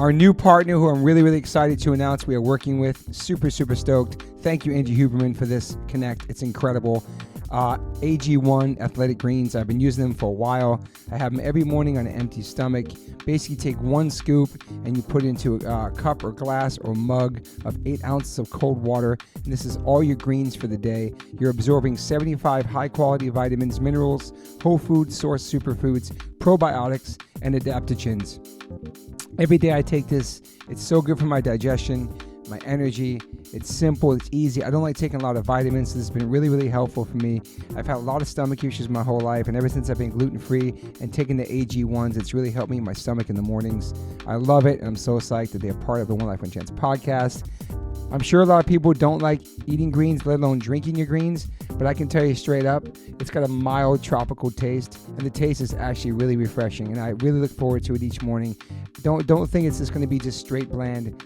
Our new partner who I'm really, really excited to announce we are working with. Super, super stoked. Thank you, Angie Huberman, for this connect. It's incredible. AG1 Athletic Greens. I've been using them for a while. I have them every morning on an empty stomach. Basically take 1 scoop and you put it into a cup or glass or mug of 8 ounces of cold water. And this is all your greens for the day. You're absorbing 75 high quality vitamins, minerals, whole food source superfoods, probiotics, and adaptogens. Every day I take this. It's so good for my digestion, my energy. It's simple, it's easy. I don't like taking a lot of vitamins, so this has been really, really helpful for me. I've had a lot of stomach issues my whole life, and ever since I've been gluten-free and taking the AG1s, it's really helped me in my stomach in the mornings. I love it, and I'm so psyched that they're part of the One Life One Chance podcast. I'm sure a lot of people don't like eating greens, let alone drinking your greens, but I can tell you straight up, it's got a mild tropical taste, and the taste is actually really refreshing, and I really look forward to it each morning. Don't think it's just going to be just straight bland.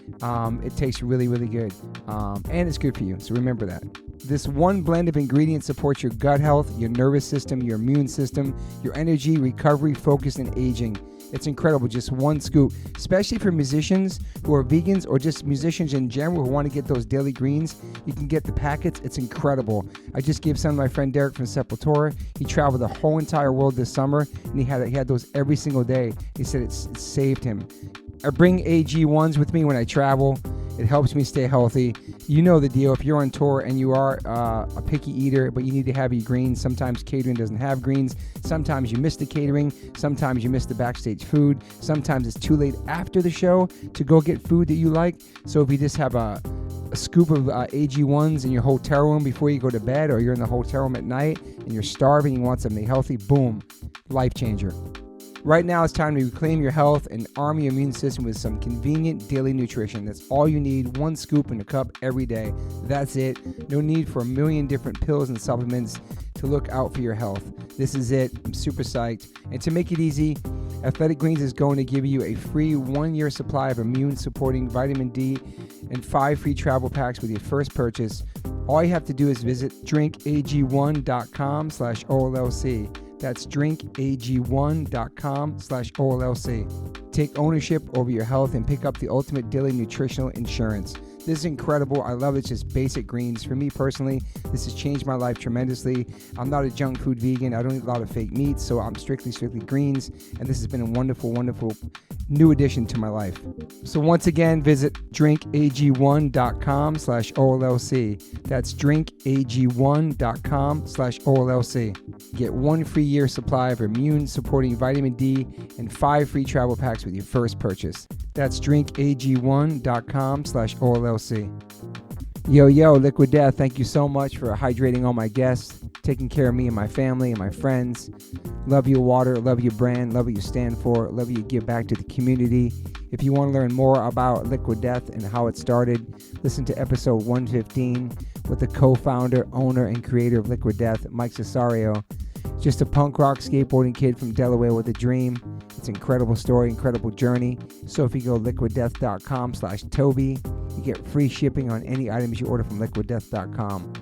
It tastes really, really good, and it's good for you, so remember that. This one blend of ingredients supports your gut health, your nervous system, your immune system, your energy, recovery, focus, and aging. It's incredible, just 1 scoop, especially for musicians who are vegans or just musicians in general who want to get those daily greens. You can get the packets. It's incredible. I just gave some to my friend Derek from Sepultura. He traveled the whole entire world this summer, and he had those every single day. He said it saved him. I bring AG1s with me when I travel. It helps me stay healthy. You know the deal. If you're on tour and you are a picky eater, but you need to have your greens, sometimes catering doesn't have greens. Sometimes you miss the catering. Sometimes you miss the backstage food. Sometimes it's too late after the show to go get food that you like. So if you just have a scoop of AG1s in your hotel room before you go to bed, or you're in the hotel room at night and you're starving, you want something healthy, boom, life changer. Right now, it's time to reclaim your health and arm your immune system with some convenient daily nutrition. That's all you need, 1 scoop in a cup every day. That's it. No need for a million different pills and supplements to look out for your health. This is it. I'm super psyched. And to make it easy, Athletic Greens is going to give you a free 1-year supply of immune-supporting vitamin D and 5 free travel packs with your first purchase. All you have to do is visit drinkag1.com/OLLC. That's drinkag1.com/OLLC. Take ownership over your health and pick up the ultimate daily nutritional insurance. This is incredible. I love it. It's just basic greens. For me personally, this has changed my life tremendously. I'm not a junk food vegan. I don't eat a lot of fake meats, so I'm strictly greens. And this has been a wonderful, wonderful new addition to my life. So once again, visit drinkag1.com/OLLC. That's drinkag1.com/OLLC. Get 1 free year supply of immune-supporting vitamin D and 5 free travel packs with your first purchase. That's drinkag1.com/OLLC. Yo, Liquid Death, thank you so much for hydrating all my guests, taking care of me and my family and my friends. Love your water, love your brand, love what you stand for, love what you give back to the community. If you want to learn more about Liquid Death and how it started, listen to episode 115 with the co-founder, owner, and creator of Liquid Death, Mike Cesario. Just a punk rock skateboarding kid from Delaware with a dream. It's an incredible story, incredible journey. So if you go liquiddeath.com/Toby, you get free shipping on any items you order from liquiddeath.com.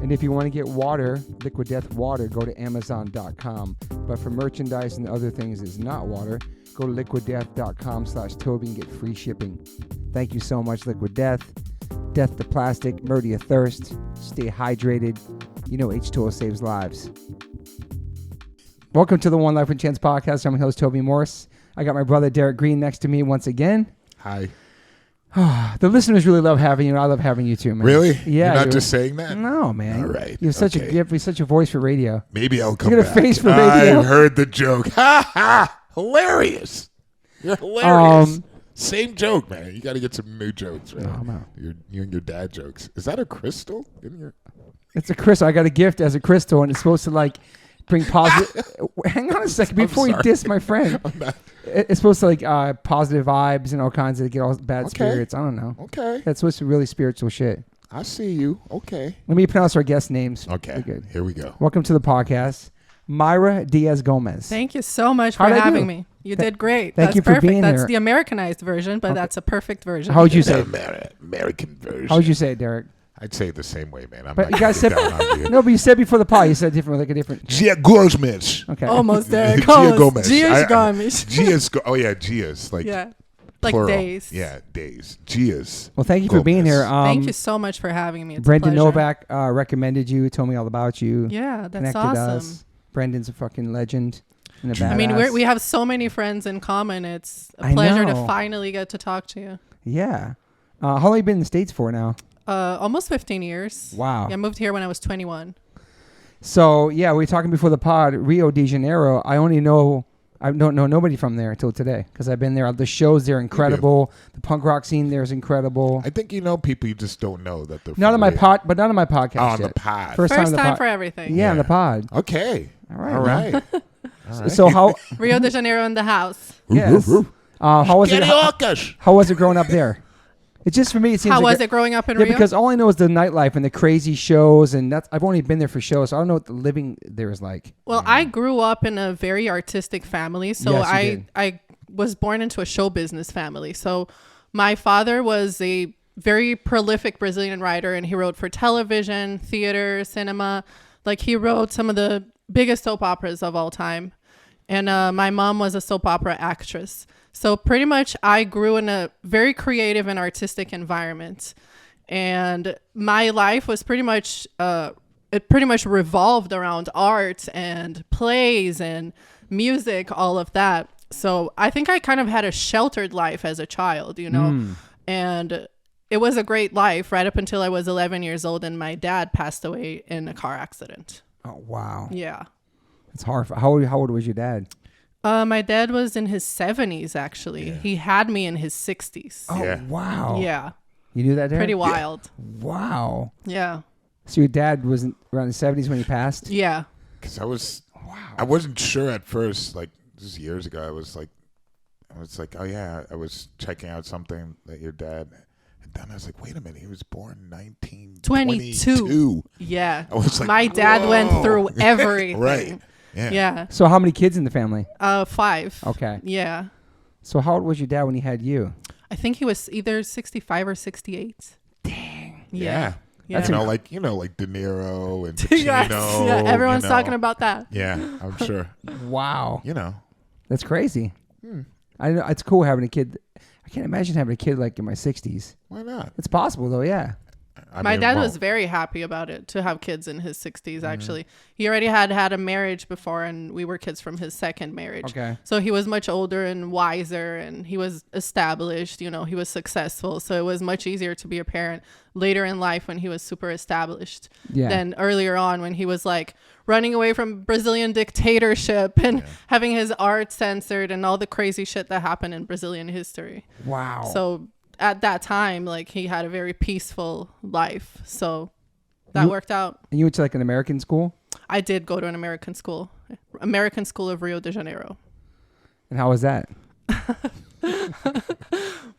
And if you want to get water, Liquid Death water, go to amazon.com. But for merchandise and other things that's not water, go to liquiddeath.com/Toby and get free shipping. Thank you so much, Liquid Death. Death to plastic, murder your thirst, stay hydrated. You know H2O saves lives. Welcome to the One Life One Chance podcast. I'm your host, Toby Morse. I got my brother, Derek Green, next to me once again. Hi. The listeners really love having you, and I love having you too, man. Really? Yeah. You're not just saying that? No, man. All right. You have such a gift. You're such a voice for radio. Maybe I'll come back. You got a face for radio. I've heard the joke. Ha ha! Hilarious. You're hilarious. Same joke, man. You got to get some new jokes, right? No. You and your dad jokes. Is that a crystal? It's a crystal. I got a gift as a crystal, and it's supposed to bring positive. Hang on a second before you diss my friend. It's supposed to positive vibes and all kinds of get all bad spirits. I don't know. Okay. That's supposed to be really spiritual shit. I see you. Okay. Let me pronounce our guest names. Okay. Good. Here we go. Welcome to the podcast, Mayra Diaz Gomes. Thank you so much for having me. You did great. Thank you for being here. That's the Americanized version, but that's a perfect version. How would you say American version. How would you say it, Derek? I'd say it the same way, man. But you guys said no, but you said before the pod, you said different, like a different. Gia Gomes. Okay. Almost there. Gia Gomes. Gia's Gomes. Gia's. Oh yeah, Gia's. Yeah. Like Plural. days. Yeah, days. Gias. Well, thank you for being here. Thank you so much for having me. It's Brendan a pleasure. Novak recommended you, told me all about you. Yeah, that's Connected awesome. us. Brendan's a fucking legend. And a I mean, badass. we have so many friends in common. It's a I pleasure to know. finally get to talk to you. Yeah. How long have you been in the States for now? Almost 15 years. Wow. Yeah, I moved here when I was 21. So, yeah, we were talking before the pod, Rio de Janeiro. I don't know nobody from there until today because I've been there. The shows, they're incredible. The punk rock scene there is incredible. I think you know people, you just don't know that they're None of my Rio. but none of my podcasts Oh, on yet. the pod. First First on the time pod. for everything. Yeah, on the pod. Okay. All right. All right. All right. So how Rio de Janeiro in the house. yes. How was it? Carioca's. How was it growing up there? It's just for me. It seems How like was it growing up in Yeah, Rio? because all I know is the nightlife and the crazy shows, and I've only been there for shows. So I don't know what the living there is like. Well, I grew up in a very artistic family. So Yes, you did. I was born into a show business family. So my father was a very prolific Brazilian writer, and he wrote for television, theater, cinema. Like he wrote some of the biggest soap operas of all time. And my mom was a soap opera actress. So pretty much I grew in a very creative and artistic environment. And my life was pretty much, it pretty much revolved around art and plays and music, all of that. So I think I kind of had a sheltered life as a child, you know, and it was a great life right up until I was 11 years old and my dad passed away in a car accident. Oh wow, Yeah. it's hard. How old was your dad? My dad was in his 70s, actually. Yeah. He had me in his 60s. Oh Yeah. wow. Yeah. You knew that, Dad? Pretty wild. Wow. Yeah. So your dad was around the 70s when he passed? Yeah. Because I wasn't sure at first, like this is years ago. I was like, oh yeah, I was checking out something that your dad had done. I was like, wait a minute, he was born 1922. Yeah. I was like, My dad went whoa. through everything. Right. Yeah. Yeah. So how many kids in the family? 5. Okay. Yeah. So how old was your dad when he had you? I think he was either 65 or 68. Dang. Yeah. Yeah. That's like De Niro and Pacino. Yes. Yeah. Everyone's you know. talking about that. Yeah, I'm sure. Wow. You know. That's crazy. I know it's cool having a kid. I can't imagine having a kid like in my 60s. Why not? It's possible though, yeah. My dad was very happy about it, to have kids in his 60s, actually. He already had a marriage before, and we were kids from his second marriage. Okay. So he was much older and wiser, and he was established, you know, he was successful. So it was much easier to be a parent later in life when he was super established than earlier on when he was like running away from Brazilian dictatorship and having his art censored and all the crazy shit that happened in Brazilian history. Wow. So at that time, like he had a very peaceful life. So that worked out. And you went to like an American school? I did go to an American school of Rio de Janeiro. And how was that?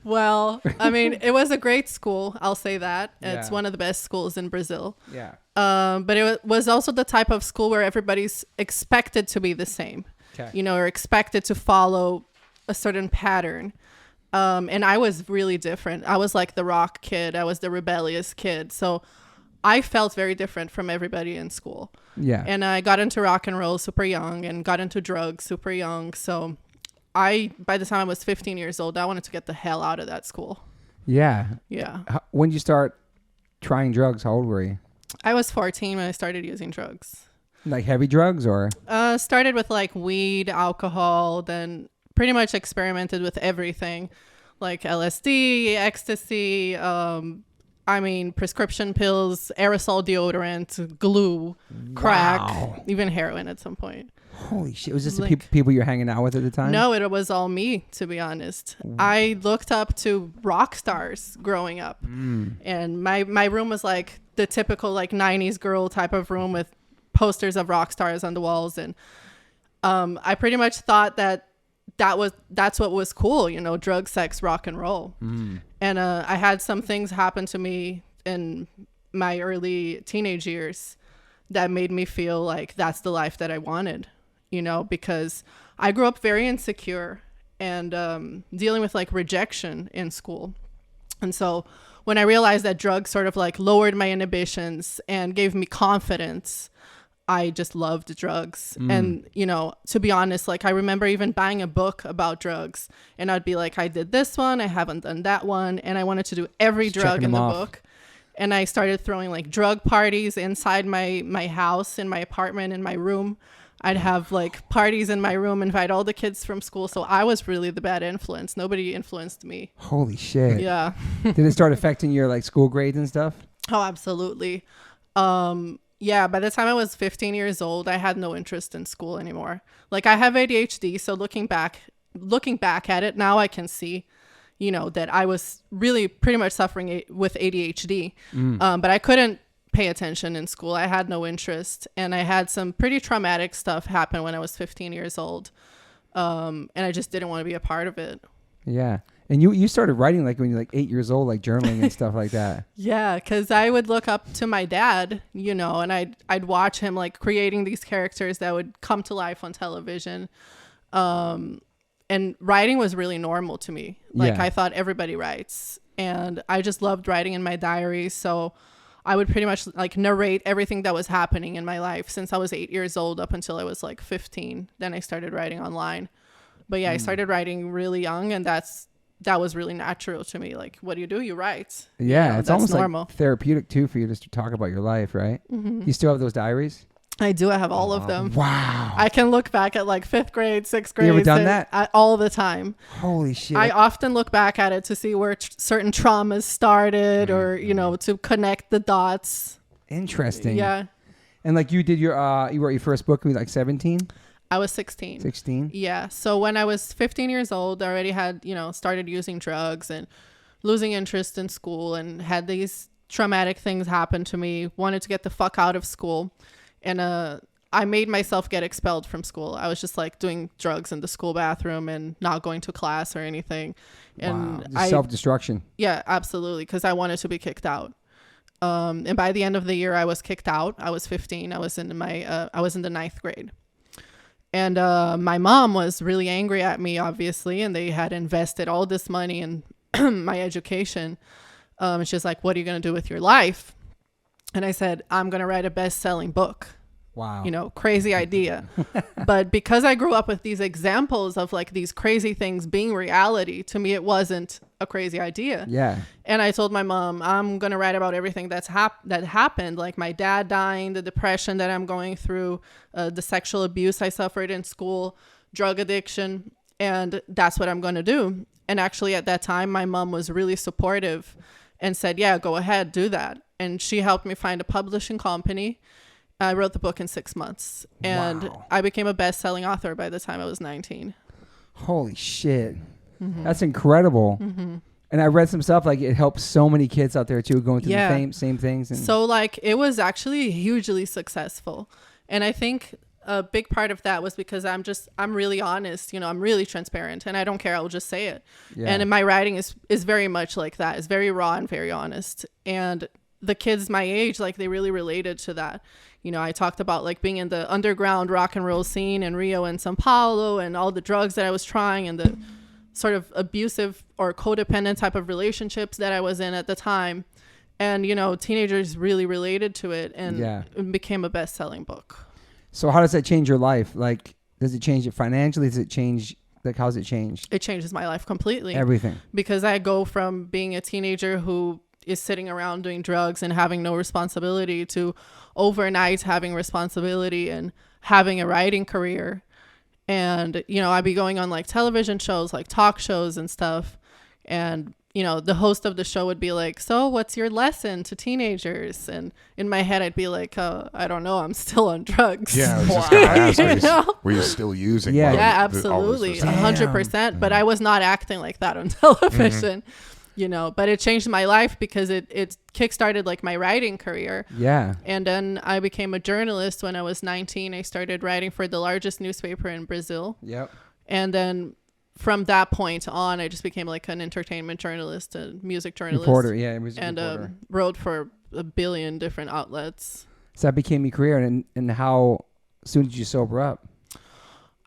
Well, I mean, it was a great school. I'll say that. It's Yeah. one of the best schools in Brazil. Yeah. But it was also the type of school where everybody's expected to be the same, Okay. you know, or expected to follow a certain pattern. And I was really different. I was like the rock kid. I was the rebellious kid. So I felt very different from everybody in school. Yeah. And I got into rock and roll super young and got into drugs super young. So by the time I was 15 years old, I wanted to get the hell out of that school. Yeah. Yeah. When did you start trying drugs? How old were you? I was 14 when I started using drugs. Like heavy drugs or? Started with like weed, alcohol, then pretty much experimented with everything like LSD, ecstasy, prescription pills, aerosol deodorant, glue, crack, even heroin at some point. Holy shit. Was this the Like- people you were hanging out with at the time? No, it was all me, to be honest. I looked up to rock stars growing up. And my room was like the typical like 90s girl type of room with posters of rock stars on the walls. And I pretty much thought that's what was cool, you know, drug, sex, rock and roll. And I had some things happen to me in my early teenage years that made me feel like that's the life that I wanted, you know, because I grew up very insecure and dealing with like rejection in school. And so when I realized that drugs sort of like lowered my inhibitions and gave me confidence, I just loved drugs. And, you know, to be honest, like I remember even buying a book about drugs, and I'd be like, I did this one, I haven't done that one. And I wanted to do every drug in the book. And I started throwing like drug parties inside my house, in my apartment, in my room. I'd have like parties in my room, invite all the kids from school. So I was really the bad influence. Nobody influenced me. Holy shit. Yeah. Did it start affecting your like school grades and stuff? Oh, absolutely. Yeah, by the time I was 15 years old, I had no interest in school anymore. Like I have ADHD, so looking back at it now, I can see, you know, that I was really pretty much suffering with ADHD. But I couldn't pay attention in school. I had no interest, and I had some pretty traumatic stuff happen when I was 15 years old. And I just didn't want to be a part of it. Yeah. And you started writing like when you're like 8 years old, like journaling and stuff like that. Yeah, because I would look up to my dad, you know, and I'd watch him like creating these characters that would come to life on television. And writing was really normal to me. Like I thought everybody writes, and I just loved writing in my diary. So I would pretty much like narrate everything that was happening in my life since I was 8 years old up until I was like 15. Then I started writing online. But yeah, I started writing really young, and that was really natural to me. Like, what do? You write. Yeah, you know, it's almost normal. like therapeutic too for you just to talk about your life, right? You still have those diaries? I do. I have all of them. Wow. I can look back at like 5th grade, 6th grade. You ever done that? All the time. Holy shit. I often look back at it to see where certain traumas started, or, you know, to connect the dots. Interesting. Yeah. And like you did you wrote your first book when you were like 17? I was 16. 16? Yeah. So when I was 15 years old, I already had, you know, started using drugs and losing interest in school, and had these traumatic things happen to me. Wanted to get the fuck out of school. And I made myself get expelled from school. I was just like doing drugs in the school bathroom and not going to class or anything. And wow. Self-destruction. Yeah, absolutely. Because I wanted to be kicked out. And by the end of the year, I was kicked out. I was 15. I was in the 9th grade. And my mom was really angry at me, obviously, and they had invested all this money in my education. She's like, what are you going to do with your life? And I said, I'm going to write a best-selling book. Wow. You know, crazy idea. But because I grew up with these examples of like these crazy things being reality, to me, it wasn't a crazy idea. Yeah. And I told my mom, I'm going to write about everything that happened, like my dad dying, the depression that I'm going through, the sexual abuse I suffered in school, drug addiction. And that's what I'm going to do. And actually at that time, my mom was really supportive and said, yeah, go ahead, do that. And she helped me find a publishing company. I wrote the book in 6 months, and wow. I became a best-selling author by the time I was 19. Holy shit. Mm-hmm. That's incredible. Mm-hmm. And I read some stuff like it helps so many kids out there too going through the same things. And so like it was actually hugely successful. And I think a big part of that was because I'm really honest, you know, I'm really transparent, and I don't care. I will just say it. Yeah. And my writing is very much like that. It's very raw and very honest. And the kids my age, like they really related to that. You know, I talked about like being in the underground rock and roll scene in Rio and Sao Paulo, and all the drugs that I was trying, and the sort of abusive or codependent type of relationships that I was in at the time. And, you know, teenagers really related to it, and it became a best-selling book. So how does that change your life? Like, does it change it financially? Does it change, like, how's it changed? It changes my life completely. Everything. Because I go from being a teenager who is sitting around doing drugs and having no responsibility to overnight having responsibility and having a writing career. And, you know, I'd be going on like television shows, like talk shows and stuff. And, you know, the host of the show would be like, so what's your lesson to teenagers? And in my head, I'd be like, I don't know. I'm still on drugs. Yeah. I was just gonna ask, were you still using? Yeah, absolutely. 100%. But I was not acting like that on television. Mm-hmm. You know, but it changed my life because it kickstarted like my writing career. Yeah. And then I became a journalist when I was 19. I started writing for the largest newspaper in Brazil. Yep. And then from that point on, I just became like an entertainment journalist, a music journalist. Reporter, yeah. Music reporter. Wrote for a billion different outlets. So that became your career. And how soon did you sober up?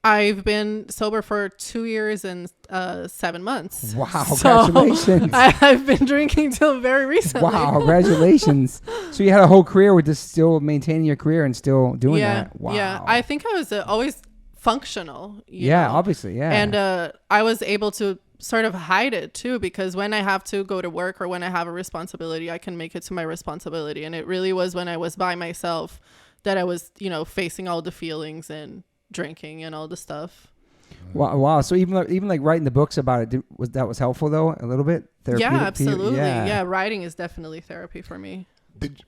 I've been sober for 2 years and 7 months. Wow, So congratulations. I've been drinking till very recently. Wow, congratulations. So you had a whole career with just still maintaining your career and still doing Yeah, that. Wow. yeah. I think I was always functional. You Yeah, know? obviously, yeah. And I was able to sort of hide it too, because when I have to go to work or when I have a responsibility, I can make it to my responsibility. And it really was when I was by myself that I was, you know, facing all the feelings and drinking and all the stuff. Wow. So even like writing the books about it, was helpful though, a little bit? Yeah, absolutely. Yeah. Yeah, writing is definitely therapy for me.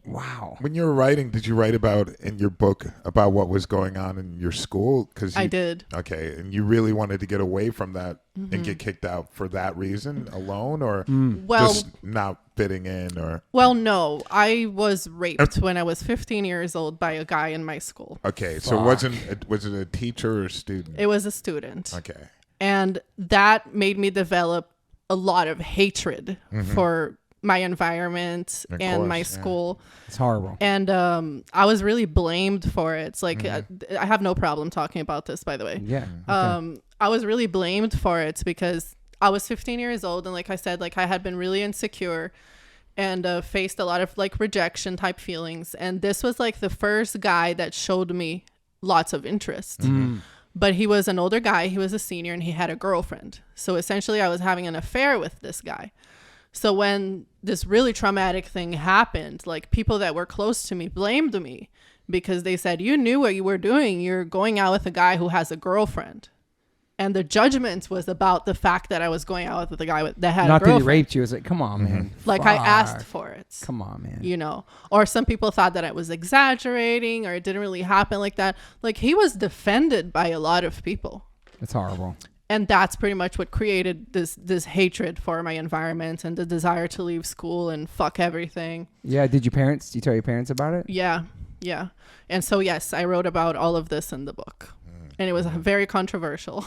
Wow. When you were writing, did you write about in your book about what was going on in your school? I did. Okay, and you really wanted to get away from that and get kicked out for that reason alone, or just not fitting in, or? Well, no, I was raped when I was 15 years old by a guy in my school. Okay, so was it a teacher or a student? It was a student. Okay. And that made me develop a lot of hatred for my environment and my school. It's horrible. And I was really blamed for it. It's like I have no problem talking about this, by the way. Yeah. Okay. I was really blamed for it because I was 15 years old, and like I said, like I had been really insecure and faced a lot of like rejection type feelings. And this was like the first guy that showed me lots of interest. But he was an older guy, he was a senior, and he had a girlfriend. So essentially I was having an affair with this guy. So when this really traumatic thing happened, like people that were close to me blamed me because they said, you knew what you were doing. You're going out with a guy who has a girlfriend. And the judgment was about the fact that I was going out with a guy that had a girlfriend. Not that he raped you. It's like, come on, man. Like I asked for it. Come on, man. You know, or some people thought that I was exaggerating or it didn't really happen like that. Like he was defended by a lot of people. It's horrible. And that's pretty much what created this hatred for my environment and the desire to leave school and fuck everything. Yeah. Did you tell your parents about it? Yeah. Yeah. And so, yes, I wrote about all of this in the book. And it was very controversial.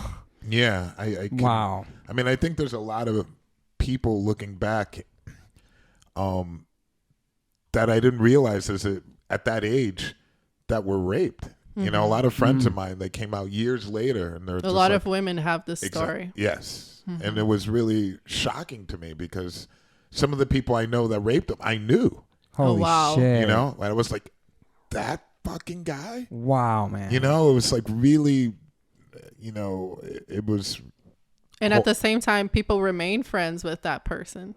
Yeah. Wow. I mean, I think there's a lot of people looking back that I didn't realize at that age that were raped. You know, a lot of friends of mine, they came out years later, and they're a lot of women have this story. Yes. And it was really shocking to me because some of the people I know that raped them, I knew. Holy shit. You know, and I was like, that fucking guy? Wow, man. You know, it was like really, you know, it was. And at the same time, people remain friends with that person.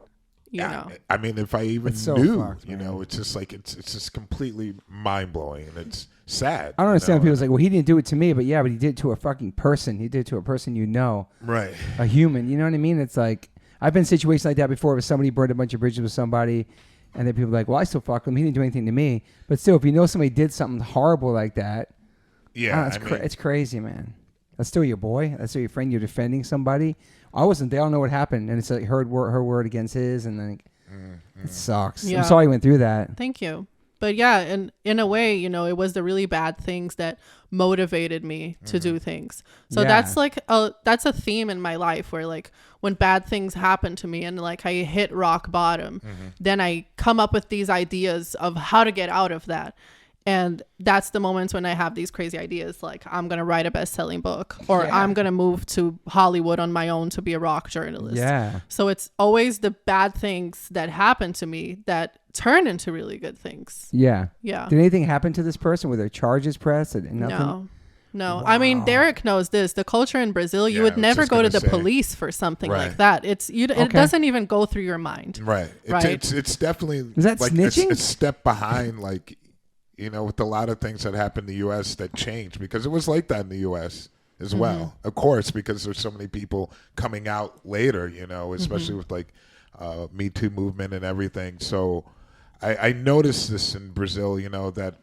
You know, I mean, if I even knew, fucked, you know, it's just like it's just completely mind blowing, and it's sad. I don't understand. People's like, well, he didn't do it to me, but yeah, but he did it to a fucking person. He did it to a person, you know, right? A human. You know what I mean? It's like I've been in situations like that before, where somebody burned a bunch of bridges with somebody, and then people are like, well, I still fuck him. He didn't do anything to me, but still, if you know somebody did something horrible like that, yeah, it's crazy, man. That's still your boy. That's still your friend. You're defending somebody. I wasn't there. I don't know what happened. And it's like her word against his. And then it sucks. Yeah. I'm sorry you went through that. Thank you. But yeah, and in a way, you know, it was the really bad things that motivated me to do things. So that's like that's a theme in my life where like when bad things happen to me and like I hit rock bottom, then I come up with these ideas of how to get out of that. And that's the moments when I have these crazy ideas, like I'm going to write a best-selling book or I'm going to move to Hollywood on my own to be a rock journalist. Yeah. So it's always the bad things that happen to me that turn into really good things. Yeah. Yeah. Did anything happen to this person? Were there charges pressed? And nothing? No. Wow. I mean, Derek knows this. The culture in Brazil, you would never go to the police for something like that. It doesn't even go through your mind. Right. It's definitely is that like snitching? A step behind, like, you know, with a lot of things that happened in the U.S. that changed, because it was like that in the U.S. as well. Of course, because there's so many people coming out later, you know, especially with like Me Too movement and everything. So I noticed this in Brazil, you know, that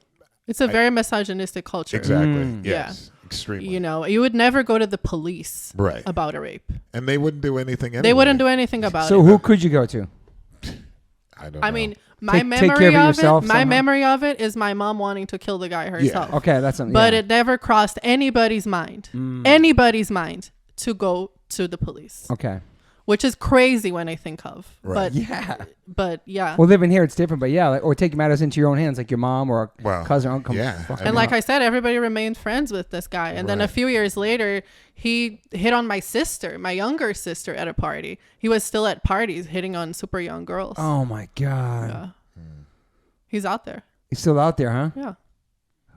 it's a very misogynistic culture. Exactly. Yes. Yeah. Extremely. You know, you would never go to the police about a rape. And they wouldn't do anything anyway. They wouldn't do anything about it. So who could you go to? I don't know. I mean, my memory of it is my mom wanting to kill the guy herself. Yeah. Okay, that's something. But it never crossed anybody's mind to go to the police. Okay. which is crazy when I think of. Right. But yeah. Well, living here, it's different, but yeah, like, or take matters into your own hands, like your mom or a cousin or uncle. Yeah. And like I said, everybody remained friends with this guy. And then a few years later, he hit on my sister, my younger sister, at a party. He was still at parties hitting on super young girls. Oh my God. Yeah. He's out there. He's still out there, huh? Yeah.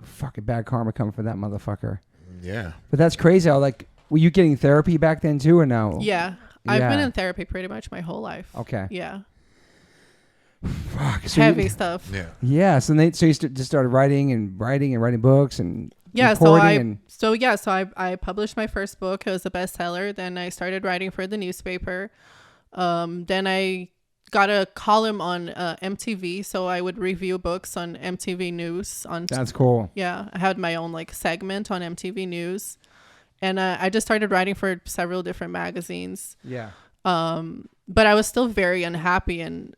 Fucking bad karma coming for that motherfucker. Yeah. But that's crazy. Like, were you getting therapy back then too, or no? Yeah. I've been in therapy pretty much my whole life. Okay. Yeah. Fuck. So Heavy stuff. Yeah. Yeah. So you just started writing books and yeah. recording So I published my first book. It was a bestseller. Then I started writing for the newspaper. Then I got a column on MTV, so I would review books on MTV News. That's cool. Yeah, I had my own like segment on MTV News, and I just started writing for several different magazines. Yeah. But I was still very unhappy, and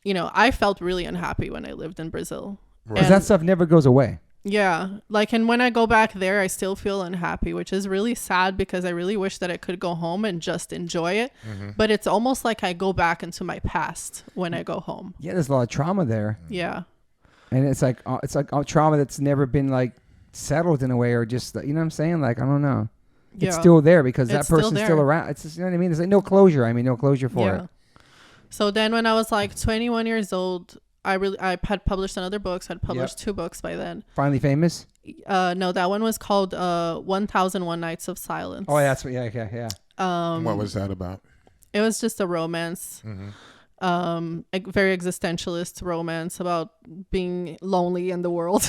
I felt really unhappy when I lived in Brazil. Because that stuff never goes away. Yeah, like, and when I go back there, I still feel unhappy, which is really sad because I really wish that I could go home and just enjoy it. But it's almost like I go back into my past when I go home. Yeah, there's a lot of trauma there. Yeah. And it's like trauma that's never been like settled in a way, or just, you know what I'm saying? Like, I don't know. Yeah. It's still there because that It's still person's there. still around. It's just, you know what I mean? It's like no closure. I mean, no closure for it. So then when I was like 21 years old, I had published another book. So I had published 2 books by then. Finally Famous? No, that one was called 1001 Nights of Silence. Oh, yeah, that's what. Yeah, okay, yeah. What was that about? It was just a romance. A very existentialist romance about being lonely in the world.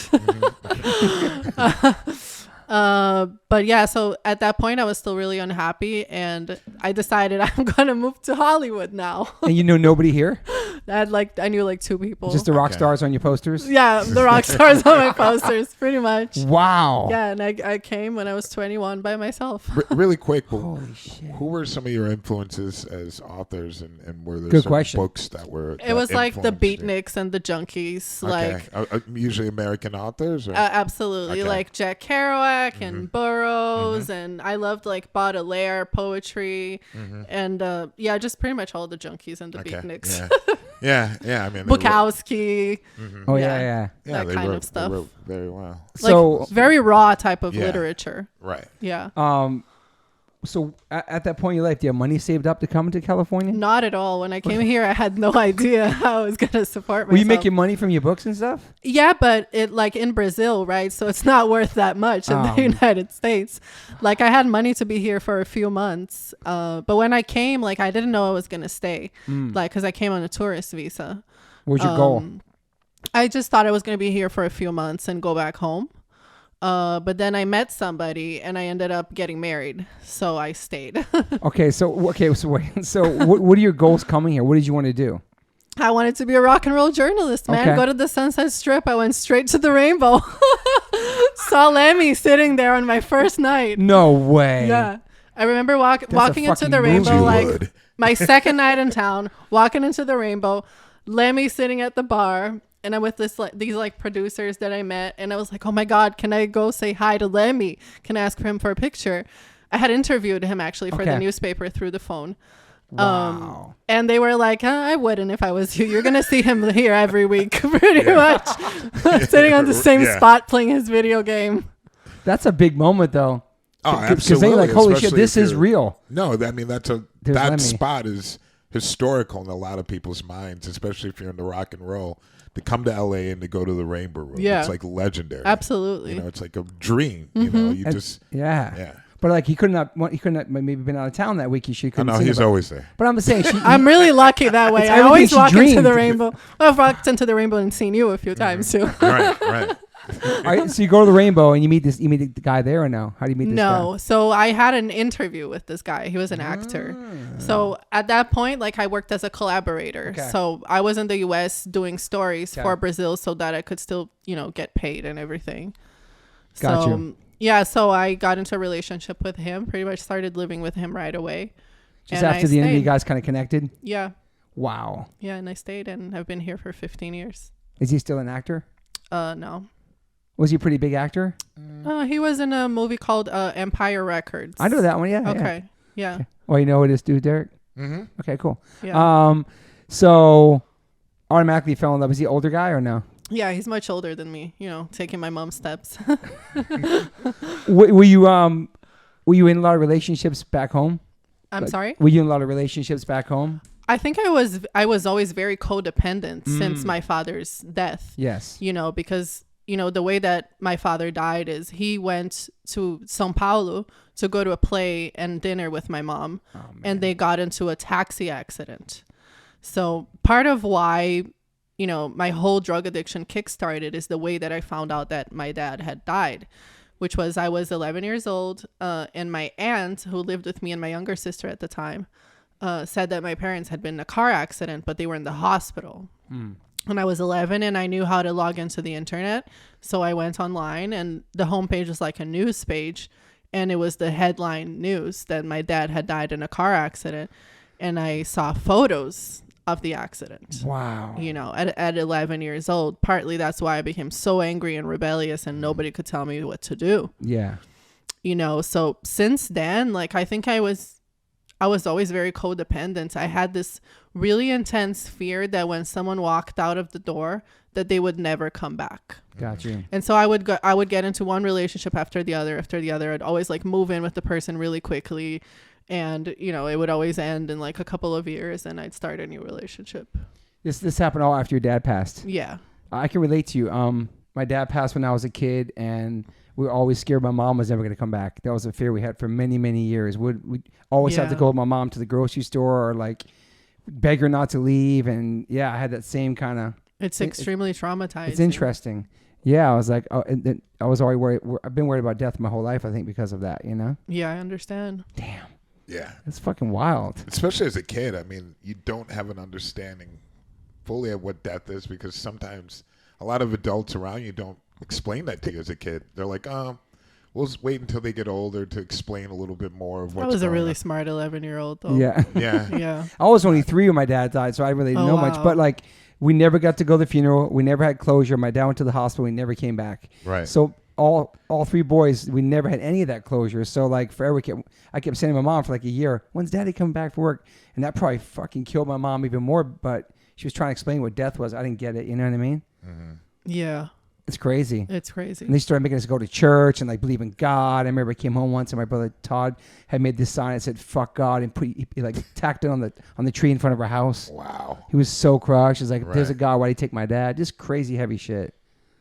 But yeah, so at that point I was still really unhappy, and I decided I'm gonna move to Hollywood now. And you know nobody here? I knew like 2 people. Just the rock stars on your posters? Yeah, the rock stars on my posters, pretty much. Wow. Yeah, and I came when I was 21 by myself. Really quick, Holy shit. who were some of your influences as authors, and were there Good some question. books that were It was like the influenced you? beatniks and the junkies, Okay. like Usually American authors? Or? absolutely, Okay. like Jack Kerouac and Burroughs, and I loved like Baudelaire poetry, and just pretty much all the junkies and the beatniks. Yeah. I mean, Bukowski, Oh, yeah. that they kind wrote, of stuff. They wrote very well. So, like very raw type of literature. Right. Yeah. so at that point in your life, do you have money saved up to come to California? Not at all. When I came here, I had no idea how I was going to support myself. Were you making money from your books and stuff? Yeah, but it like in Brazil, right? So it's not worth that much in the United States. Like I had money to be here for a few months. But when I came, like I didn't know I was going to stay. Like, cause I came on a tourist visa. What's your goal? I just thought I was going to be here for a few months and go back home. But then I met somebody and I ended up getting married. So I stayed. So wait. So what are your goals coming here? What did you want to do? I wanted to be a rock and roll journalist, man. Okay. Go to the Sunset Strip. I went straight to the Rainbow. Saw Lemmy sitting there on my first night. No way. Yeah. I remember walking into fucking the Rainbow, movie. like Would. my second night in town, walking into the Rainbow, Lemmy sitting at the bar. And I'm with these like producers that I met, and I was like, oh my God, can I go say hi to Lemmy? Can I ask for him for a picture? I had interviewed him actually for the newspaper through the phone. Wow. And they were like, I wouldn't if I was you. You're going to see him here every week, pretty much. Sitting on the same spot playing his video game. That's a big moment, though. Oh, Because absolutely. they like, holy shit, Especially this if is you're- real. No, I mean that Lemmy. spot is historical in a lot of people's minds, especially if you're into rock and roll. To come to LA and to go to the Rainbow Room, it's like legendary. Absolutely. You know, it's like a dream. You know, you just Yeah. But like he couldn't have maybe been out of town that week. He couldn't. no, he's always there. But I'm saying I'm really lucky that way. It's I always everything she walk into the dreamed. Rainbow. Well, I've walked into the Rainbow and seen you a few times too. Right. All right, so you go to the Rainbow and you meet the guy there, or no? How do you meet this guy? No. So I had an interview with this guy. He was an actor. So at that point, like I worked as a collaborator. Okay. So I was in the US doing stories Okay. for Brazil so that I could still, get paid and everything. Got so, you. Yeah. So I got into a relationship with him, pretty much started living with him right away. Just And after I the interview, you stayed. guys kind of connected? Yeah. Wow. Yeah. And I stayed and I've been here for 15 years. Is he still an actor? No. Was he a pretty big actor? He was in a movie called Empire Records. I know that one, yeah. Okay. Yeah. Well, you know who this dude, Derek? Mm-hmm. Okay, cool. Yeah. So automatically fell in love. Is he older guy or no? Yeah, he's much older than me, taking my mom's steps. Were you in a lot of relationships back home? I'm sorry? Were you in a lot of relationships back home? I think I was always very codependent since my father's death. Yes. Because the way that my father died is he went to São Paulo to go to a play and dinner with my mom, and they got into a taxi accident. So part of why my whole drug addiction kickstarted is the way that I found out that my dad had died, which was I was 11 years old, and my aunt, who lived with me and my younger sister at the time, said that my parents had been in a car accident, but they were in the hospital. And I was 11 and I knew how to log into the internet. So I went online and the homepage was like a news page. And it was the headline news that my dad had died in a car accident. And I saw photos of the accident. Wow. At 11 years old. Partly that's why I became so angry and rebellious and nobody could tell me what to do. Yeah. So since then, like, I think I was always very codependent. I had this really intense fear that when someone walked out of the door, that they would never come back. Got you. And so I would get into one relationship after the other. I'd always like move in with the person really quickly. And, it would always end in like a couple of years and I'd start a new relationship. This happened all after your dad passed. Yeah. I can relate to you. My dad passed when I was a kid and we were always scared my mom was never going to come back. That was a fear we had for many, many years. We'd always have to go with my mom to the grocery store or like beg her not to leave. And yeah, I had that same kind of... It's extremely traumatizing. It's interesting. Yeah, I was like, I was always worried. I've been worried about death my whole life, I think, because of that, Yeah, I understand. Damn. Yeah. That's fucking wild. Especially as a kid. I mean, you don't have an understanding fully of what death is because sometimes a lot of adults around you don't explain that to you as a kid. They're like, we'll just wait until they get older to explain a little bit more of what's going on. I was a really smart 11-year-old, though. Yeah. Yeah. Yeah. I was only 3 when my dad died, so I really didn't know much. But like, we never got to go to the funeral. We never had closure. My dad went to the hospital. We never came back. Right. So all 3 boys, we never had any of that closure. So like forever, I kept saying to my mom for like a year, when's daddy coming back for work? And that probably fucking killed my mom even more. But she was trying to explain what death was. I didn't get it. You know what I mean? Mm-hmm. Yeah. It's crazy. It's crazy. And they started making us go to church and like believe in God. I remember I came home once and my brother Todd had made this sign that said "fuck God" and he like tacked it on the tree in front of our house. Wow. He was so crushed. He's like, Right. "There's a God. Why do you take my dad?" Just crazy heavy shit.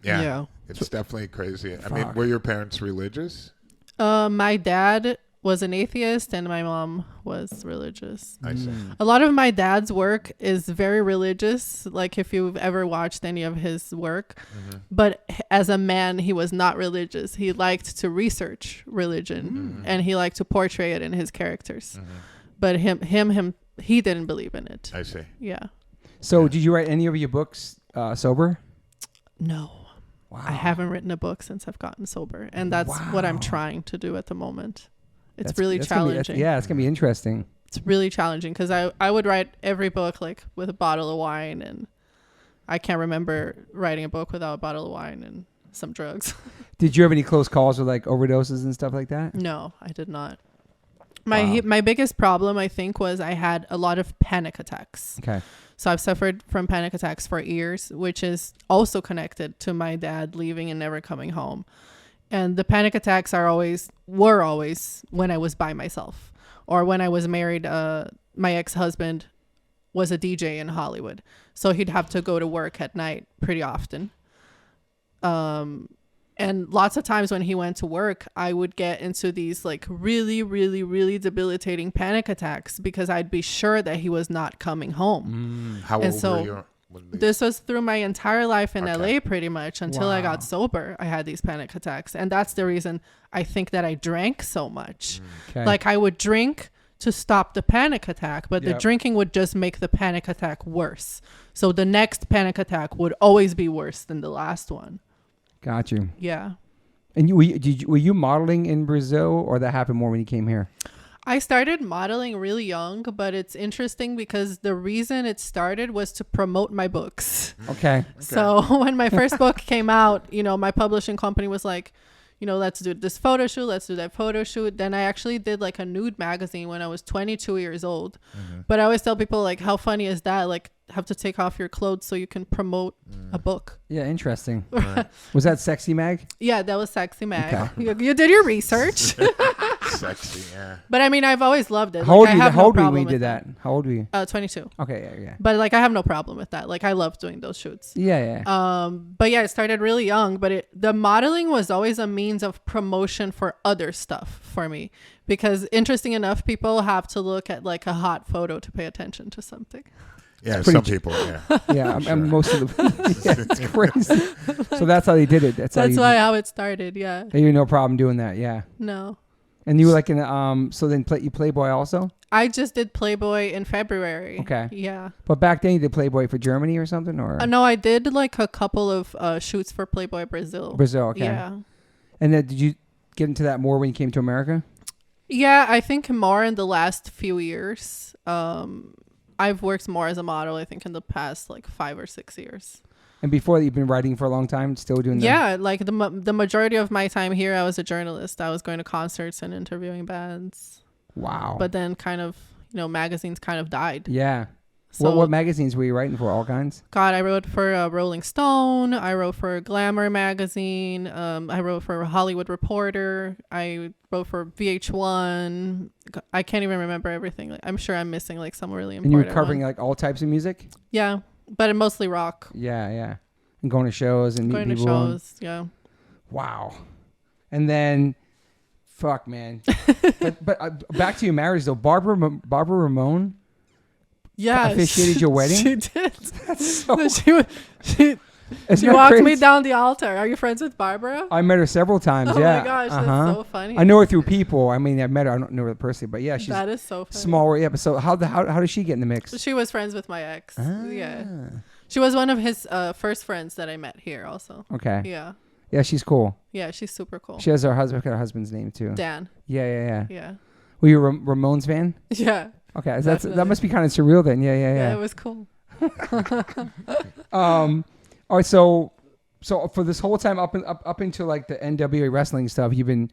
Yeah. It's definitely crazy. Fuck. I mean, were your parents religious? My dad was an atheist and my mom was religious. I see. A lot of my dad's work is very religious, like if you've ever watched any of his work. Mm-hmm. But as a man, he was not religious. He liked to research religion and he liked to portray it in his characters. Mm-hmm. But he didn't believe in it. I see. Yeah. So did you write any of your books sober? No. Wow. I haven't written a book since I've gotten sober. And that's what I'm trying to do at the moment. It's really challenging. It's going to be interesting. It's really challenging because I would write every book like with a bottle of wine, and I can't remember writing a book without a bottle of wine and some drugs. Did you have any close calls with like overdoses and stuff like that? No, I did not. My biggest problem, I think, was I had a lot of panic attacks. Okay. So I've suffered from panic attacks for years, which is also connected to my dad leaving and never coming home. And the panic attacks were always when I was by myself or when I was married. My ex-husband was a DJ in Hollywood, so he'd have to go to work at night pretty often. And lots of times when he went to work, I would get into these like really, really, really debilitating panic attacks because I'd be sure that he was not coming home. How old were you? This was through my entire life in LA pretty much until I got sober. I had these panic attacks. And that's the reason I think that I drank so much. Okay. Like I would drink to stop the panic attack, but the drinking would just make the panic attack worse. So the next panic attack would always be worse than the last one. Got you. Yeah. And were you modeling in Brazil or that happened more when you came here? I started modeling really young, but it's interesting because the reason it started was to promote my books. Okay. So when my first book came out, my publishing company was like, let's do this photo shoot, let's do that photo shoot. Then I actually did like a nude magazine when I was 22 years old. But I always tell people, like, how funny is that? Like, have to take off your clothes so you can promote a book. Yeah, interesting. Was that Sexy Mag? Yeah, that was Sexy Mag. Okay. You did your research. Sexy, yeah. But I mean, I've always loved it. How old were you when you did that? How old were you? 22. Okay, yeah. But like, I have no problem with that. Like, I love doing those shoots. Yeah. But yeah, it started really young, but the modeling was always a means of promotion for other stuff for me, because interesting enough, people have to look at like a hot photo to pay attention to something. Yeah, some people, yeah. Yeah, I'm most of the... Yeah, it's crazy. So that's how they did it. That's how it started, yeah. You had no problem doing that, yeah. No. And you were like in so then you Playboy also? I just did Playboy in February. Okay. Yeah. But back then you did Playboy for Germany or something, or? No, I did like a couple of shoots for Playboy Brazil. Okay. Yeah. And then did you get into that more when you came to America? Yeah, I think more in the last few years. I've worked more as a model, I think, in the past like 5 or 6 years. And before that, you've been writing for a long time, still doing that? Yeah, like the majority of my time here, I was a journalist. I was going to concerts and interviewing bands. Wow. But then kind of, magazines kind of died. Yeah. So, what magazines were you writing for? All kinds? God, I wrote for Rolling Stone. I wrote for Glamour magazine. I wrote for Hollywood Reporter. I wrote for VH1. I can't even remember everything. Like, I'm sure I'm missing like some really important. And you were covering like all types of music? Yeah, but mostly rock. Yeah. And going to shows and meeting people. Going to shows, yeah. Wow. And then, fuck, man. but back to your marriage though. Barbara Ramone. Yeah, officiated your wedding? She did. That's so... She walked me down the altar. Are you friends with Barbara? I met her several times, oh yeah. Oh my gosh, that's so funny. I know her through people. I mean, I met her. I don't know her personally, but yeah, she's... That is so funny. Small, yeah, but so how does she get in the mix? She was friends with my ex. Yeah. She was one of his first friends that I met here also. Okay. Yeah. Yeah, she's cool. Yeah, she's super cool. She has her husband's name too. Dan. Yeah. Yeah. Were you a Ramones fan? Yeah. Okay, that must be kind of surreal then. Yeah. It was cool. All right, so for this whole time up into like the NWA wrestling stuff, you've been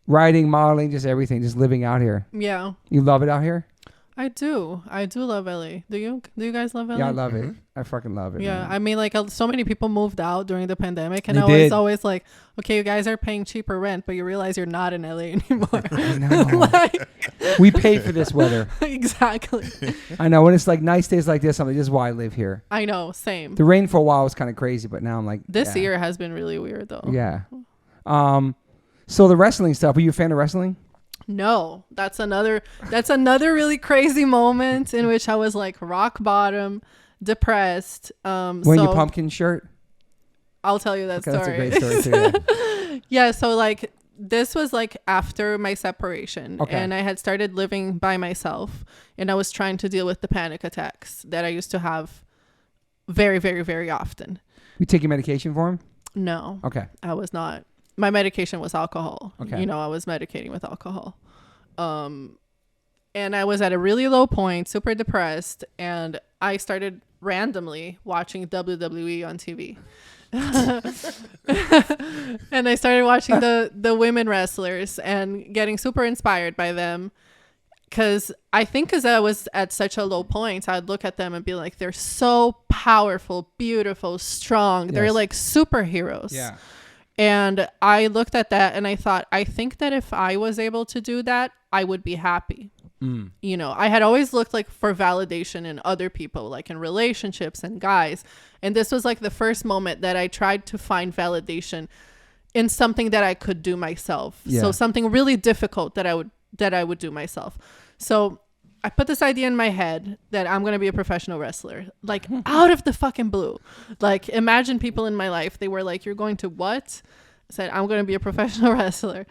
writing, modeling, just everything, just living out here. Yeah. You love it out here? I do love LA. Do you guys love LA? Yeah, I love it. I fucking love it. Yeah, man. I mean, like so many people moved out during the pandemic, and I was always like, okay, you guys are paying cheaper rent, but you realize you're not in LA anymore. I know. We pay for this weather. Exactly. I know. When it's like nice days like this, I'm like, this is why I live here. I know. Same. The rain for a while was kind of crazy, but now I'm like, this year has been really weird though. Yeah. So the wrestling stuff. Were you a fan of wrestling? No, that's another really crazy moment in which I was like rock bottom, depressed. Wearing your pumpkin shirt? I'll tell you that story. That's a great story too. Yeah, so like this was like after my separation, and I had started living by myself, and I was trying to deal with the panic attacks that I used to have very, very, very often. You taking medication for him? No. Okay. I was not. My medication was alcohol. Okay. I was medicating with alcohol. And I was at a really low point, super depressed, and I started randomly watching WWE on TV. And I started watching the women wrestlers and getting super inspired by them. Because I was at such a low point, I'd look at them and be like, they're so powerful, beautiful, strong. They're like superheroes. Yeah. And I looked at that and I thought, I think that if I was able to do that, I would be happy. I had always looked like for validation in other people, like in relationships and guys. And this was like the first moment that I tried to find validation in something that I could do myself. Yeah. So something really difficult that I would do myself. So I put this idea in my head that I'm going to be a professional wrestler, like out of the fucking blue. Like, imagine people in my life, they were like, you're going to what? I said, I'm going to be a professional wrestler.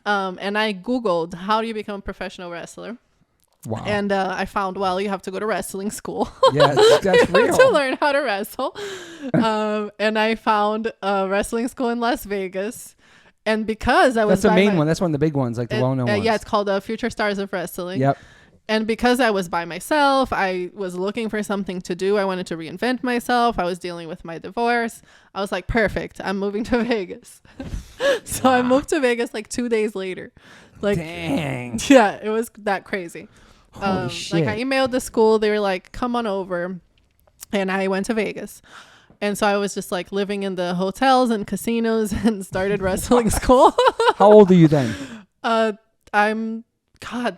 And I Googled, how do you become a professional wrestler? Wow. And I found, you have to go to wrestling school. Yeah, that's real. To learn how to wrestle. And I found a wrestling school in Las Vegas. And because I was... That's the main one. That's one of the big ones, like the well-known ones. Yeah, it's called Future Stars of Wrestling. Yep. And because I was by myself, I was looking for something to do. I wanted to reinvent myself. I was dealing with my divorce. I was like, perfect. I'm moving to Vegas. So I moved to Vegas like 2 days later. Like, dang. Yeah, it was that crazy. Holy shit. Like I emailed the school. They were like, come on over. And I went to Vegas. And so I was just like living in the hotels and casinos and started wrestling school. How old are you then?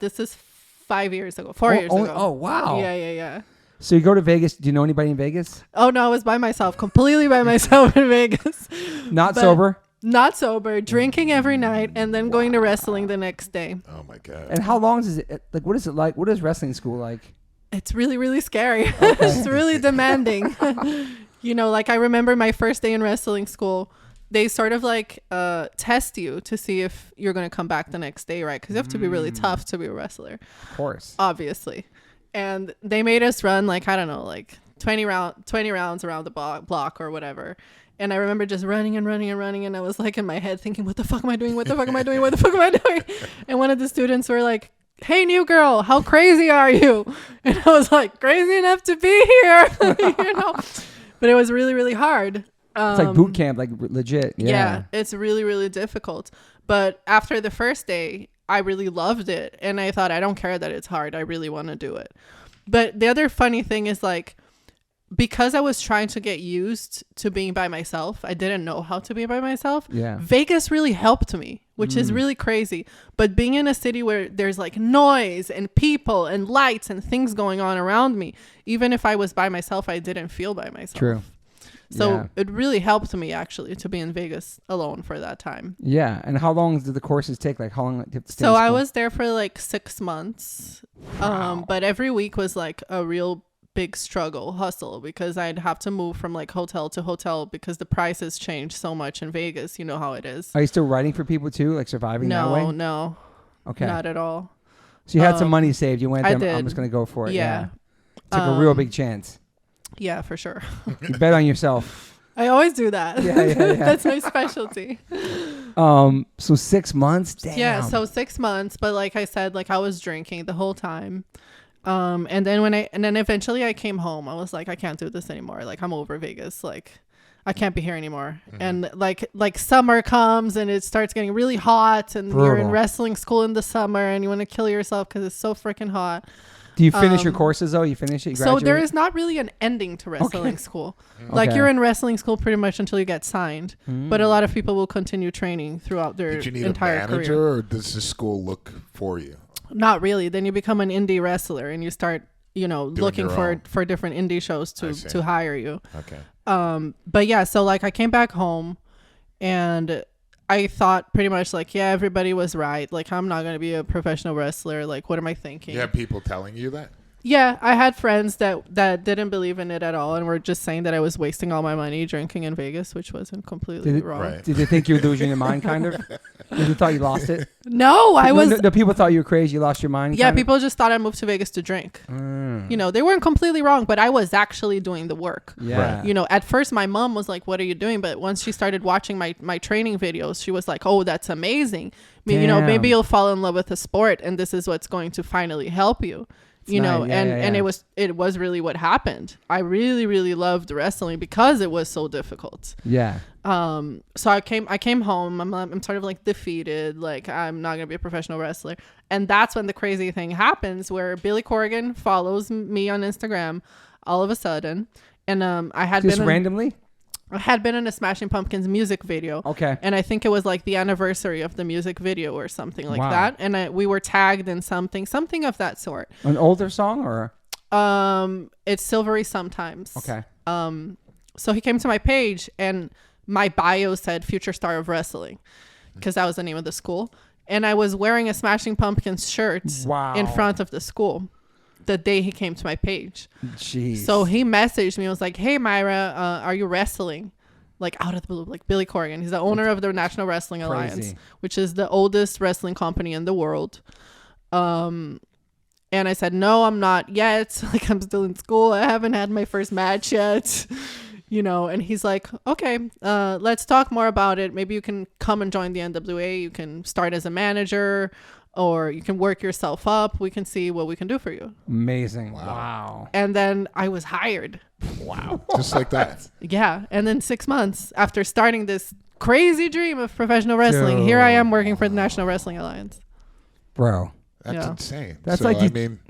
This is 5 years ago, 4 years ago. Oh, wow. Yeah. So you go to Vegas. Do you know anybody in Vegas? Oh, no, I was by myself, completely by myself in Vegas. Not sober? Not sober, drinking every night, and then going to wrestling the next day. Oh, my God. And how long is it? Like, what is it like? What is wrestling school like? It's really, really scary. It's really demanding. You know, like I remember my first day in wrestling school, they sort of like test you to see if you're going to come back the next day, right? Because you have to be really tough to be a wrestler. Of course. Obviously. And they made us run like, I don't know, like 20 rounds around the block or whatever. And I remember just running. And I was like in my head thinking, what the fuck am I doing? What the fuck am I doing? What the fuck am I doing? And one of the students were like, hey, new girl, how crazy are you? And I was like, crazy enough to be here, you know? But it was really, really hard. It's like boot camp, like legit. Yeah. It's really, really difficult. But after the first day, I really loved it. And I thought, I don't care that it's hard. I really want to do it. But the other funny thing is like, because I was trying to get used to being by myself, I didn't know how to be by myself. Yeah. Vegas really helped me, which is really crazy. But being in a city where there's like noise and people and lights and things going on around me, even if I was by myself, I didn't feel by myself. True. So it really helped me actually to be in Vegas alone for that time. Yeah. And how long did the courses take? Like how long did you have to stay So in I school? was there for like 6 months. But every week was like a real big hustle, because I'd have to move from like hotel to hotel because the prices change so much in Vegas. You know how it is. Are you still writing for people too? Like surviving that way? No. Okay. Not at all. So you had some money saved. You went there. I did. I'm just going to go for it. Yeah. Took a real big chance. Yeah, for sure. You bet on yourself. I always do that. Yeah. That's my specialty. So 6 months? Damn. Yeah, so 6 months. But like I said, like I was drinking the whole time. And then eventually I came home. I was like, I can't do this anymore. Like I'm over Vegas. Like I can't be here anymore. Mm-hmm. And like summer comes and it starts getting really hot, and Brutal. You're in wrestling school in the summer and you want to kill yourself because it's so freaking hot. Do you finish your courses though? You finish it? You so graduate? there is not really an ending to wrestling school. Like Okay. you're in wrestling school pretty much until you get signed. But a lot of people will continue training throughout their Did you need entire a manager, career. or does the school look for you? Not really. Then you become an indie wrestler and you start, looking your for different indie shows to hire you. Okay. But yeah, so like I came back home and I thought pretty much like, yeah, everybody was right. Like I'm not going to be a professional wrestler. Like, what am I thinking? You have people telling you that? Yeah, I had friends that didn't believe in it at all and were just saying that I was wasting all my money drinking in Vegas, which wasn't completely wrong. Right. Did they think you were losing your mind, kind of? Did they thought you lost it? No, I was. The people thought you were crazy. You lost your mind. Yeah, kind of? people just thought I moved to Vegas to drink. They weren't completely wrong, but I was actually doing the work. Yeah. Right. At first my mom was like, what are you doing? But once she started watching my training videos, she was like, oh, that's amazing. Damn. Maybe you'll fall in love with the sport and this is what's going to finally help you. And it was really what happened. I really, really loved wrestling because it was so difficult. Yeah. So I came home. I'm sort of like defeated. Like I'm not gonna be a professional wrestler. And that's when the crazy thing happens, where Billy Corgan follows me on Instagram all of a sudden, and I had been in a Smashing Pumpkins music video. Okay. And I think it was like the anniversary of the music video or something like Wow. that. And we were tagged in something of that sort. An older song or? It's Silvery Sometimes. Okay. So he came to my page and my bio said Future Star of Wrestling, because that was the name of the school. And I was wearing a Smashing Pumpkins shirt in front of the school the day he came to my page. Jeez. So he messaged me and was like, hey, Mayra, are you wrestling? Like out of the blue, like Billy Corgan. He's the owner of the National Wrestling Alliance, which is the oldest wrestling company in the world. And I said, no, I'm not yet. Like I'm still in school. I haven't had my first match yet. And he's like, okay, let's talk more about it. Maybe you can come and join the NWA. You can start as a manager. or you can work yourself up. We can see what we can do for you. Amazing. Wow. And then I was hired. Wow. Just like that. Yeah. And then 6 months after starting this crazy dream of professional wrestling, here I am working for the National Wrestling Alliance. Bro. That's insane. That's so, like I mean,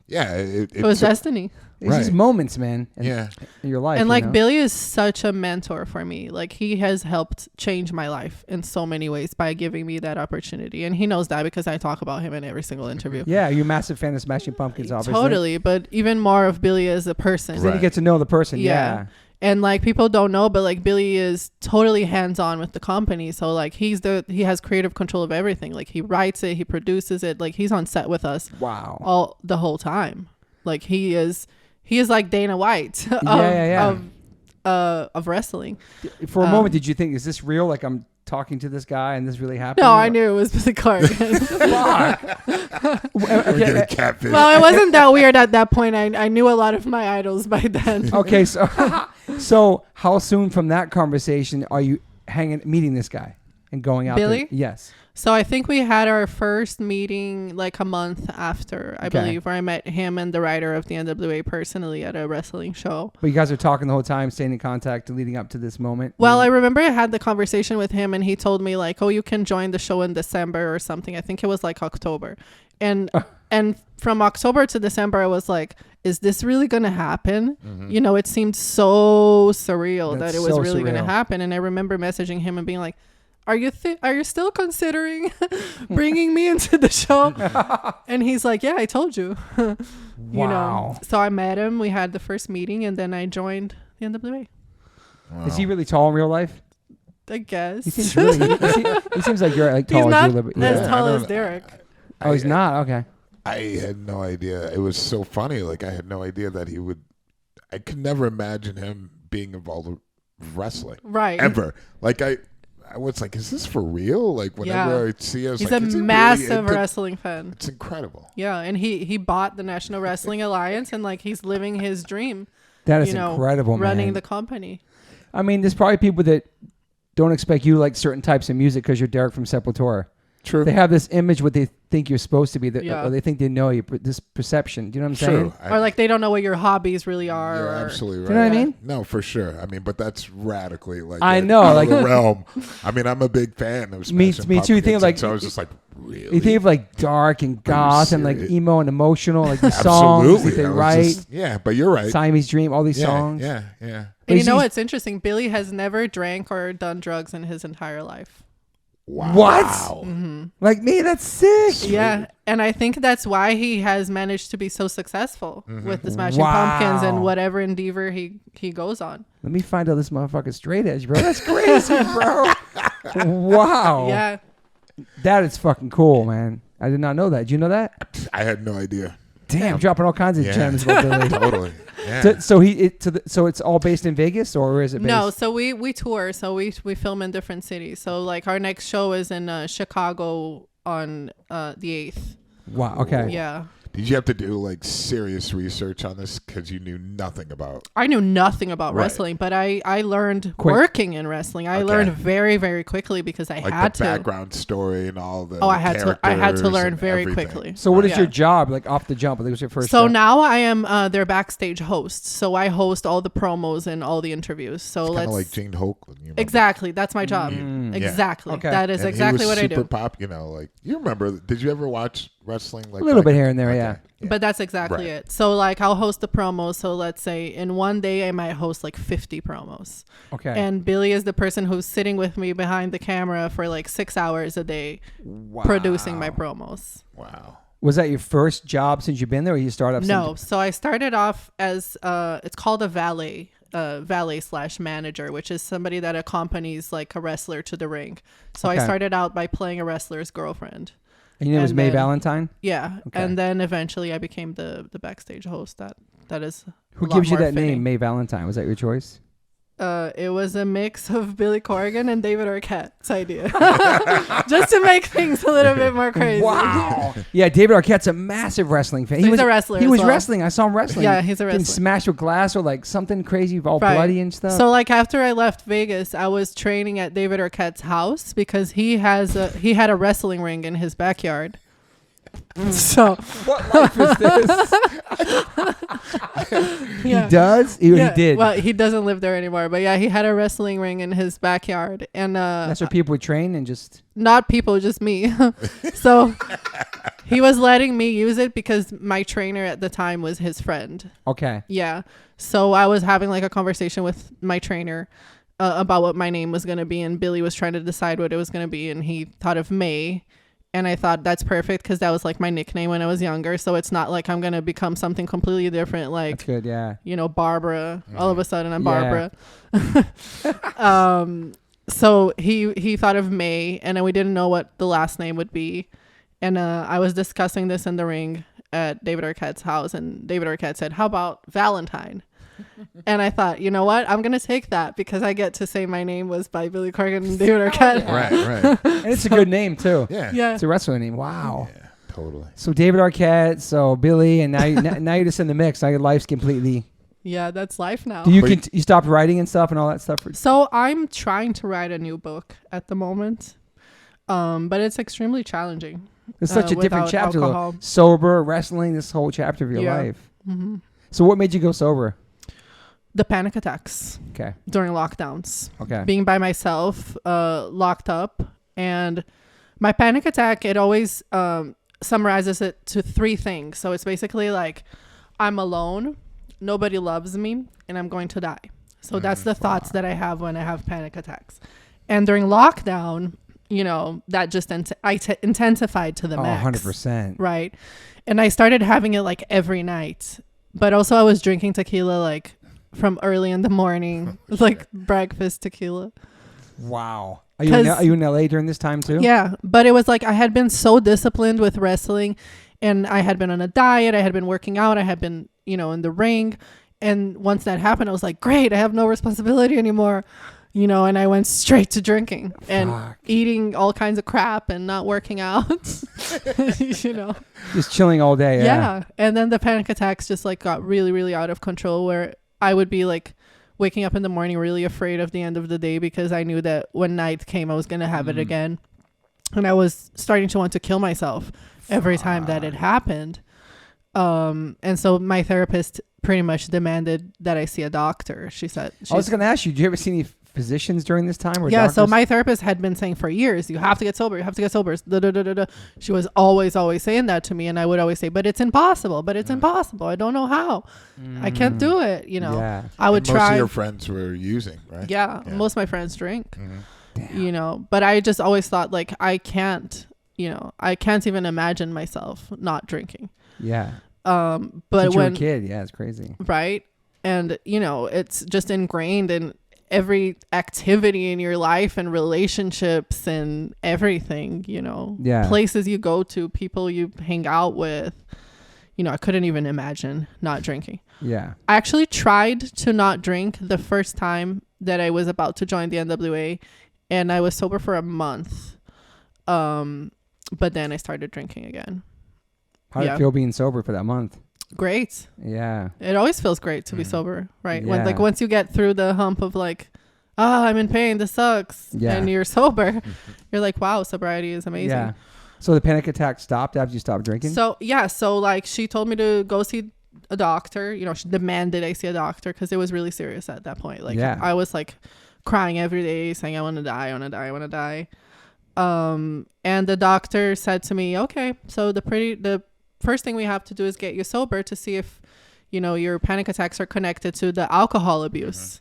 yeah. It was destiny. It's just moments, man. In your life. And like Billy is such a mentor for me. Like he has helped change my life in so many ways by giving me that opportunity. And he knows that because I talk about him in every single interview. Yeah, you're a massive fan of Smashing Pumpkins, obviously. Totally. But even more of Billy as a person. Then you get to know the person. Yeah. And like people don't know, but like Billy is totally hands-on with the company. So like he has creative control of everything. Like he writes it, he produces it. Like he's on set with us. Wow. The whole time. Like he is like Dana White of wrestling. For a moment, did you think, is this real? Like I'm talking to this guy and this really happened? No, I knew it was the Clark. We're catfish. Well, it wasn't that weird at that point. I knew a lot of my idols by then. Okay, so how soon from that conversation are you meeting this guy and going out Billy? there? Yes. So I think we had our first meeting like a month after, I believe, where I met him and the writer of the NWA personally at a wrestling show. But you guys are talking the whole time, staying in contact, leading up to this moment? Well, I remember I had the conversation with him and he told me like, oh, you can join the show in December or something. I think it was like October. And from October to December, I was like, is this really going to happen? Mm-hmm. You know, it seemed so surreal that it was really going to happen. And I remember messaging him and being like, are you still considering bringing me into the show? And he's like, yeah, I told you. You know. So I met him. We had the first meeting, and then I joined the NWA. Wow. Is he really tall in real life? I guess. He seems he seems like you're like tall. He's not as tall as Derek. Oh, he's not? Okay. I had no idea. It was so funny. Like I had no idea that he would. I could never imagine him being involved with wrestling. Right. Ever. Like I was like, is this for real? Like whenever I see us, he's like, a massive wrestling fan. It's incredible. Yeah, and he bought the National Wrestling Alliance and like he's living his dream. That is incredible, man. Running the company. I mean, there's probably people that don't expect you to like certain types of music because you're Derek from Sepultura. True. They have this image what they think you're supposed to be, or they think they know you. This perception, do you know what I'm saying? Or like they don't know what your hobbies really are. You're absolutely right. Do you know what I mean? No, for sure. I mean, but that's radically like I know, like the realm. I mean, I'm a big fan of me too. You think of like, so I was just like, really? You think of like dark and goth and like emo and emotional, like the songs that they write. But you're right. Siamese Dream, all these songs. Yeah. And you know what's interesting? Billy has never drank or done drugs in his entire life. Wow. What? Mm-hmm. Like me? That's sick. Yeah. And I think that's why he has managed to be so successful with the Smashing Pumpkins and whatever endeavor he goes on. Let me find out this motherfucker's straight edge, bro. That's crazy, bro. Wow. Yeah. That is fucking cool, man. I did not know that. Did you know that? I had no idea. Damn, dropping all kinds of gems about Billy. Totally. Yeah. So it's all based in Vegas, or is it based? No, so we tour, so we film in different cities. So like our next show is in Chicago on the 8th. Wow. Okay. Yeah. Did you have to do like serious research on this because you knew nothing about? I knew nothing about wrestling, but I learned working in wrestling. I learned very, very quickly because I had to. Background story and all the. I had to learn very quickly. So what is your job like off the jump? I think it was your first. So job. now I am their backstage host. So I host all the promos and all the interviews. So it's let's kind of like Gene Hoke. Exactly, that's my job. Exactly, okay. That is exactly what I do. Super pop, like you remember? Did you ever watch wrestling? Like a little bit here and there, yeah. But that's exactly it. So like I'll host the promos. So let's say in one day I might host like 50 promos. Okay. And Billy is the person who's sitting with me behind the camera for like 6 hours a day producing my promos. Wow. Was that your first job since you've been there, or you started off? No. So I started off as it's called a valet. Valet/manager, which is somebody that accompanies like a wrestler to the ring. So I started out by playing a wrestler's girlfriend. And your name was May Valentine? Yeah. Okay. And then eventually I became the backstage host. That is who gives you that name, May Valentine? Was that your choice? It was a mix of Billy Corgan and David Arquette's idea. Just to make things a little bit more crazy. Wow. Yeah, David Arquette's a massive wrestling fan. He's a wrestler. He was wrestling. I saw him wrestling. Yeah, he's a wrestler. Getting smashed with glass or like something crazy, all bloody and stuff. So like after I left Vegas, I was training at David Arquette's house because he had a wrestling ring in his backyard. So What life is this? yeah. He does? He did. Well, he doesn't live there anymore, but yeah, he had a wrestling ring in his backyard, and That's where people would train and just... not people, just me. So he was letting me use it because my trainer at the time was his friend. Okay. Yeah. So I was having like a conversation with my trainer about what my name was going to be, and Billy was trying to decide what it was going to be, and he thought of May. And I thought that's perfect because that was like my nickname when I was younger. So it's not like I'm going to become something completely different. Like, That's good, yeah. you know, Barbara. All of a sudden I'm Yeah. Barbara. So he thought of May, and then we didn't know what the last name would be. And I was discussing this in the ring at David Arquette's house, and David Arquette said, how about Valentine? And I thought, you know what? I'm going to take that because I get to say my name was by Billy Corgan and David Arquette. Right. And it's a good name, too. Yeah. Yeah. It's a wrestling name. Wow. Yeah, totally. So David Arquette, so Billy, and now you're just in the mix. Now your life's completely... Yeah, that's life now. Do you stopped writing and stuff and all that stuff? So I'm trying to write a new book at the moment, but it's extremely challenging. It's such a different without chapter, alcohol. though. Sober, wrestling, this whole chapter of your Yeah. life. Mm-hmm. So what made you go sober? The panic attacks Okay. during lockdowns. Okay. Being by myself, locked up, and my panic attack, it always summarizes it to three things. So it's basically like, I'm alone, nobody loves me, and I'm going to die. So that's the thoughts that I have when I have panic attacks. And during lockdown, you know, that just intensified to the max. 100%. Right. And I started having it like every night. But also I was drinking tequila like from early in the morning, like breakfast tequila. Wow. Are you in LA during this time too? Yeah. But it was like I had been so disciplined with wrestling, and I had been on a diet. I had been working out. I had been, you know, in the ring. And once that happened, I was like, great, I have no responsibility anymore. You know, and I went straight to drinking and eating all kinds of crap and not working out, you know. Just chilling all day. Yeah. And then the panic attacks just like got really, really out of control, where I would be like waking up in the morning really afraid of the end of the day because I knew that when night came, I was going to have it again. And I was starting to want to kill myself every time that it happened. And so my therapist pretty much demanded that I see a doctor. She said, I was going to ask you, did you ever see any physicians during this time? Or yeah, doctors? so my therapist had been saying for years, you have to get sober, you have to get sober. She was always saying that to me, and I would always say, but it's impossible, I don't know how. I can't do it, you know. Yeah. I would Most try. of your friends were using, right? Yeah, most of my friends drink, Mm-hmm. you know, but I just always thought like I can't even imagine myself not drinking. Yeah. But Since you were when a kid, yeah, it's crazy. right, and you know, it's just ingrained in every activity in your life and relationships and everything, you know. Yeah. Places you go to, people you hang out with. You know, I couldn't even imagine not drinking. Yeah. I actually tried to not drink the first time that I was about to join the NWA, and I was sober for a month. But then I started drinking again. How did it feel being sober for that month? Great. Yeah. It always feels great to be sober, right? Yeah. When like once you get through the hump of like, I'm in pain, this sucks, and you're sober, you're like, wow, sobriety is amazing. Yeah. So the panic attack stopped after you stopped drinking? So like she told me to go see a doctor. You know, she demanded I see a doctor because it was really serious at that point. Like I was like crying every day, saying I want to die. And the doctor said to me, okay, so the first thing we have to do is get you sober to see if, you know, your panic attacks are connected to the alcohol abuse.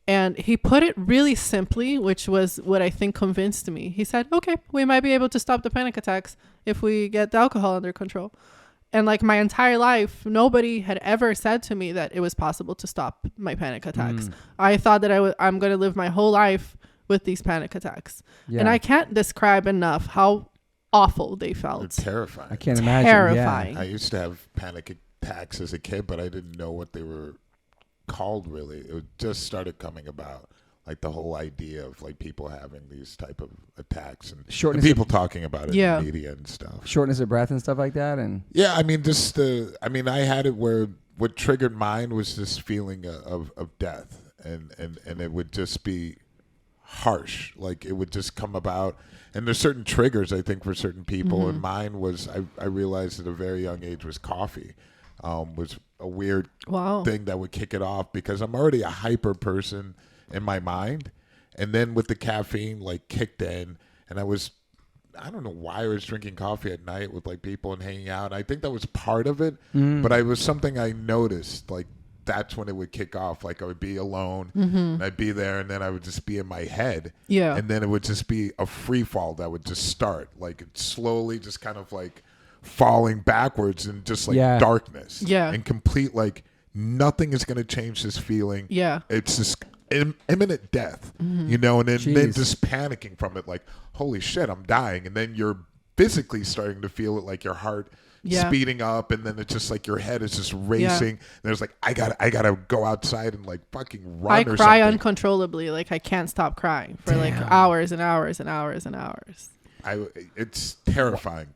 And he put it really simply, which was what I think convinced me. He said, okay, we might be able to stop the panic attacks if we get the alcohol under control. And like my entire life, nobody had ever said to me that it was possible to stop my panic attacks. I thought that I'm going to live my whole life with these panic attacks. And I can't describe enough how awful they felt. They're terrifying. I can't imagine. Terrifying. I used to have panic attacks as a kid, but I didn't know what they were called really. It just started coming about, like the whole idea of like people having these type of attacks and people talking about it in the media and stuff. Shortness of breath and stuff like that. And yeah, I mean, I had it where what triggered mine was this feeling of death, and it would just be harsh. Like it would just come about. And there's certain triggers, I think, for certain people. And mine was, I realized at a very young age, was coffee. Was a weird thing that would kick it off because I'm already a hyper person in my mind. And then with the caffeine, like, kicked in, and I don't know why I was drinking coffee at night with, like, people and hanging out. I think that was part of it, but it was something I noticed, like, that's when it would kick off. Like, I would be alone, and I'd be there, and then I would just be in my head. Yeah. And then it would just be a free fall that would just start. Like, it slowly just kind of, like, falling backwards in just, like, darkness. Yeah. And complete, like, nothing is going to change this feeling. Yeah. It's just imminent death, you know, and then just panicking from it, like, holy shit, I'm dying. And then you're physically starting to feel it, like your heart speeding up, and then it's just like your head is just racing. And there's like, I gotta go outside and, like, fucking run. I cry uncontrollably, like I can't stop crying for like hours and hours and hours and hours. It's terrifying.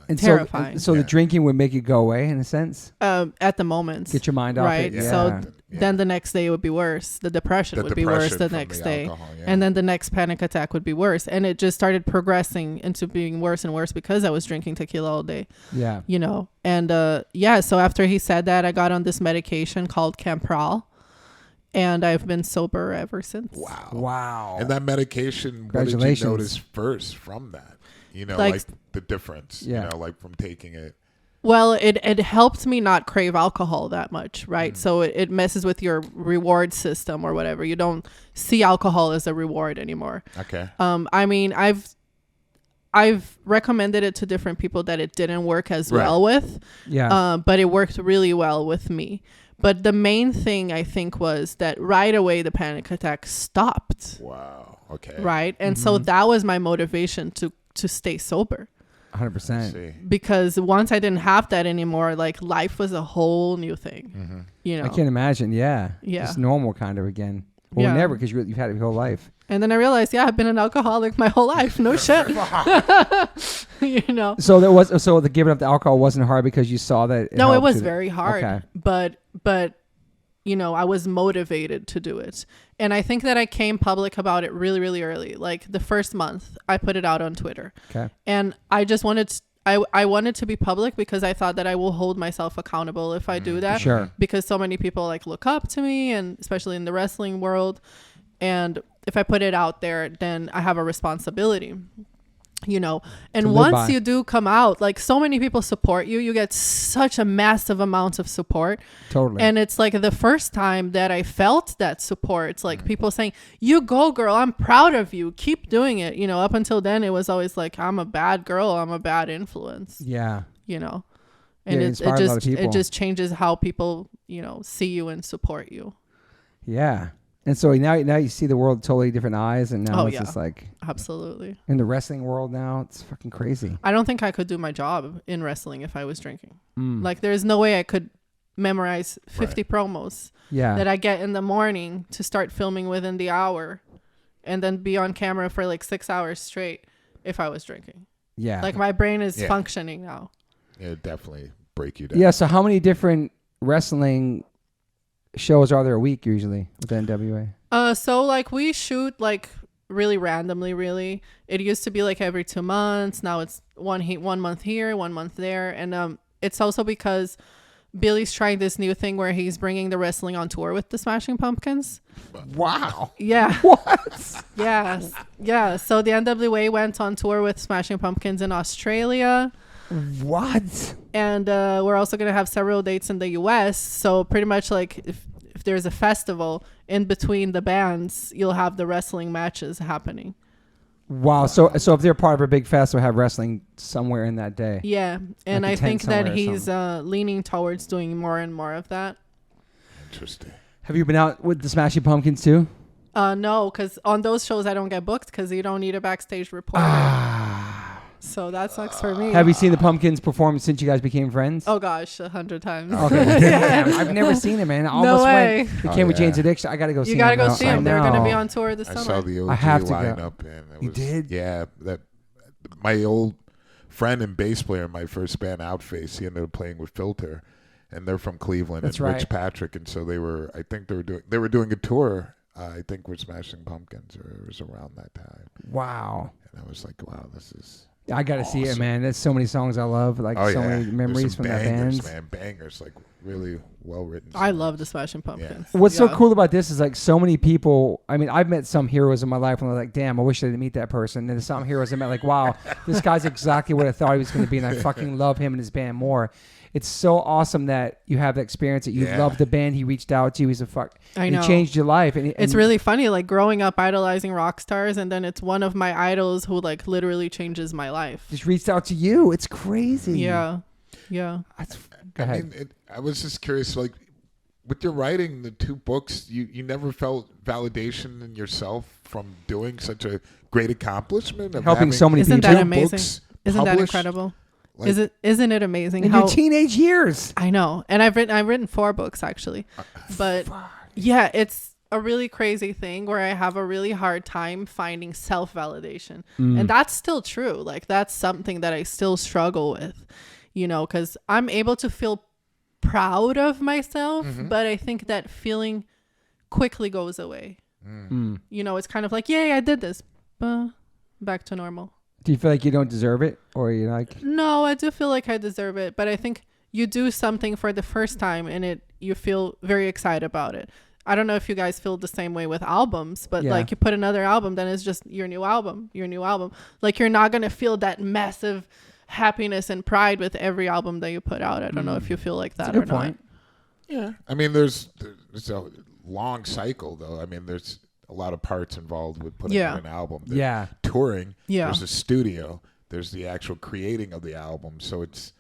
And so the drinking would make it go away in a sense? At the moment. Get your mind off it. Yeah. So then the next day it would be worse. The depression would be worse the next day. Alcohol, and then the next panic attack would be worse. And it just started progressing into being worse and worse because I was drinking tequila all day. Yeah. You know? And so after he said that, I got on this medication called Campral. And I've been sober ever since. Wow. And that medication, what did you notice first from that? You know, like the difference, you know, like from taking it. Well, it helped me not crave alcohol that much, right? So it messes with your reward system or whatever. You don't see alcohol as a reward anymore. Okay. I mean, I've recommended it to different people that it didn't work as well with. Yeah. But it worked really well with me. But the main thing, I think, was that right away the panic attack stopped. Wow. Okay. Right? And so that was my motivation to stay sober. 100%. Because once I didn't have that anymore, like, life was a whole new thing. You know? I can't imagine. Yeah. It's normal kind of again. Well, never, because you've had it your whole life. And then I realized, I've been an alcoholic my whole life. No shit. You know. So the giving up the alcohol wasn't hard because you saw that. It was very hard. Okay. But you know, I was motivated to do it. And I think that I came public about it really, really early. Like the first month, I put it out on Twitter. Okay. And I just wanted I wanted to be public because I thought that I will hold myself accountable if I do that. Sure. Because so many people, like, look up to me, and especially in the wrestling world. And if I put it out there, then I have a responsibility, you know. And once you do come out, like, so many people support you. You get such a massive amount of support. Totally. And it's like the first time that I felt that support. It's like people saying, you go, girl. I'm proud of you. Keep doing it. You know, up until then, it was always like, I'm a bad girl. I'm a bad influence. Yeah. You know, and it just changes how people, you know, see you and support you. Yeah. And so now you see the world totally different eyes, and now it's just like, absolutely, in the wrestling world now, it's fucking crazy. I don't think I could do my job in wrestling if I was drinking. Like, there's no way I could memorize 50 promos that I get in the morning to start filming within the hour, and then be on camera for like 6 hours straight if I was drinking. Yeah, like, my brain is functioning now. It'd definitely break you down. Yeah. So how many different wrestling shows are there a week usually with the NWA? So, like, we shoot, like, really randomly. Really, it used to be like every 2 months. Now it's 1 month here, 1 month there. And it's also because Billy's trying this new thing where he's bringing the wrestling on tour with the Smashing Pumpkins. Wow. Yeah. What? Yes. Yeah. So the NWA went on tour with Smashing Pumpkins in Australia. What? And we're also going to have several dates in the US. So pretty much, like, if there's a festival in between the bands, you'll have the wrestling matches happening. Wow. So if they're part of a big festival, have wrestling somewhere in that day. Yeah. And like I think that he's leaning towards doing more and more of that. Interesting. Have you been out with the Smashing Pumpkins too? No, because on those shows I don't get booked because you don't need a backstage reporter. So that sucks for me. Have you seen the Pumpkins perform since you guys became friends? Oh gosh, 100 times. Okay. Damn, I've never seen them, man. I almost went. It came with Jane's Addiction. I gotta go see them. You gotta go see them. They're gonna be on tour this summer. I saw the OG lineup, and you did? Yeah, that my old friend and bass player in my first band, Outface, he ended up playing with Filter, and they're from Cleveland. That's and Rich Patrick, and so they were. I think they were doing a tour I think we're Smashing Pumpkins, or it was around that time. Wow. And I was like, wow, this is I got to see it, man. There's so many songs I love, like many memories from that band. Man, bangers, like really well written. I love the Smashing Pumpkins. Yeah. What's so cool about this is like so many people. I mean, I've met some heroes in my life, and I'm like, damn, I wish I didn't meet that person. And there's some heroes I met, like, wow, this guy's exactly what I thought he was going to be, and I fucking love him and his band more. It's so awesome that you have the experience, that you love the band. He reached out to you. He's a I know. He changed your life. And it's really funny, like growing up idolizing rock stars, and then it's one of my idols who like literally changes my life. Just reached out to you. It's crazy. Yeah. Go ahead. I mean, I was just curious, like with your writing, the 2 books, you never felt validation in yourself from doing such a great accomplishment of helping so many people. Isn't that amazing? Isn't that incredible? Like, isn't it amazing? In your teenage years. I know. And I've written 4 books actually. But yeah, it's a really crazy thing where I have a really hard time finding self-validation. And that's still true. Like that's something that I still struggle with, you know, because I'm able to feel proud of myself, but I think that feeling quickly goes away. You know, it's kind of like, yay, I did this. Back to normal. Do you feel like you don't deserve it, or you're like? No, I do feel like I deserve it, but I think you do something for the first time and you feel very excited about it. I don't know if you guys feel the same way with albums, but like you put another album, then it's just your new album. Like you're not going to feel that massive happiness and pride with every album that you put out. I don't know if you feel like that or not. Yeah. I mean, there's a long cycle though. I mean, there's a lot of parts involved with putting out an album. There's touring. There's a studio. There's the actual creating of the album. So it's,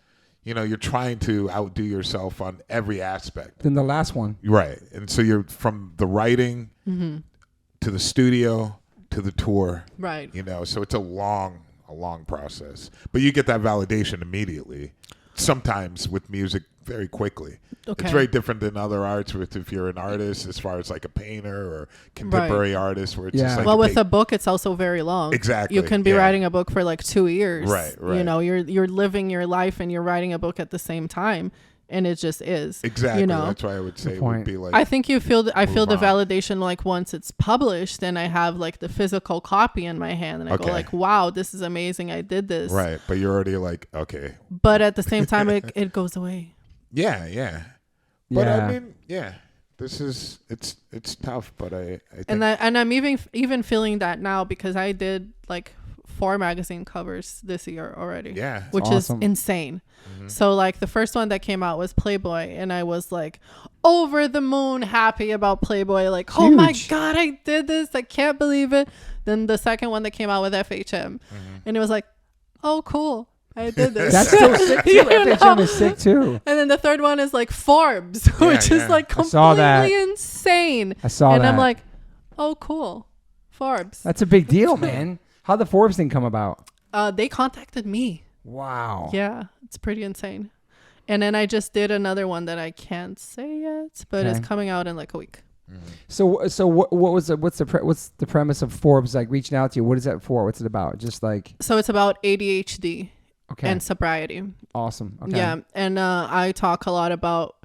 you know, you're trying to outdo yourself on every aspect. Than the last one. Right. And so you're from the writing to the studio to the tour. Right. You know, so it's a long process. But you get that validation immediately. Sometimes with music very quickly. Okay. It's very different than other arts with if you're an artist as far as like a painter or contemporary artist where it's just like with a book it's also very long. Exactly. You can be writing a book for like 2 years. Right. You know, you're living your life and you're writing a book at the same time, and it just is. Exactly. You know? That's why I would say it would be like I think I feel the validation like once it's published and I have like the physical copy in my hand and I go like, wow, this is amazing. I did this. Right. But you're already like, okay. But at the same time it goes away. Yeah. But I mean, this is it's tough, but I think and I'm even feeling that now because I did like 4 magazine covers this year already. Yeah. Which awesome. is insane. So like the first one that came out was Playboy, and I was like over the moon happy about Playboy. Like, oh my God, I did this. I can't believe it. Then the second one that came out with FHM, and it was like, oh, cool. I did this. That's still sick too. FHM is sick too. And then the third one is like Forbes, which is like completely insane. I saw that. And I'm like, oh, cool. Forbes. That's a big deal, man. How'd the Forbes thing come about? They contacted me. Wow. Yeah, it's pretty insane. And then I just did another one that I can't say yet, but it's coming out in like a week. So what's the premise of Forbes like reaching out to you? What is that for? What's it about? Just like so it's about ADHD and sobriety. Awesome. Okay. Yeah, and I talk a lot about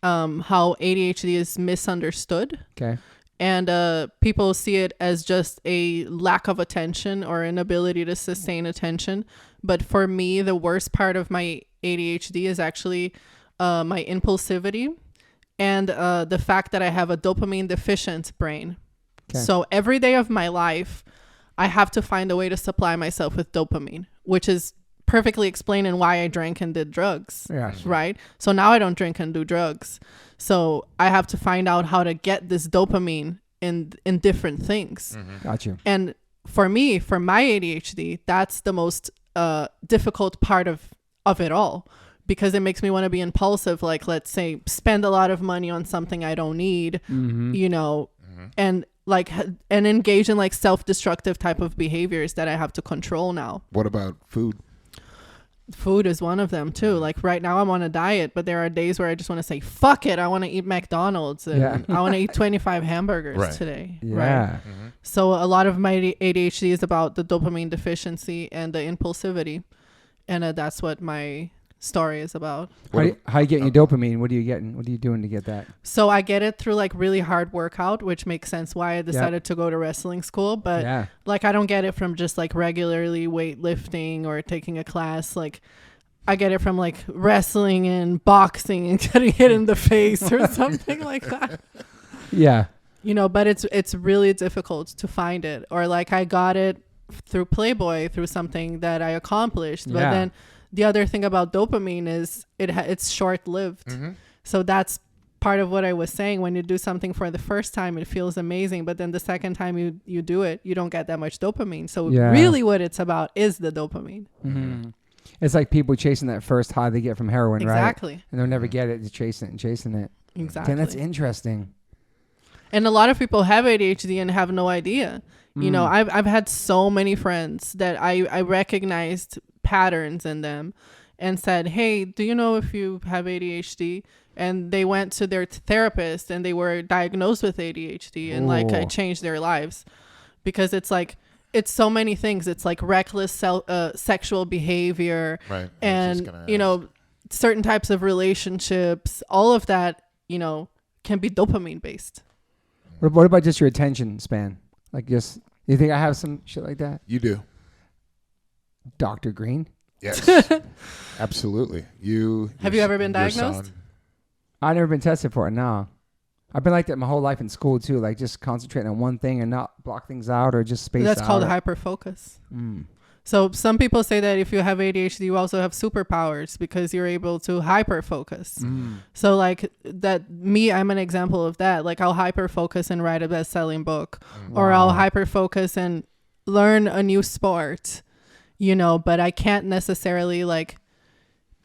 how ADHD is misunderstood. Okay. And people see it as just a lack of attention or inability to sustain attention. But for me, the worst part of my ADHD is actually my impulsivity and the fact that I have a dopamine deficient brain. Okay. So every day of my life, I have to find a way to supply myself with dopamine, which is perfectly explaining why I drank and did drugs. Yeah. Right. So now I don't drink and do drugs. So I have to find out how to get this dopamine in different things. Got you. And for me, for my ADHD, that's the most difficult part of it all, because it makes me want to be impulsive. Like, let's say, spend a lot of money on something I don't need, you know, and like and engage in like self-destructive type of behaviors that I have to control now. What about food? Food is one of them too. Like right now I'm on a diet, but there are days where I just want to say, fuck it. I want to eat McDonald's and I want to eat 25 hamburgers today. Yeah. Right. So a lot of my ADHD is about the dopamine deficiency and the impulsivity. And that's what my story is about. How you getting your dopamine? What are you getting? What are you doing to get that? So I get it through like really hard workout, which makes sense why I decided to go to wrestling school. But like I don't get it from just like regularly weightlifting or taking a class. Like I get it from like wrestling and boxing and getting hit in the face or something like that. Yeah. You know, but it's really difficult to find it. Or like I got it through Playboy, through something that I accomplished. But then the other thing about dopamine is it's short-lived. Mm-hmm. So that's part of what I was saying. When you do something for the first time, it feels amazing. But then the second time you do it, you don't get that much dopamine. So really what it's about is the dopamine. Mm-hmm. It's like people chasing that first high they get from heroin, exactly. Right? And they'll never get it. They're chasing it and chasing it. Exactly. And that's interesting. And a lot of people have ADHD and have no idea. You know, I've had so many friends that I recognized patterns in them and said, hey, do you know if you have ADHD? And they went to their therapist and they were diagnosed with ADHD and like I changed their lives because it's like, it's so many things. It's like reckless sexual behavior and, you know, certain types of relationships, all of that, you know, can be dopamine based. What about just your attention span? Like just, you think I have some shit like that? You do. Dr. Green? Yes. Absolutely. Have you ever been diagnosed? I've never been tested for it, no. I've been like that my whole life in school too, like just concentrating on one thing and not block things out or just space out. That's called hyperfocus. So some people say that if you have ADHD, you also have superpowers because you're able to hyperfocus. So like I'm an example of that. Like I'll hyperfocus and write a best-selling book, or I'll hyperfocus and learn a new sport, you know, but I can't necessarily like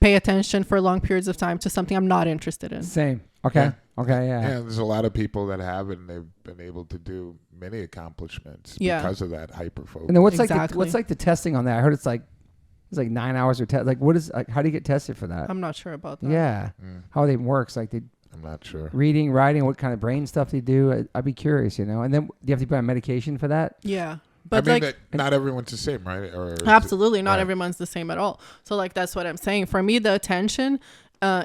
pay attention for long periods of time to something I'm not interested in. Same. Okay. Yeah. Okay. Yeah. Yeah. There's a lot of people that have it and they've been able to do many accomplishments because of that hyper focus. And then what's like the testing on that? I heard it's like 9 hours or like what is like, how do you get tested for that? I'm not sure about that. Yeah. How they works like I'm not sure. Reading, writing, what kind of brain stuff they do. I'd be curious, you know. And then do you have to be on medication for that? Yeah. But I mean, not everyone's the same, right? Or absolutely not everyone's the same at all. So like that's what I'm saying. For me, the attention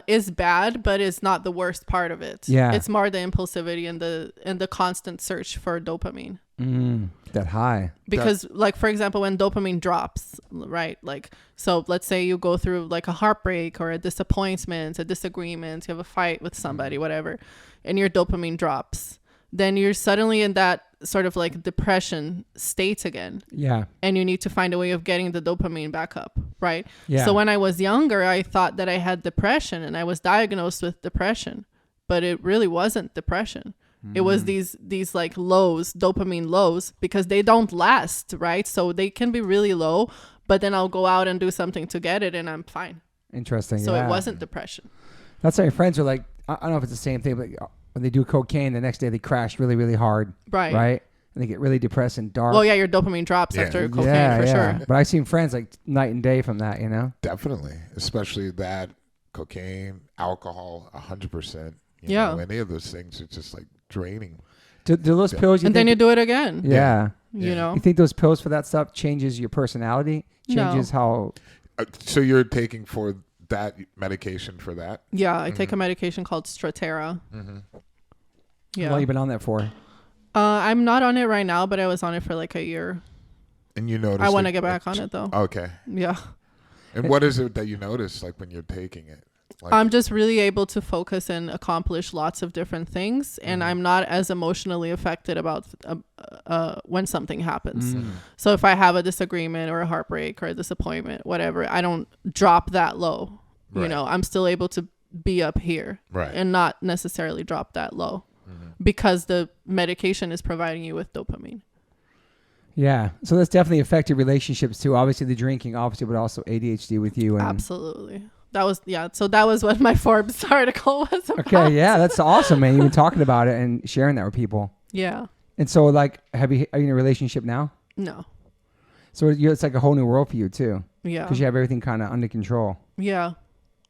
is bad, but it's not the worst part of it. Yeah, it's more the impulsivity and the constant search for dopamine. That high. Because like for example, when dopamine drops, right? Like so, let's say you go through like a heartbreak or a disappointment, a disagreement, you have a fight with somebody, whatever, and your dopamine drops. Then you're suddenly in that sort of like depression state again. Yeah. And you need to find a way of getting the dopamine back up, right? Yeah. So when I was younger, I thought that I had depression and I was diagnosed with depression, but it really wasn't depression. It was these like lows, dopamine lows, because they don't last, right? So they can be really low, but then I'll go out and do something to get it and I'm fine. Interesting. So it wasn't depression. That's how your friends are like, I don't know if it's the same thing, but when they do cocaine, the next day they crash really, really hard. Right. Right. And they get really depressed and dark. Well, yeah, your dopamine drops after cocaine for sure. But I've seen friends like night and day from that, you know? Definitely. Especially that, cocaine, alcohol, 100%. You know, any of those things are just like draining. Do those pills... And then you do it again. Yeah. You know? You think those pills for that stuff changes your personality? Changes how... So you're taking for that medication for that? Yeah, I take a medication called Strattera. Yeah. How long have you been on that for? I'm not on it right now, but I was on it for like a year. And you noticed... I want to get back on it though. Okay. Yeah. And what is it that you notice like when you're taking it? Like, I'm just really able to focus and accomplish lots of different things, and I'm not as emotionally affected about when something happens. So if I have a disagreement or a heartbreak or a disappointment, whatever, I don't drop that low. Right. You know, I'm still able to be up here and not necessarily drop that low because the medication is providing you with dopamine. Yeah. So that's definitely affected relationships too. Obviously the drinking, obviously, but also ADHD with you. And absolutely. So that was what my Forbes article was about. Okay, yeah, that's awesome, man. You've been talking about it and sharing that with people. Yeah. And so, like, are you in a relationship now? No. So it's like a whole new world for you too. Yeah. Because you have everything kind of under control. Yeah.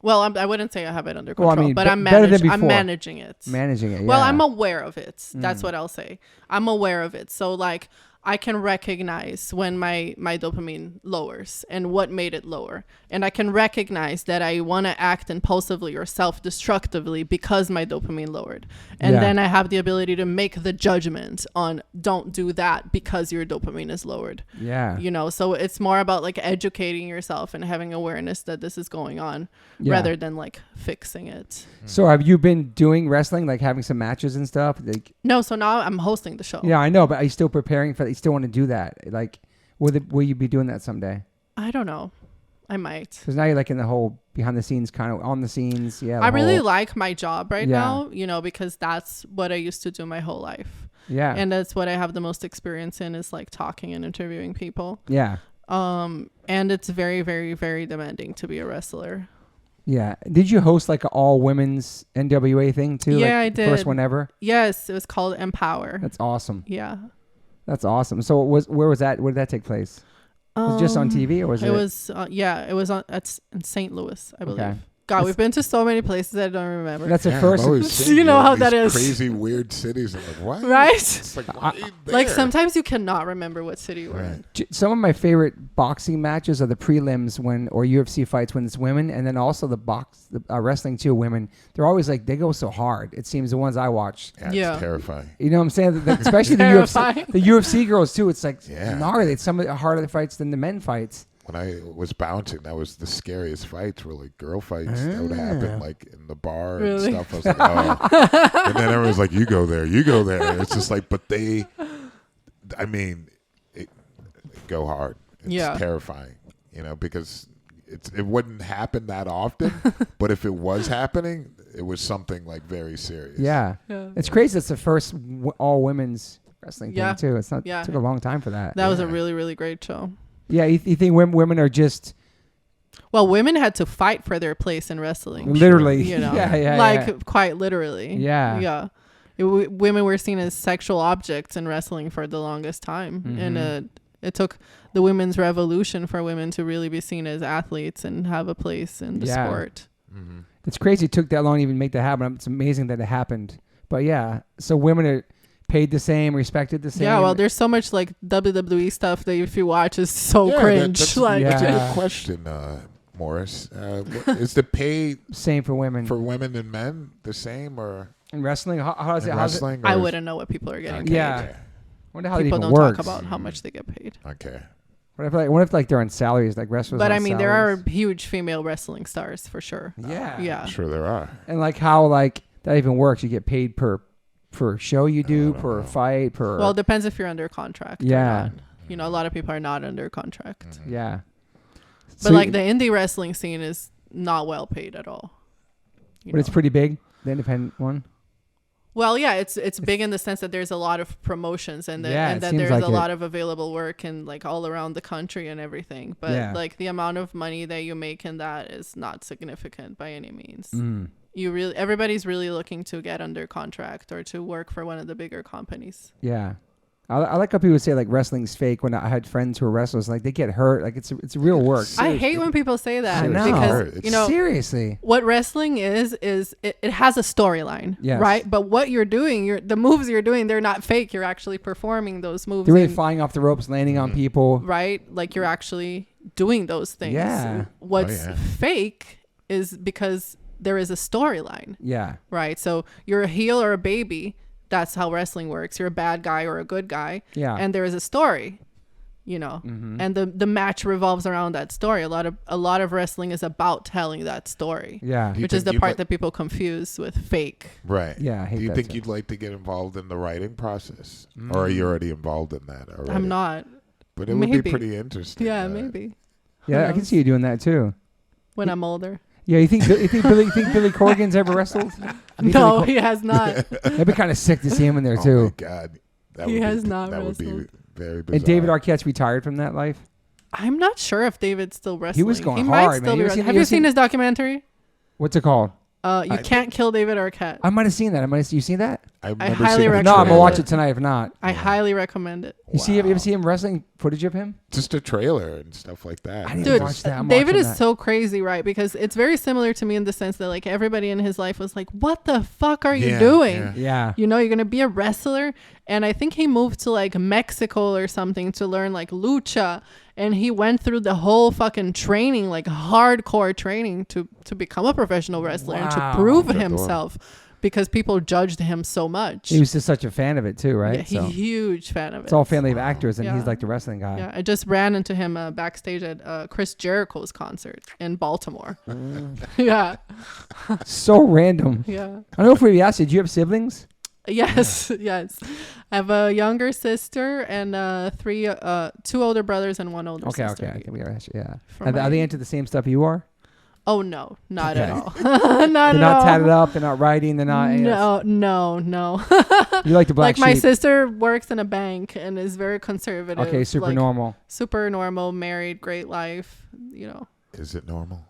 Well, I wouldn't say I have it under control, but I'm managing it. Managing it. Yeah. Well, I'm aware of it. That's what I'll say. I'm aware of it. So like, I can recognize when my dopamine lowers and what made it lower. And I can recognize that I want to act impulsively or self-destructively because my dopamine lowered. And then I have the ability to make the judgment on don't do that because your dopamine is lowered. Yeah. You know, so it's more about like educating yourself and having awareness that this is going on rather than like fixing it. So have you been doing wrestling, like having some matches and stuff? Like, No, so now I'm hosting the show. yeah, I know, but are you still preparing for that? You still want to do that? Like, will you be doing that someday? I don't know. I might. Because now you're like in the whole behind the scenes, kind of on the scenes. Yeah. I really like my job right now, you know, because that's what I used to do my whole life. Yeah. And that's what I have the most experience in is like talking and interviewing people. Yeah. And it's very, very, very demanding to be a wrestler. Yeah. Did you host like an all women's NWA thing too? Yeah, like I did. First one ever? Yes, it was called Empower. That's awesome. Yeah. That's awesome. So where was that? Where did that take place? Was it just on TV or was it? It was, it was in St. Louis, I believe. Okay. God, we've been to so many places I don't remember. That's the first. You know how that is. Crazy, weird cities. I'm like, what? Right? It's like, why are you there? Like sometimes you cannot remember what city you were in. Some of my favorite boxing matches are the prelims or UFC fights when it's women, and then also the wrestling too. Women, they're always like they go so hard. It seems the ones I watch. Yeah, it's terrifying. You know what I'm saying? Especially the UFC girls too. It's like gnarly. It's some of the harder fights than the men fights. When I was bouncing, that was the scariest fights. Were like girl fights that would happen like in the bar and stuff. I was like, oh. And then everyone's like, you go there, you go there. It's just like, but they go hard. It's terrifying, you know, because it wouldn't happen that often. But if it was happening, it was something like very serious. Yeah. It's crazy. It's the first all women's wrestling thing too. It's not. It took a long time for that. That was a really, really great show. Yeah, you think women are just... Well, women had to fight for their place in wrestling. Literally. You know, quite literally. Yeah. Yeah. Women were seen as sexual objects in wrestling for the longest time. Mm-hmm. And it took the women's revolution for women to really be seen as athletes and have a place in the sport. Mm-hmm. It's crazy it took that long to even make that happen. It's amazing that it happened. But yeah, so women are... paid the same, respected the same. Yeah, well, there's so much like WWE stuff that if you watch is so cringe. That's a good question, Morris. Is the pay same for women and men the same or in wrestling? How is it? Wrestling, I wouldn't know what people are getting paid. Yeah, I wonder how people it even don't works. talk about how much they get paid. Okay. What if like they're on salaries like wrestlers? But I mean, there are huge female wrestling stars for sure. Yeah, I'm sure there are. And like how like that even works? You get paid per show you do, per fight, per... Well, it depends if you're under contract or not. You know, a lot of people are not under contract. Mm-hmm. Yeah. But like the indie wrestling scene is not well paid at all. But it's pretty big, the independent one? Well, yeah, it's big in the sense that there's a lot of promotions and that there's like a lot of available work and like all around the country and everything. But like the amount of money that you make in that is not significant by any means. Everybody's really looking to get under contract or to work for one of the bigger companies. Yeah. I like how people say like wrestling's fake. When I had friends who were wrestlers, like they get hurt. Like it's real work. I hate when people say that because you know seriously, what wrestling is it has a storyline, right? But what you're doing, the moves you're doing, they're not fake. You're actually performing those moves. They're really flying off the ropes, landing on people, right? Like you're actually doing those things. Yeah. What's fake is because there is a storyline. Yeah. Right. So you're a heel or a baby. That's how wrestling works. You're a bad guy or a good guy. Yeah. And there is a story, you know, and the match revolves around that story. A lot of wrestling is about telling that story. Yeah. Which is the part that people confuse with fake. Right. Yeah. I hate Do you that think too. you'd like to get involved in the writing process? Or are you already involved in that already? I'm not. But it would be pretty interesting. Yeah, maybe. Yeah, I can see you doing that too. When I'm older. Yeah, you think Billy Corgan's ever wrestled? No, he has not. That'd be kind of sick to see him in there too. Oh my God, he has not that wrestled. would be very bizarre. And David Arquette's retired from that life. I'm not sure if David's still wrestling. He was going might hard, still man. be Have you seen his documentary? What's it called? You Can't Kill David Arquette. I might have seen that. You seen that? I remember highly seeing recommend No, I'm gonna it. watch it tonight. If not, I highly recommend it. you ever see him wrestling footage of him? just a trailer and stuff like that. I didn't Dude, watch that. I'm David watching is that. so crazy, right? Because it's very similar to me in the sense that like everybody in his life was like, what the fuck are you doing? Yeah. You know, you're going to be a wrestler. And I think he moved to like Mexico or something to learn like lucha. And he went through the whole fucking training, like hardcore training to become a professional wrestler and to Wow. prove Good himself because people judged him so much. He was just such a fan of it too, right? Yeah, he's a huge fan of it. It's all family of actors, and Yeah. he's like the wrestling guy. Yeah, I just ran into him backstage at Chris Jericho's concert in Baltimore. Yeah, So random. yeah. I don't know if we asked you. Do you have siblings? Yes, yes. I have a younger sister and two older brothers and one older Okay, sister. okay. We gotta ask you, yeah. From Are they my- into the same stuff you are? Oh no, not Okay. at all. They're not at not all. tatted up. They're not writing. They're not. No. You like the black Like my sheep. sister works in a bank and is very conservative. Okay, super like, normal. Super normal, married, great life. You know, Is it normal?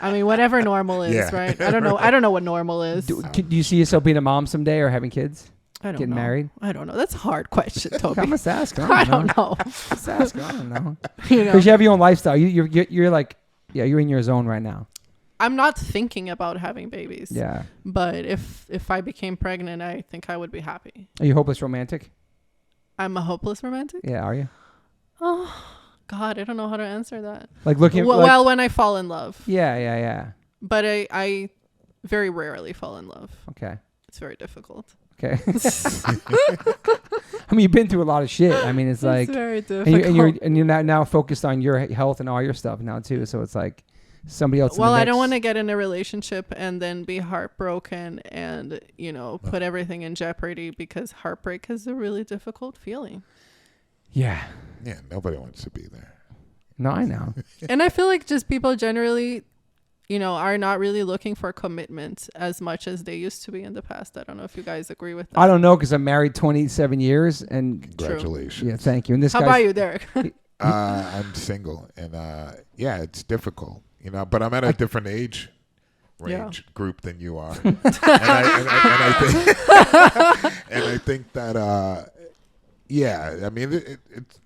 I mean, whatever normal is, Yeah. right? I don't know. I don't know what normal is. Do you see yourself being a mom someday or having kids? I don't Getting know. married? I don't know. That's a hard question, Toby. I'm just asking. I don't know. Just asking. I don't know. You know, Because you have your own lifestyle. You're like, yeah, you're in your zone right now. I'm not thinking about having babies. Yeah. But if I became pregnant, I think I would be happy. Are you hopeless romantic? I'm a hopeless romantic. Yeah. Are you? Oh God, I don't know how to answer that. Like looking. Well, when I fall in love, Yeah. but I very rarely fall in love. Okay. It's very difficult. Okay. I mean, you've been through a lot of shit. I mean, it's like, it's very and difficult. you're now focused on your health and all your stuff now too. So it's like somebody else. Well, in the I don't mix. want to get in a relationship and then be heartbroken and, put everything in jeopardy because heartbreak is a really difficult feeling. Yeah. Yeah, nobody wants to be there. No, I know. And I feel like just people generally, are not really looking for commitment as much as they used to be in the past. I don't know if you guys agree with that. I don't know because I'm married 27 years and Congratulations. yeah, thank you. And this How guy's about you, Derek? I'm single, and yeah, it's difficult, but I'm at a different age range group than you are, and I think that yeah, I mean it's.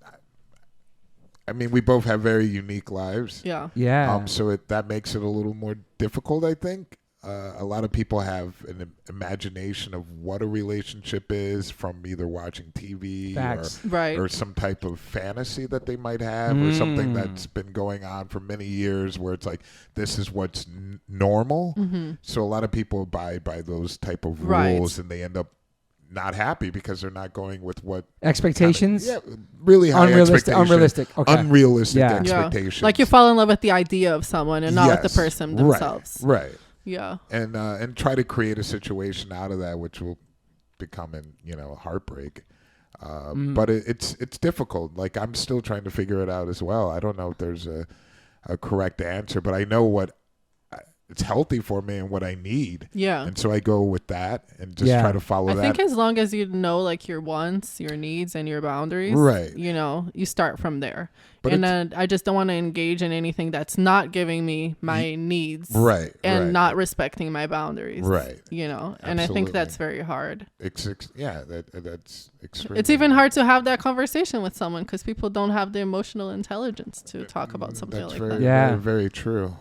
I mean, we both have very unique lives. Yeah. Yeah. So that makes it a little more difficult, I think. A lot of people have an imagination of what a relationship is from either watching TV Facts. Right. or some type of fantasy that they might have or something that's been going on for many years where it's like, this is what's normal. Mm-hmm. So a lot of people abide by those type of Right. rules and they end up not happy because they're not going with what Expectations. really high Unrealistic. expectations. Okay. Unrealistic Yeah. expectations. Like you fall in love with the idea of someone and not with the Yes. person themselves. Right. Yeah. And try to create a situation out of that, which will become heartbreak. But it's difficult. Like I'm still trying to figure it out as well. I don't know if there's a correct answer, but I know what it's healthy for me and what I need. Yeah. And so I go with that and just Yeah. try to follow I that. think as long as you know like your wants, your needs, and your boundaries, Right. You start from there. But and then I just don't want to engage in anything that's not giving me my needs, Right. and right. not respecting my boundaries, Right. And I Absolutely. think that's very hard. that's extreme. It's even hard to have that conversation with someone because people don't have the emotional intelligence to talk about something That's like very, that. Yeah. very, very true.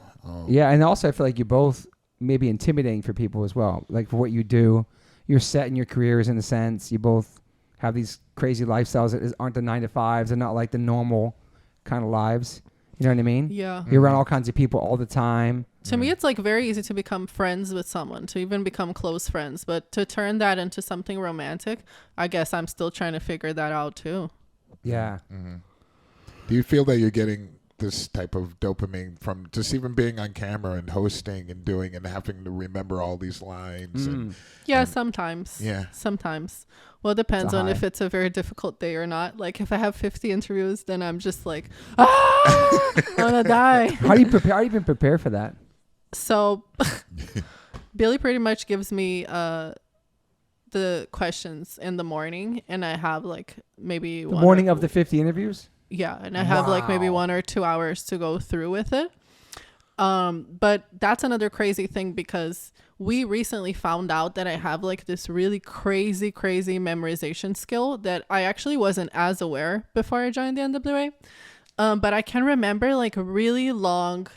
Yeah, and also I feel like you both may be intimidating for people as well. Like for what you do, you're set in your careers in a sense. You both have these crazy lifestyles that aren't the 9-to-5s. They're not like the normal kind of lives. You know what I mean? Yeah. You're around all kinds of people all the time. To me, it's like very easy to become friends with someone, to even become close friends. But to turn that into something romantic, I guess I'm still trying to figure that out too. Yeah. Do you feel that you're getting this type of dopamine from just even being on camera and hosting and doing and having to remember all these lines? And Yeah, sometimes. Yeah. Sometimes. Well, it depends a on high. if it's a very difficult day or not. Like if I have 50 interviews, then I'm just like, I want to die. How do you prepare? How do you even prepare for that? So Billy pretty much gives me the questions in the morning, and I have like maybe The morning of the 50 interviews? and I have like maybe Wow. 1 or 2 hours to go through with it. But that's another crazy thing because we recently found out that I have like this really crazy memorization skill that I actually wasn't as aware before I joined the NWA. But I can remember like really long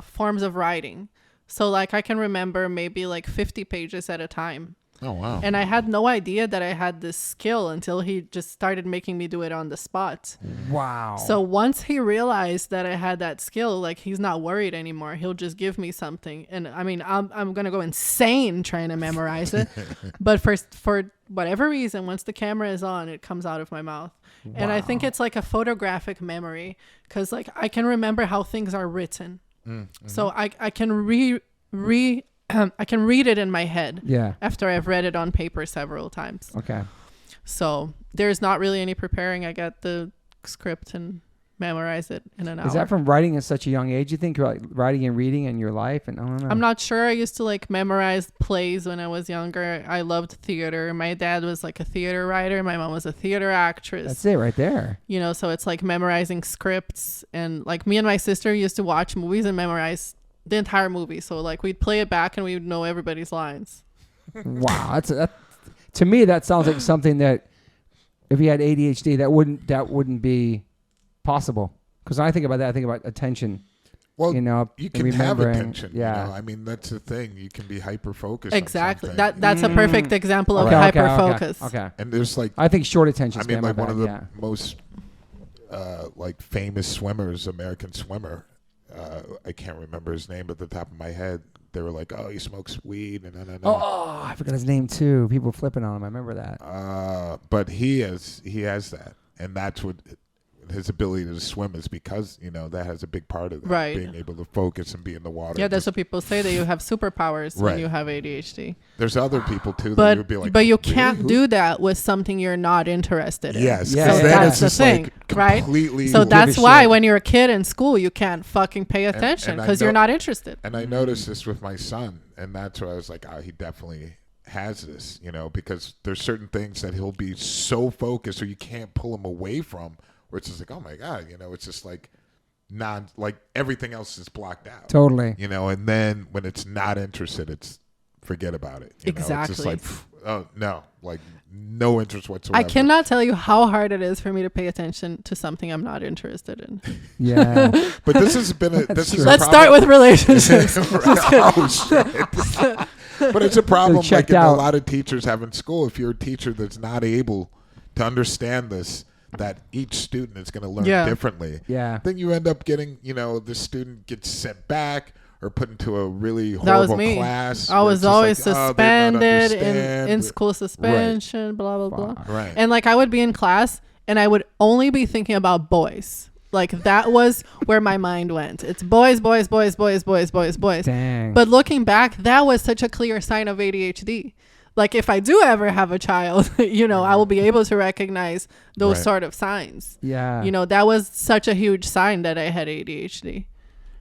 forms of writing. So like I can remember maybe like 50 pages at a time. Oh, wow. And I had no idea that I had this skill until he just started making me do it on the spot. Wow. So once he realized that I had that skill, like he's not worried anymore. He'll just give me something. And I mean, I'm going to go insane trying to memorize it. But for whatever reason, once the camera is on, it comes out of my mouth. Wow. And I think it's like a photographic memory because like I can remember how things are written. Mm-hmm. So I can I can read it in my head after I've read it on paper several times. Okay. So there's not really any preparing. I got the script and memorize it in an hour. Is that from writing at such a young age, you think, like writing and reading in your life? And I don't know. I'm not sure. I used to like memorize plays when I was younger. I loved theater. My dad was like a theater writer. My mom was a theater actress. That's it right there. You know, so it's like memorizing scripts. And like me and my sister used to watch movies and memorize the entire movie. So like we'd play it back and we would know everybody's lines. Wow. To me, that sounds like something that if you had ADHD, that wouldn't be possible. Because when I think about that, I think about attention. Well, you know, you can have attention. Yeah. You know? I mean, that's the thing. You can be hyper focused. Exactly. That's a perfect example of hyper focus. Okay. And there's like, I think short attention span. I mean, like one of the most like famous swimmers, American swimmer. I can't remember his name at the top of my head. They were like, "Oh, he smokes weed," and Oh, I forgot his name too. People flipping on him. I remember that. But he has that, and that's what his ability to swim is because that has a big part of that. Right. Being able to focus and be in the water. Yeah, that's what people say, that you have superpowers when you have ADHD. There's other people too that would be like, but you can't do that with something you're not interested in. Yes, so that's the thing, right? So that's why when you're a kid in school, you can't fucking pay attention because you're not interested. And I noticed this with my son, and that's why I was like, he definitely has this, because there's certain things that he'll be so focused or you can't pull him away from. Where it's just like, oh my God, it's just like like everything else is blocked out. Totally. And then when it's not interested, it's forget about it. Exactly. It's just like, oh no, like no interest whatsoever. I cannot tell you how hard it is for me to pay attention to something I'm not interested in. Yeah. But this has been Let's start with relationships. Oh shit. But it's a problem like a lot of teachers have in school. If you're a teacher that's not able to understand this, that each student is going to learn differently. Yeah. Then you end up getting, the student gets sent back or put into a really horrible class. I was always suspended in school suspension, blah, blah, blah. Right. And like I would be in class and I would only be thinking about boys. Like that was where my mind went. It's boys, boys, boys, boys, boys, boys, boys. Dang. But looking back, that was such a clear sign of ADHD. Like if I do ever have a child, I will be able to recognize those sort of signs. Yeah. That was such a huge sign that I had ADHD.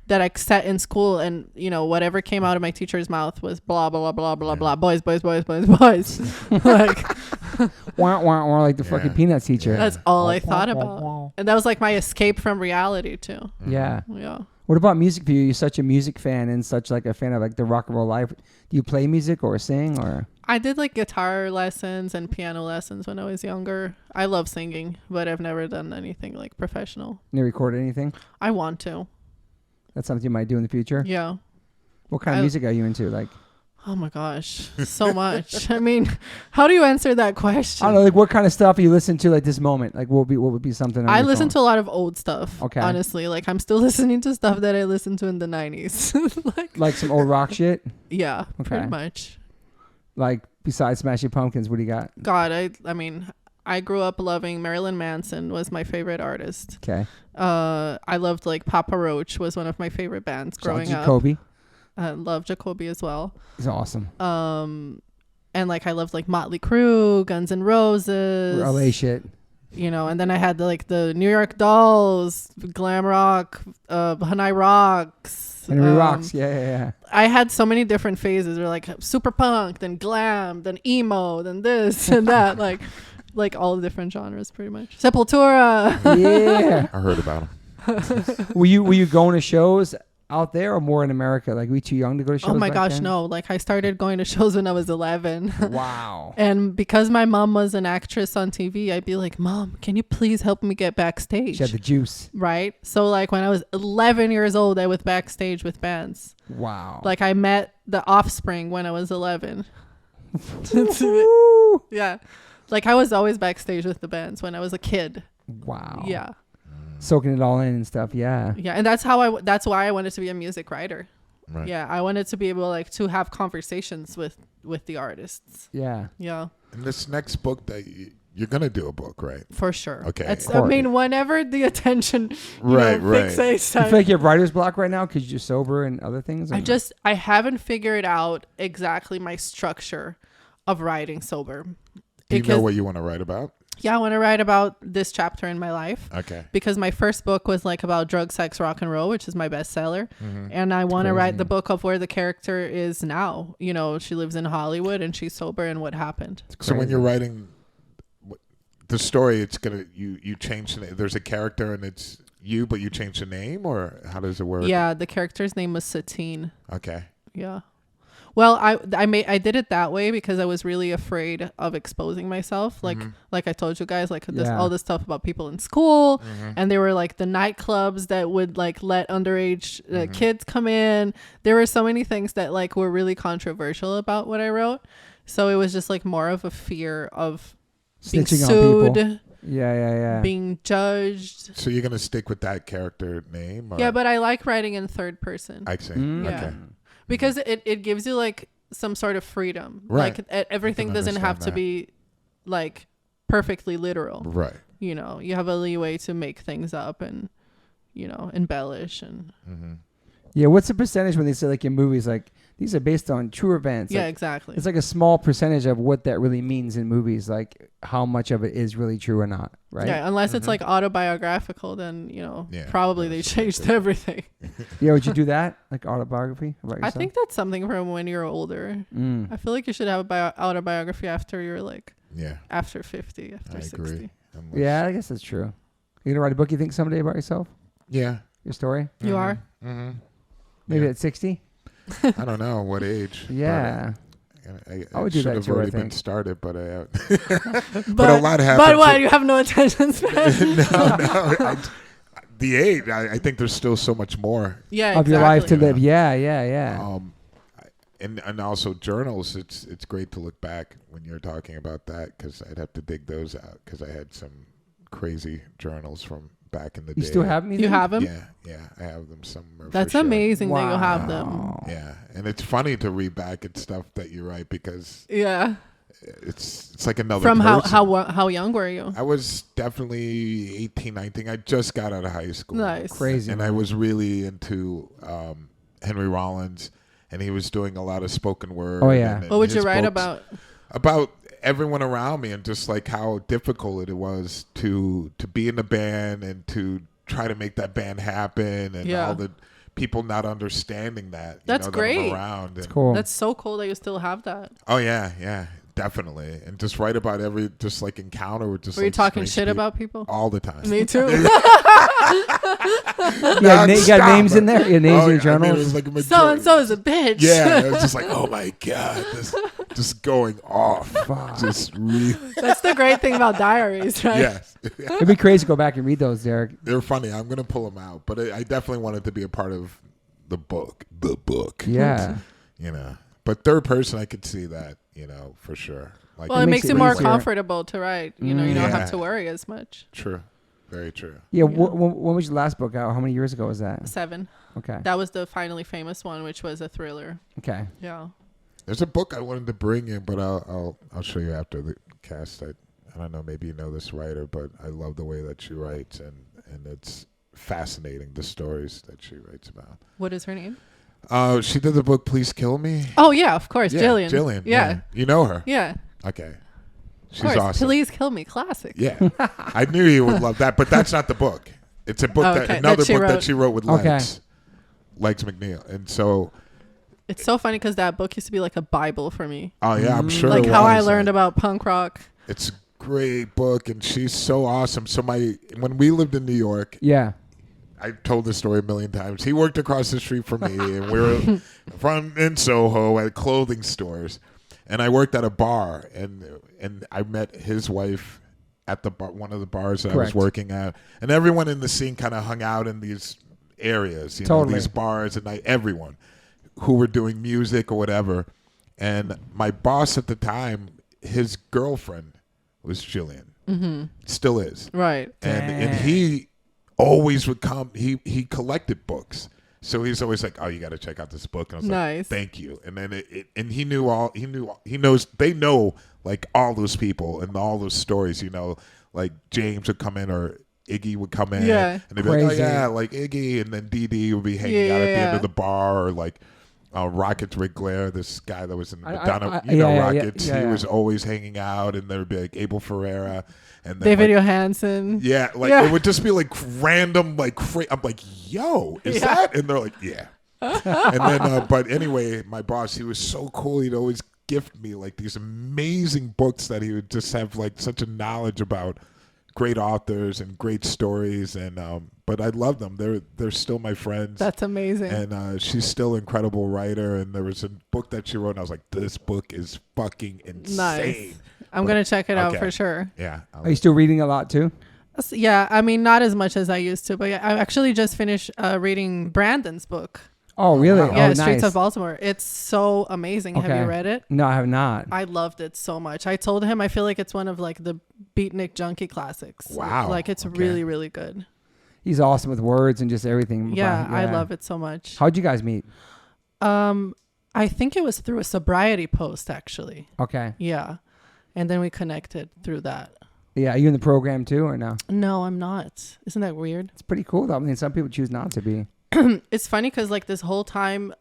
That I sat in school and, whatever came out of my teacher's mouth was blah, blah, blah, blah, blah, boys, boys, boys, boys, boys. Like, like the fucking Peanuts teacher. That's all I thought about. And that was like my escape from reality too. Yeah. Yeah. What about music for you? You're such a music fan and such like a fan of like the rock and roll life. Do you play music or sing or? I did like guitar lessons and piano lessons when I was younger. I love singing, but I've never done anything like professional. Never recorded anything? I want to. That's something you might do in the future? Yeah. What kind of music are you into? Like, oh my gosh, so much. I mean, how do you answer that question? I don't know, like what kind of stuff you listen to like this moment? Like what would be something I listen to a lot of old stuff. Okay. Honestly, like I'm still listening to stuff that I listened to in the 90s. like some old rock shit? Yeah, pretty much. Like besides Smashing Pumpkins, what do you got? God, I mean, I grew up loving Marilyn Manson was my favorite artist. Okay. I loved like Papa Roach was one of my favorite bands growing up. Jacoby. Love Jacoby as well. He's awesome. And like I loved like Motley Crue, Guns N' Roses. LA shit. And then I had the New York Dolls, glam rock, Hanoi Rocks. Henry Rocks, yeah. I had so many different phases. Or like super punk, then glam, then emo, then this and that. like all the different genres, pretty much. Sepultura. Yeah, I heard about them. Were you going to shows out there or more in America? Like, were we too young to go to shows? Oh my back gosh, then? no. Like I started going to shows when I was 11. Wow. And because my mom was an actress on TV, I'd be like, Mom, can you please help me get backstage? She had the juice. Right? So like when I was 11 years old, I was backstage with bands. Wow. Like I met the Offspring when I was 11. Yeah. Like I was always backstage with the bands when I was a kid. Wow. Yeah. Soaking it all in and stuff. Yeah. Yeah. And that's why I wanted to be a music writer. Right. Yeah. I wanted to be able like to have conversations with the artists. Yeah. Yeah. And this next book that you're going to do a book, right? For sure. Okay. I mean, whenever the attention Right. fixates. You feel like you have writer's block right now because you're sober and other things? I haven't figured out exactly my structure of writing sober. Do you know what you want to write about? Yeah, I want to write about this chapter in my life. Okay. Because my first book was like about drug, sex, rock and roll, which is my bestseller. And I want to write the book of where the character is now. You know, she lives in Hollywood and she's sober and what happened. So when you're writing the story, it's going to, you change the name. There's a character and it's you, but you change the name, or how does it work? Yeah, the character's name was Satine. Okay. Yeah. Well, I did it that way because I was really afraid of exposing myself. Like I told you guys, like all this stuff about people in school, and there were like the nightclubs that would like let underage kids come in. There were so many things that like were really controversial about what I wrote. So it was just like more of a fear of being Snitching on sued, people. Yeah. being judged. So you're going to stick with that character name? Or? Yeah, but I like writing in third person. I see. Yeah. Okay. Because it gives you like some sort of freedom. Right. Like everything doesn't have to be like perfectly literal. Right. You know, you have a leeway to make things up and, you know, embellish and. Yeah. What's the percentage when they say like in movies, like these are based on true events? Yeah, like, exactly. It's like a small percentage of what that really means in movies, like how much of it is really true or not, right? Yeah, unless it's like autobiographical, then, you know, probably they changed everything. Yeah, would you do that? Like autobiography about yourself? I think that's something from when you're older. I feel like you should have a autobiography after you're like, after 50, after 60. Agree. Yeah, I guess that's true. You're going to write a book, you think, someday about yourself? Yeah. Your story? You are? Maybe at 60? I don't know what age. Yeah. I would do that too. Already been started, but but a lot happened. But what? You have no attention span? No. The age. I think there's still so much more. Yeah, of your life to live. Yeah. And also journals. It's great to look back when you're talking about that because I'd have to dig those out because I had some crazy journals from back in the day. You still have them? You have them? Yeah, I have them somewhere. That's amazing that you have them. Yeah, and it's funny to read back at stuff that you write because it's like another from person. How young were you? I was definitely 18, 19. I just got out of high school. Nice. Crazy. And I was really into Henry Rollins, and he was doing a lot of spoken word. Oh, yeah. And what would you write about? About everyone around me and just like how difficult it was to be in the band and to try to make that band happen and all the people not understanding that. That's great. That I'm around. That's cool. That's so cool that you still have that. Oh yeah, definitely. And just write about every just like encounter with just. Were you talking shit about people all the time? Me too. You got names in there. Your names in your journals. Like so and so is a bitch. Yeah, it was just like, oh my god, just going off. Just really. That's the great thing about diaries, right? Yes. It'd be crazy to go back and read those, Derek. They're funny. I'm gonna pull them out, but I definitely wanted to be a part of the book. Yeah. You know, but third person, I could see that. You know, for sure. Like, well, it makes it more comfortable to write. You know, you don't have to worry as much. True. Very true. Yeah. When was your last book out? How many years ago was that? 7. Okay. That was the Finally Famous one, which was a thriller. Okay. Yeah. There's a book I wanted to bring in, but I'll show you after the cast. I don't know, maybe you know this writer, but I love the way that she writes, and it's fascinating, the stories that she writes about. What is her name? She did the book Please Kill Me. Oh, yeah, of course. Yeah, Jillian. Yeah. You know her? Yeah. Okay. She's of course. awesome. Please Kill Me. Classic. Yeah. I knew you would love that, but that's not the book. It's a book another book that she wrote with Legs. Legs McNeil. And so... It's so funny because that book used to be like a Bible for me. Oh, yeah, I'm sure like how I learned about punk rock. It's a great book, and she's so awesome. So when we lived in New York... Yeah. I've told this story a million times. He worked across the street from me, and we were in Soho at clothing stores. And I worked at a bar, and I met his wife at the bar, one of the bars that I was working at. And everyone in the scene kind of hung out in these areas, you know, these bars, and everyone who were doing music or whatever. And my boss at the time, his girlfriend was Jillian. Mm-hmm. Still is. Right. And he always would come. He collected books. So he's always like, "Oh, you got to check out this book." And I was like, "Thank you." And then and he knows they know like all those people and all those stories. You know, like James would come in or Iggy would come in, and they'd be like, "Oh yeah, like Iggy," and then DD would be hanging out at the end of the bar, or like Rockets Rick Blair, this guy that was in Madonna, Rockets. He was always hanging out, and there would be like Abel Ferreira. And then, David Johansen. Yeah, it would just be like random, like I'm like, yo, is that? And they're like, yeah. And then, but anyway, my boss, he was so cool. He'd always gift me like these amazing books that he would just have like such a knowledge about great authors and great stories. And but I love them. They're still my friends. That's amazing. And she's still an incredible writer. And there was a book that she wrote, and I was like, this book is fucking insane. Nice. I'm going to check it out for sure. Yeah. Are you still reading a lot too? Yeah. I mean, not as much as I used to, but I actually just finished reading Brandon's book. Oh, really? Yeah, oh, Streets nice. of Baltimore. It's so amazing. Okay. Have you read it? No, I have not. I loved it so much. I told him I feel like it's one of like the Beatnik Junkie classics. Wow. Like it's really, really good. He's awesome with words and just everything. Yeah, I love it so much. How'd you guys meet? I think it was through a sobriety post, actually. Okay. Yeah. And then we connected through that. Yeah, are you in the program too or no? No, I'm not. Isn't that weird? It's pretty cool though. I mean, some people choose not to be. It's funny because like this whole time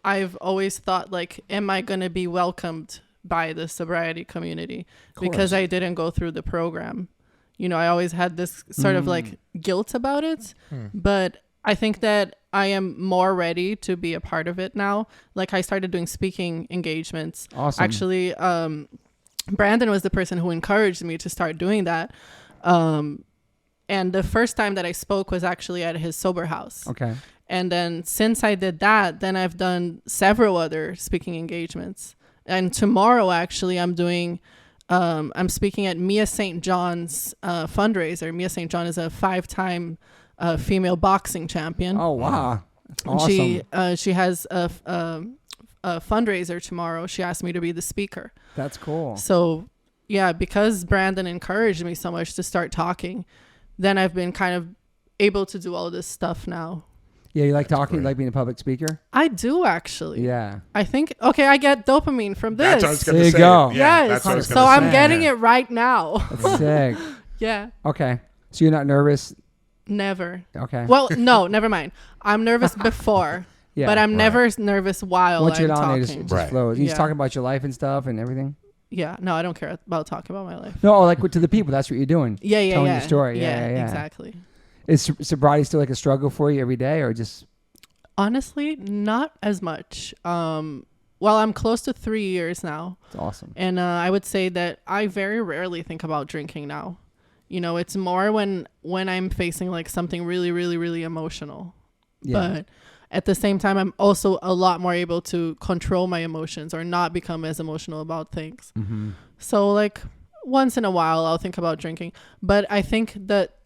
I've always thought like, am I going to be welcomed by the sobriety community? Because I didn't go through the program. You know, I always had this sort of like guilt about it. But I think that I am more ready to be a part of it now. Like I started doing speaking engagements. Awesome. Actually, Brandon was the person who encouraged me to start doing that. And the first time that I spoke was actually at his sober house. Okay. And then since I did that, then I've done several other speaking engagements. And tomorrow, actually, I'm speaking at Mia St. John's fundraiser. Mia St. John is a 5-time female boxing champion. Oh, wow. That's awesome. She has a fundraiser tomorrow. She asked me to be the speaker. That's cool. So, yeah, because Brandon encouraged me so much to start talking, then I've been kind of able to do all this stuff now. Yeah, you like talking? You like being a public speaker? I do, actually. Yeah. I think, I get dopamine from this. That's what I was going to say. There you go. Yeah, yes. that's what I was So gonna I'm say. getting it right now. That's sick. Yeah. Okay. So you're not nervous? Never. Okay. Well, no, never mind. I'm nervous before, Yeah. but I'm never nervous while Once I'm you're on there, talking. it just flows. You just Yeah. talking about your life and stuff and everything? Yeah. No, I don't care about talking about my life. No, like to the people. That's what you're doing. Yeah. Telling yeah. your story. Yeah. Exactly. Is sobriety still like a struggle for you every day or just... Honestly, not as much. Well, I'm close to 3 years now. It's awesome. And I would say that I very rarely think about drinking now. You know, it's more when I'm facing like something really, really, really emotional. Yeah. But at the same time, I'm also a lot more able to control my emotions or not become as emotional about things. Mm-hmm. So like once in a while, I'll think about drinking. But I think that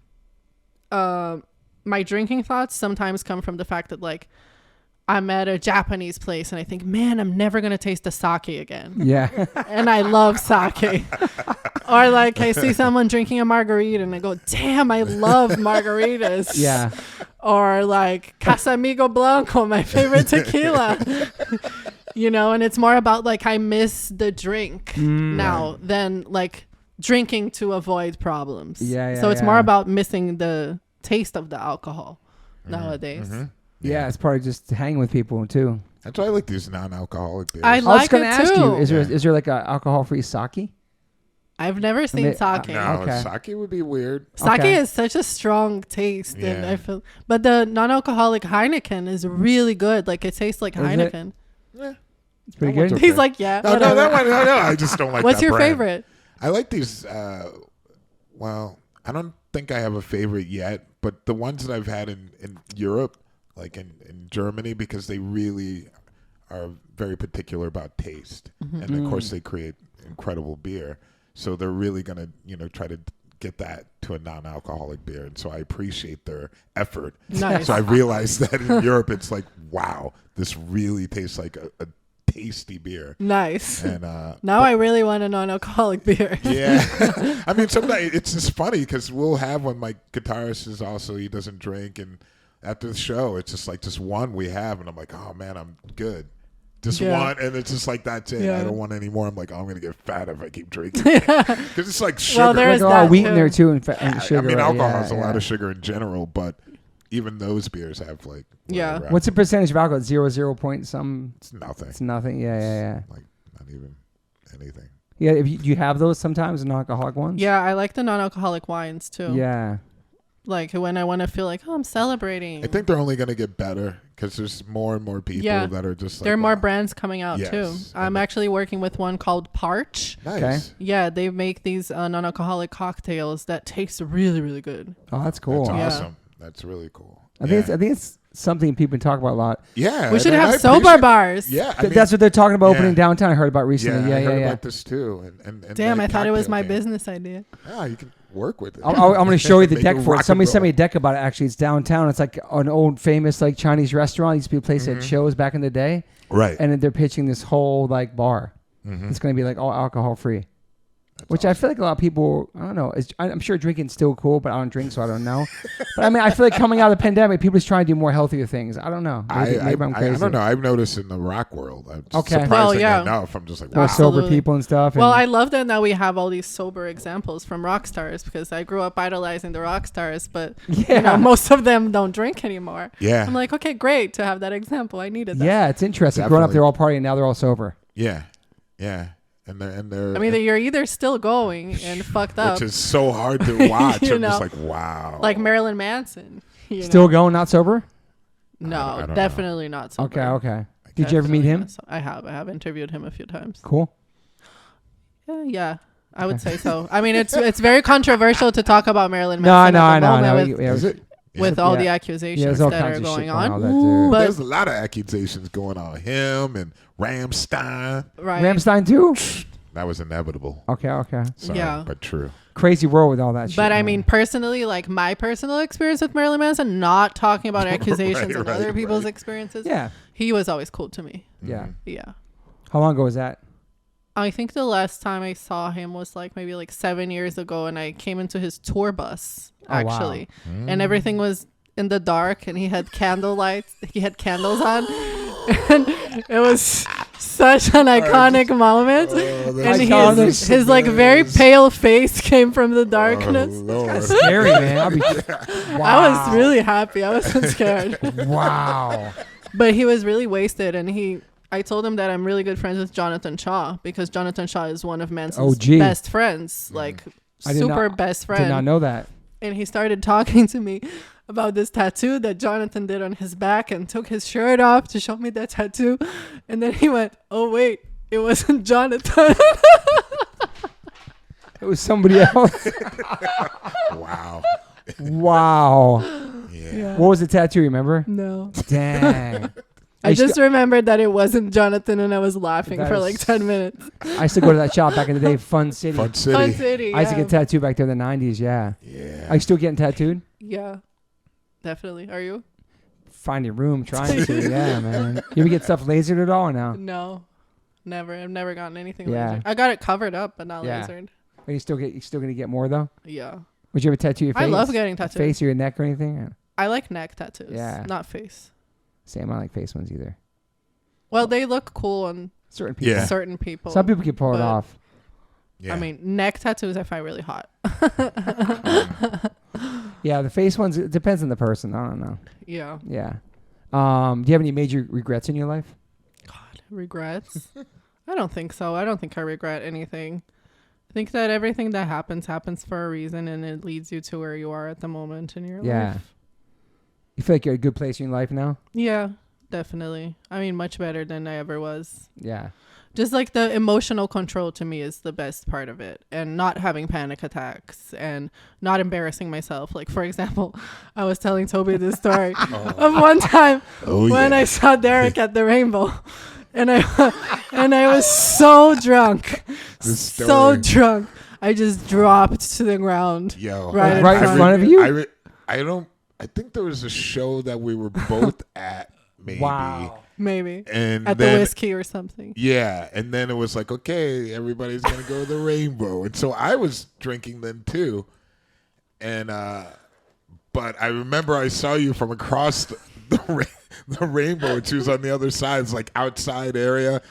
my drinking thoughts sometimes come from the fact that like I'm at a Japanese place and I think, man, I'm never going to taste the sake again. Yeah. And I love sake. Or like I see someone drinking a margarita and I go, damn, I love margaritas. Yeah. Or like Casamigo Blanco, my favorite tequila. You know, and it's more about like I miss the drink now than like drinking to avoid problems. Yeah. So it's more about missing the taste of the alcohol nowadays. Mm-hmm. Yeah, it's part of just hanging with people too. That's why I like these non-alcoholic beers. I I was like going to it ask too. you, is there like a alcohol-free sake? I've never seen sake. No, Okay. sake would be weird. Sake Okay. is such a strong taste, and Yeah. I feel. But the non-alcoholic Heineken is really good. Like it tastes like Is it? Heineken. It's pretty That one's good. okay. He's like, yeah. No, whatever. that one. No, I just don't like. What's that your brand. favorite? I like these. Well, I don't think I have a favorite yet, But the ones that I've had in Europe, like in Germany, because they really are very particular about taste. And of course they create incredible beer. So they're really going to, try to get that to a non-alcoholic beer. And so I appreciate their effort. Nice. So I realized that in Europe, it's like, wow, this really tastes like a tasty beer. Nice. And now I really want a non-alcoholic beer. Yeah. I mean, sometimes it's just funny because we'll have when my guitarist is also, he doesn't drink. And after the show, it's just like just one we have. And I'm like, oh, man, I'm good. Just one. And it's just like, that's it. Yeah. I don't want any more. I'm like, oh, I'm going to get fat if I keep drinking. Because it's like sugar. Well, there's like all that wheat too. in there too, and sugar. I mean, alcohol has a yeah. lot of sugar in general, but even those beers have like. Yeah. What's the percentage of alcohol? 0 point some. It's nothing. It's nothing. Yeah. Like not even anything. Yeah. If you have those sometimes, the non-alcoholic ones. Yeah, I like the non-alcoholic wines too. Yeah. Like when I want to feel like, oh, I'm celebrating. I think they're only going to get better because there's more and more people that are just like. There are more wow. brands coming out too. I'm actually working with one called Parch. Nice. Okay. Yeah, they make these non-alcoholic cocktails that taste really, really good. Oh, that's cool. That's Yeah. awesome. That's really cool. I think it's something people talk about a lot. Yeah. We should and I have sober appreciate- bars. Yeah. I mean, That's what they're talking about opening yeah. downtown. I heard about recently. I Yeah. heard about this too. And Damn, the I thought it was cocktail my game. business idea. Yeah, you can work with it. I'm going to show you the Make deck it for rock it. and Somebody sent me a roll. deck about it. Actually, it's downtown. It's like an old famous like Chinese restaurant. It used to be a place that had shows back in the day. Right. And then they're pitching this whole like bar. It's going to be like all alcohol free. Which I feel like a lot of people, I don't know. I'm sure drinking's still cool, but I don't drink, so I don't know. But I mean, I feel like coming out of the pandemic, people just trying to do more healthier things. I don't know. Maybe I'm crazy. I don't know. I've noticed in the rock world. I'm just Okay. surprisingly Well, yeah. enough. I'm just like, More wow. sober Absolutely. people and stuff. Well, and- I love that now we have all these sober examples from rock stars because I grew up idolizing the rock stars, but Yeah. most of them don't drink anymore. Yeah. I'm like, okay, great to have that example. I needed that. Yeah, it's interesting. Growing up, Definitely. they're all partying. Now they're all sober. Yeah. And they're I mean, you're either still going and fucked up, which is so hard to watch. You I'm just know. like, wow. like Marilyn Manson. you Still know? going, not sober? No, I don't know. definitely not sober. Okay. Did you ever meet Definitely him? not I have interviewed him a few times. Cool. Yeah, I would say so. I mean, it's very controversial to talk about Marilyn No, Manson I at the know. moment with, Yeah, is it? with all the accusations there's all that kinds are of going shit going on. that too. But There's a lot of accusations going on. Him and Ramstein. right, Ramstein too? That was inevitable. Okay. Sorry, Yeah. but true. Crazy world with all that shit. But I man. mean, personally, like my personal experience with Marilyn Manson, not talking about accusations and other people's experiences. Yeah. He was always cool to me. Yeah. Yeah. How long ago was that? I think the last time I saw him was like maybe like 7 years ago, and I came into his tour bus actually, and everything was in the dark, and he had candles on, and it was such an iconic moment. And his like very pale face came from the darkness. Lord. Scary, man. I was really happy. I wasn't scared. Wow. But he was really wasted, and I told him that I'm really good friends with Jonathan Shaw because Jonathan Shaw is one of Manson's OG. best friends, like I did super not- best Did friend. not know that. And he started talking to me about this tattoo that Jonathan did on his back and took his shirt off to show me that tattoo. And then he went, "Oh wait, it wasn't Jonathan." It was somebody else. Wow. Wow. Yeah. What was the tattoo? Remember? No. Dang. I just remembered that it wasn't Jonathan, and I was laughing That for is- like 10 minutes. I used to go to that shop back in the day, Fun City. Fun City. Fun City. I used to yeah. get tattooed back there in the 90s. Yeah. Yeah. Are you still getting tattooed? Yeah, definitely. Are you? Finding room, trying to. Yeah, man. You ever get stuff lasered at all or no? No, never. I've never gotten anything Yeah. lasered. I got it covered up, but not Yeah. lasered. Are you still gonna get more though? Yeah. Would you ever tattoo your face? I love getting tattoos. Face or your neck or anything? I like neck tattoos. Yeah. Not face. Same. I don't like face ones either. Well, they look cool on Certain people. Yeah. certain people. Some people can pull it but- off. Yeah. I mean, neck tattoos I find really hot. Yeah, the face ones. It depends on the person. I don't know. Yeah. Yeah. Do you have any major regrets in your life? God, regrets? I don't think so. I don't think I regret anything. I think that everything that happens for a reason, and it leads you to where you are at the moment in your Yeah. life. You feel like you're at a good place in your life now? Yeah, definitely. I mean, much better than I ever was. Yeah. just like the emotional control to me is the best part of it, and not having panic attacks and not embarrassing myself. Like, for example, I was telling Toby this story of one time when I saw Derek at the Rainbow, and I was so drunk, I just dropped to the ground. Right in front of you. I think there was a show that we were both at. Maybe. Wow. Maybe. And at the whiskey or something. Yeah. And then it was like, okay, everybody's going to go to the Rainbow. And so I was drinking then too. And, but I remember I saw you from across the Rainbow, and she was on the other side. It's like outside area.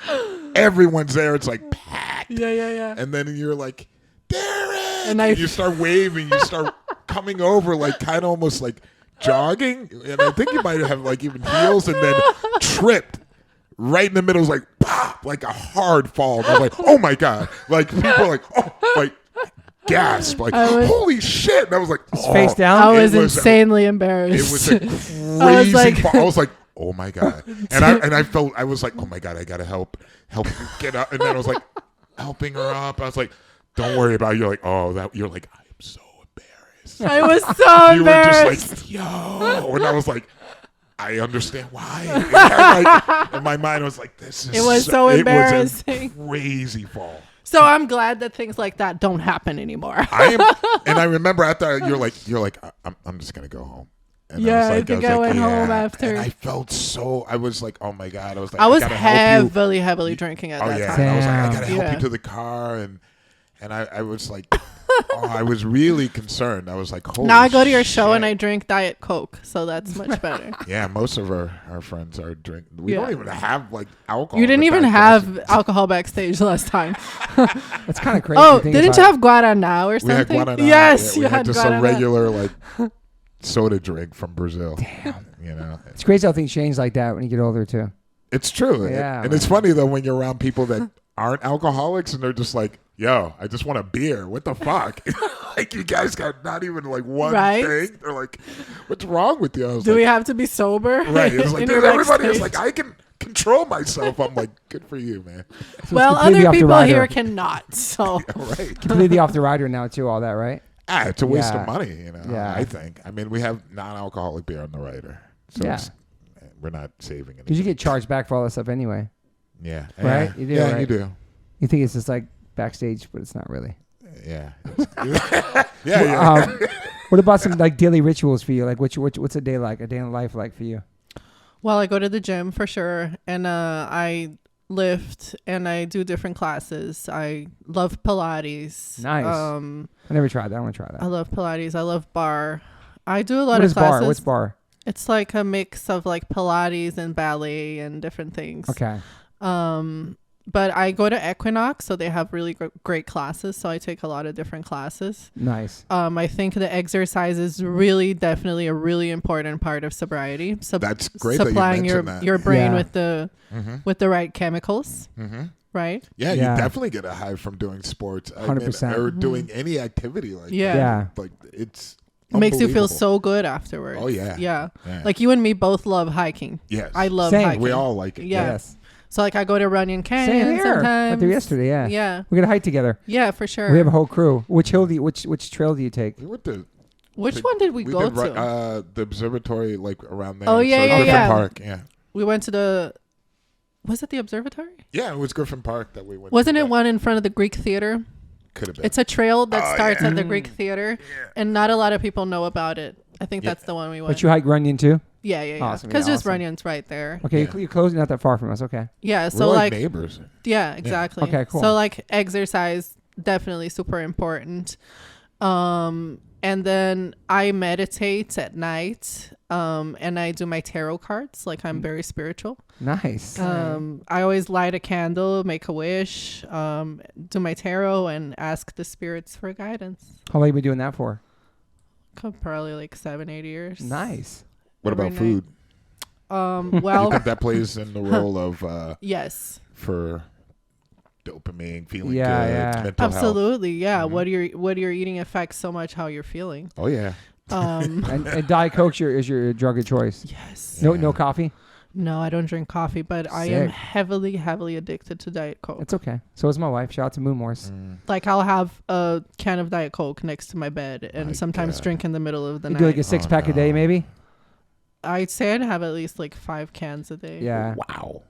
Everyone's there. It's like packed. Yeah. And then you're like, Derek! And you start waving. You start coming over like kind of almost like jogging, and I think you might have like even heels, and then tripped right in the middle. It was like pop, like a hard fall. And I'm like, oh my god! Like people are like, oh, like gasp, like holy shit! And I was like, face down. I was insanely embarrassed. It was a crazy fall. I was like, oh my god! And I was like, oh my god! I gotta help get up. And then I was like helping her up. I was like, don't worry about it. You're like, you're like, I am so embarrassed. I was so embarrassed. You were just like, yo. And I was like, I understand why. And in my mind, I was like, this is. It was so embarrassing. It was a crazy fall. So I'm glad that things like that don't happen anymore. And I remember after you're like, I'm just gonna go home. And I think I went home after. And I felt I was like, oh my god. I was heavily drinking at that time. And I was like, I gotta help you to the car, and I was like, I was really concerned. I was like, holy now I go to your show and I drink Diet Coke, so that's much better. Yeah, most of our friends are drinking. We don't even have like alcohol. You didn't even have alcohol backstage last time. That's kind of crazy. Oh, didn't you have Guaraná or something? We had Guaraná. Yes, you had just Guaraná. A regular like soda drink from Brazil. Damn. You know, it's crazy how things change like that when you get older too. It's true. Yeah, and it's funny though when you're around people that aren't alcoholics and they're just like, yo, I just want a beer. What the fuck? Like, you guys got not even like one thing. They're like, what's wrong with you? Do we have to be sober? Right. It's like, dude, everybody is like, I can control myself. I'm like, good for you, man. So well, other people here cannot. So right. Completely off the rider now too. All that, right? It's a waste of money. You know. Yeah. I think. I mean, we have non-alcoholic beer on the rider, so we're not saving anything. Because you get charged back for all that stuff anyway. Yeah. Right. You do. Yeah, right? You do. You think it's just like backstage, but it's not really. Yeah. Yeah. What about some like daily rituals for you? Like what's a day like? A day in life like for you? Well, I go to the gym for sure, and I lift and I do different classes. I love Pilates. Nice. I never tried that. I want to try that. I love Pilates. I love bar. I do a lot of classes. What's bar? It's like a mix of like Pilates and ballet and different things. Okay. But I go to Equinox, so they have really great classes. So I take a lot of different classes. Nice. I think the exercise is definitely a really important part of sobriety. That's great. Supplying that you mentioned your brain with the right chemicals. Mm-hmm. Right. Yeah, you definitely get a high from doing sports. 100%. Or doing any activity like that. Yeah. Like it makes you feel so good afterwards. Oh yeah. Yeah. Like you and me both love hiking. Yes. I love hiking. We all like it. Yeah. Yes. So like I go to Runyon Canyon sometimes. I went there yesterday. Yeah. Yeah. We're gonna hike together. Yeah, for sure. We have a whole crew. Which trail do you take? We went to. Which one did we go to? The observatory, like around there. Oh yeah, Griffin Park. Yeah. We went to the. Was it the observatory? Yeah, it was Griffin Park that we went. Wasn't it one in front of the Greek Theater? Could have been. It's a trail that starts at the Greek Theater, and not a lot of people know about it. I think that's the one we went. But you hike Runyon too? Yeah. Awesome. Because just Runyon's right there. Okay, you're close, not that far from us. Okay. Yeah, so we're like neighbors. Yeah, exactly. Okay, cool. So like exercise, definitely super important. And then I meditate at night, and I do my tarot cards. Like I'm very spiritual. Nice. I always light a candle, make a wish, do my tarot, and ask the spirits for guidance. How long have you been doing that for? Probably like 7-8 years. Nice. What about food? Well, you think that plays in the role of yes, for dopamine, feeling good, mental absolutely, health. Yeah. What you're eating affects so much how you're feeling. Oh yeah. And Diet Coke is your drug of choice. Yes. No coffee. No, I don't drink coffee, but I am heavily addicted to Diet Coke. It's okay. So is my wife. Shout out to Moon Morse. Like, I'll have a can of Diet Coke next to my bed and sometimes drink in the middle of the night. You do like a 6-pack a day, maybe? I'd say I'd have at least like 5 cans a day. Yeah. Wow.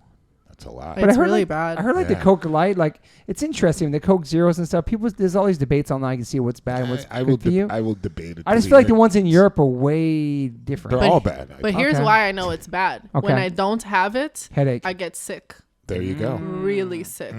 That's a lot. But it's really bad. I heard like the Coke Light, like it's interesting. The Coke Zeros and stuff. There's all these debates online. You can see what's bad and what's good for you. I will debate it. I just feel like the ones in Europe are way different. They're all bad. But here's why I know it's bad. Okay. When I don't have it, headache. I get sick. There you go. Really sick.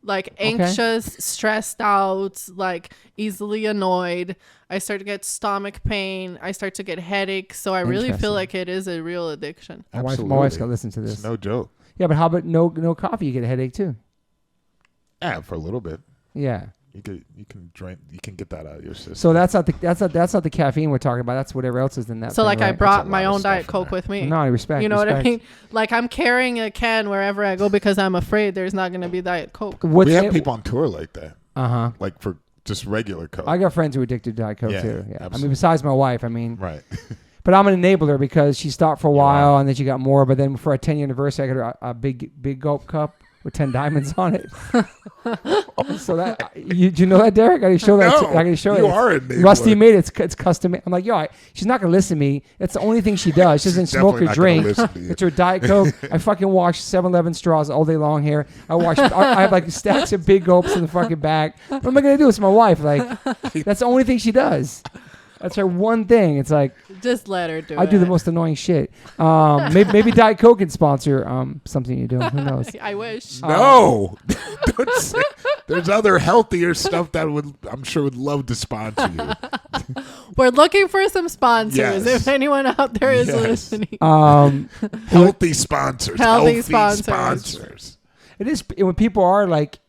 Like anxious, stressed out, like easily annoyed. I start to get stomach pain. I start to get headaches. So I really feel like it is a real addiction. My wife's got to listen to this. It's no joke. Yeah, but how about no coffee? You get a headache too. Yeah, for a little bit. Yeah. You can drink. You can get that out of your system. So that's not the caffeine we're talking about. That's whatever else is in that. So thing, like right? I brought my own Diet Coke with me. No, I respect. You know what I mean? Like I'm carrying a can wherever I go because I'm afraid there's not going to be Diet Coke. We have people on tour like that. Like for just regular Coke. I got friends who are addicted to Diet Coke too. Yeah. Absolutely. I mean, besides my wife. I mean. Right. But I'm an enabler because she stopped for a while and then she got more. But then for our 10-year anniversary, I got a big gulp cup with 10 diamonds on it. So that do you know that, Derek? I can show that. I can show you it. Are an enabler. Rusty made it. It's custom made. I'm like, she's not gonna listen to me. That's the only thing she does. She doesn't smoke or drink. It's her Diet Coke. I fucking wash 7-Eleven straws all day long here. I have like stacks of big gulps in the fucking back. What am I gonna do? It's my wife. Like, that's the only thing she does. That's her one thing. It's like just let her do it. I do the most annoying shit. Maybe Diet Coke can sponsor something you do. Who knows? I wish. No, there's other healthier stuff that I'm sure would love to sponsor you. We're looking for some sponsors. Yes. If anyone out there is listening, healthy sponsors. Healthy sponsors. It is when people are like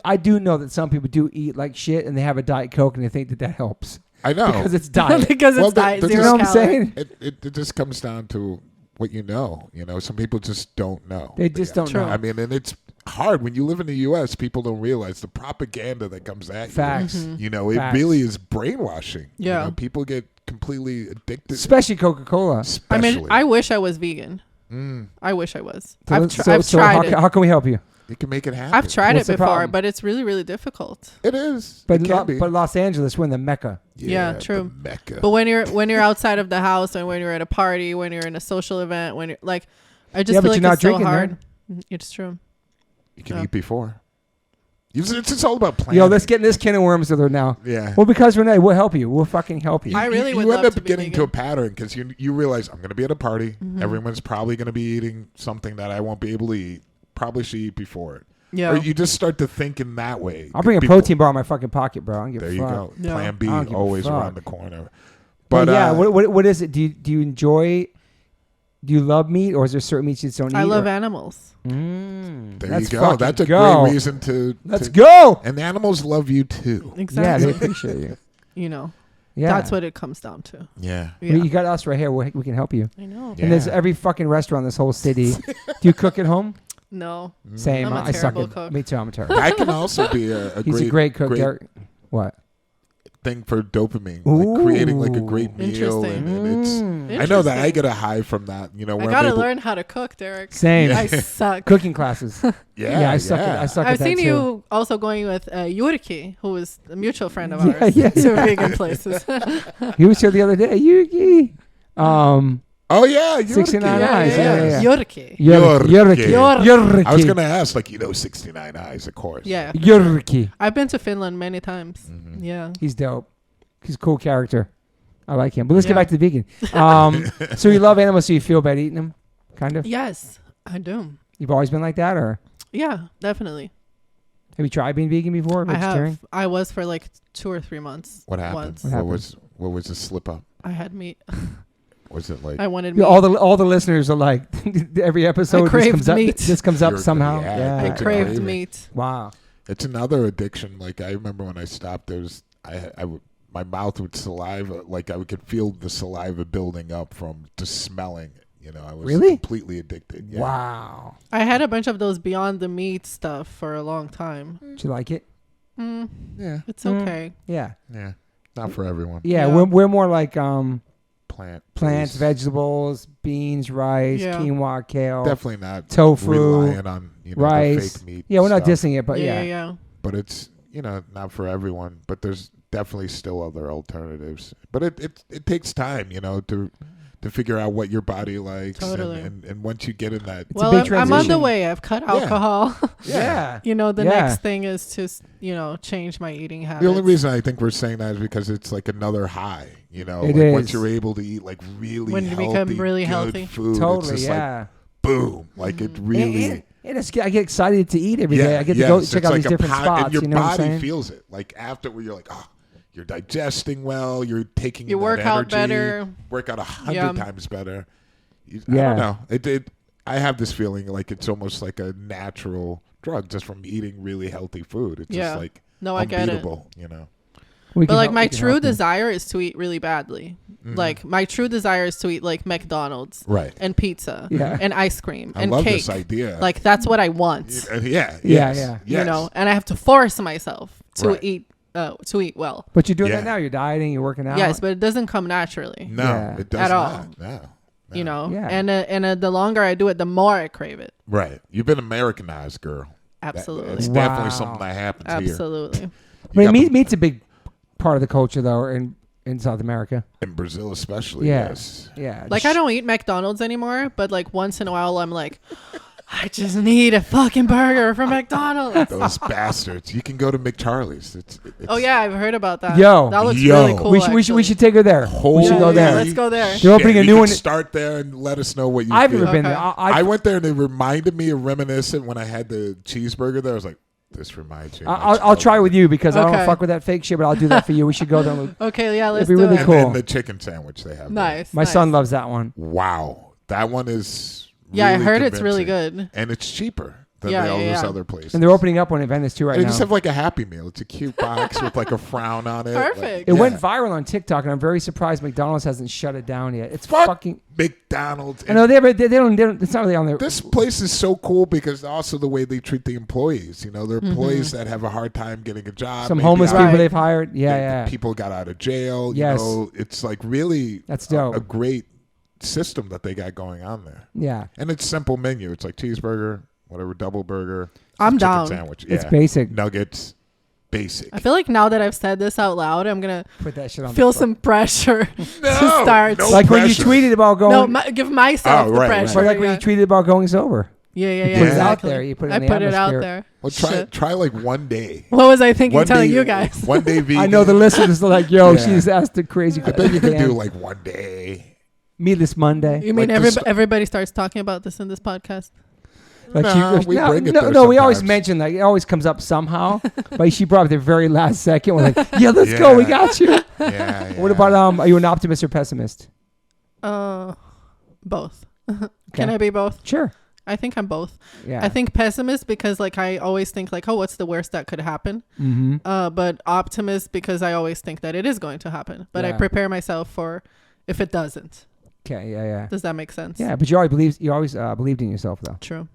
I do know that some people do eat like shit and they have a Diet Coke and they think that helps. I know. Because it's diet. Diet. You know what I'm saying? It just comes down to what you know. You know, some people just don't know. They just don't know. I mean, and it's hard. When you live in the U.S., people don't realize the propaganda that comes at Facts. you. You know, it really is brainwashing. Yeah. You know, people get completely addicted. Especially Coca-Cola. I mean, I wish I was vegan. I wish I was. I've tried it. How can we help you? You can make it happen. I've tried it before, but it's really, really difficult. It is. But Los Angeles, we're in the Mecca. Yeah, true. The Mecca. But when you're outside of the house and when you're at a party, when you're in a social event, when you're like, I just feel like it's so hard. It's true. You can eat before. It's all about planning. Yo, let's get in this can of worms with her now. Yeah. Well, because Renee, we'll help you. We'll fucking help you. I really would you love end to up be getting vegan. to a pattern because you realize I'm going to be at a party. Everyone's probably going to be eating something that I won't be able to eat. Probably should eat before it. Yeah. Or you just start to think in that way. I'll bring a protein bar in my fucking pocket, bro. I don't give a fuck. There you go. Yeah. Plan B always around the corner. But yeah, what is it? Do you enjoy? Do you love meat, or is there certain meats you just don't eat? I love animals. There you go. That's a great reason to let's go. And animals love you too. Exactly. Yeah, they appreciate you. You know. Yeah. That's what it comes down to. Yeah. You got us right here. We can help you. I know. Yeah. And there's every fucking restaurant in this whole city. Do you cook at home? No. Same. I'm a I suck terrible at cook. Me too. I'm a terrible. That can also be He's a great cook. What? Thing for dopamine, like creating like a great meal, Interesting. and it's. I know that I get a high from that. You know, I gotta learn how to cook, Derek. Same. I suck. Cooking classes. Yeah, I suck. I suck. I've at that seen too. you also going with Yuriki, who is a mutual friend of ours. Yeah. To vegan places. He was here the other day. Yuki. Oh yeah, 69 eyes. Yeah. Yuriki. Yuriki. I was gonna ask, 69 eyes, of course. Yeah. Yuriki. I've been to Finland many times. Yeah. He's dope. He's a cool character. I like him. But let's get back to the vegan. So you love animals, so you feel bad eating them, kind of. Yes, I do. You've always been like that, or Yeah, definitely. have you tried being vegan before? I Vegetarian? have. I was for like 2 or 3 months. What happened? Once. What was the slip up? I had meat. Was it like I wanted Yeah, meat. all the listeners are like every episode this comes up somehow. I craved meat. Wow. It's another addiction. Like I remember when I stopped, my mouth would saliva, like I could feel the saliva building up from just smelling it. You know, I was completely addicted. Yeah. Wow. I had a bunch of those Beyond the Meat stuff for a long time. Did you like it? Yeah. It's okay. Yeah. Yeah. Not for everyone. Yeah, we're more like plants, vegetables, beans, rice, quinoa, kale. Definitely not tofu, relying on rice. the fake meat. Yeah, we're not stuff. dissing it, but yeah. But it's not for everyone. But there's definitely still other alternatives. But it takes time, to figure out what your body likes. Totally. And once you get in that, Well, I'm on the way. I've cut alcohol. Yeah. The next thing is to change my eating habits. the only reason I think we're saying that is because it's like another high. It like is. once you're able to eat like really When you healthy, become really good healthy. food, Totally, it's just yeah. like boom, like it really. I get excited to eat every day. I get to go check out these different spots. And your you know what I'm body saying? feels it. Like after where you're like, you're digesting well, you're taking You in work that out energy, better. work out 100 times better. I Yeah. don't know. I have this feeling like it's almost like a natural drug just from eating really healthy food. It's just like I get it. unbeatable, But like my true desire is to eat really badly. Mm-hmm. Like my true desire is to eat like McDonald's, and pizza, and ice cream, and love cake. This idea. Like that's what I want. Yeah. And I have to force myself to eat well. But you're doing that now. You're dieting. You're working out. Yes, but it doesn't come naturally. No, it does at not. all. No. And the longer I do it, the more I crave it. Right. You've been Americanized, girl. Absolutely. It's definitely something that happens here. Absolutely. But meat's a big part of the culture, though, in South America. In Brazil, especially. Yes. Yeah. Like I don't eat McDonald's anymore, but like once in a while, I'm like, I just need a fucking burger from McDonald's. Those bastards. You can go to McCharlie's. It's oh yeah, I've heard about that. That looks really cool. We should take her there. We should go there. Let's go there. They're opening a new one. Start there and let us know what you I've feel. never been there. I went there and it reminded me of reminiscent when I had the cheeseburger there. I was like, this reminds you. I'll try with you because I don't fuck with that fake shit, but I'll do that for you. We should go there. Okay, yeah, let's It'd be really cool. And the chicken sandwich they have. Nice. My son loves that one. Wow, that one is. Yeah, really I heard it's convincing. really good. And it's cheaper than all those other places. And they're opening up one in Venice too right now. They just have like a Happy Meal. It's a cute box with like a frown on it. Perfect. It went viral on TikTok, and I'm very surprised McDonald's hasn't shut it down yet. It's fucking McDonald's. I know they don't. It's not really on there. This place is so cool because also the way they treat the employees. They're employees that have a hard time getting a job. Some homeless people they've hired. Yeah. People got out of jail. Yes. It's like really that's dope. A great system that they got going on there. Yeah. And it's simple menu. It's like cheeseburger, whatever, double burger. I'm chicken down. Sandwich. It's basic. Nuggets. Basic. I feel like now that I've said this out loud, I'm gonna put that shit on. Feel some pressure to start. No like pressure. when you tweeted about going. No, give myself the pressure. Or like when you tweeted about going sober. Yeah. You put it out there. You put it in the atmosphere. I put it out there. Well, try like one day. What was I thinking? Telling you guys. One day vegan. I know the listeners are like, yo, she's asked the crazy. I bet you could do like one day. Meatless Monday. You mean everybody starts talking about this in this podcast? Like we bring it there no. We always mention it always comes up somehow. But she brought it the very last second. We're like, yeah, let's go. We got you. Yeah. What about are you an optimist or pessimist? Both. Can I be both? Sure. I think I'm both. Yeah. I think pessimist because like I always think like, oh, what's the worst that could happen? Mm-hmm. But optimist because I always think that it is going to happen. But I prepare myself for if it doesn't. Okay. Yeah. Does that make sense? Yeah, but you always believed in yourself though. True.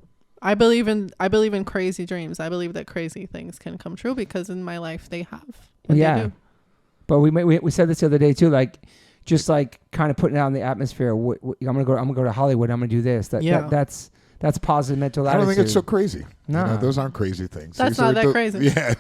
I believe in crazy dreams. I believe that crazy things can come true because in my life they have. Yeah. They do. But we said this the other day too, like just like kind of putting it out in the atmosphere. I'm gonna go to Hollywood. I'm gonna do this. That's positive mental attitude. I don't think it's so crazy. No, those aren't crazy things. That's not that crazy. Yeah.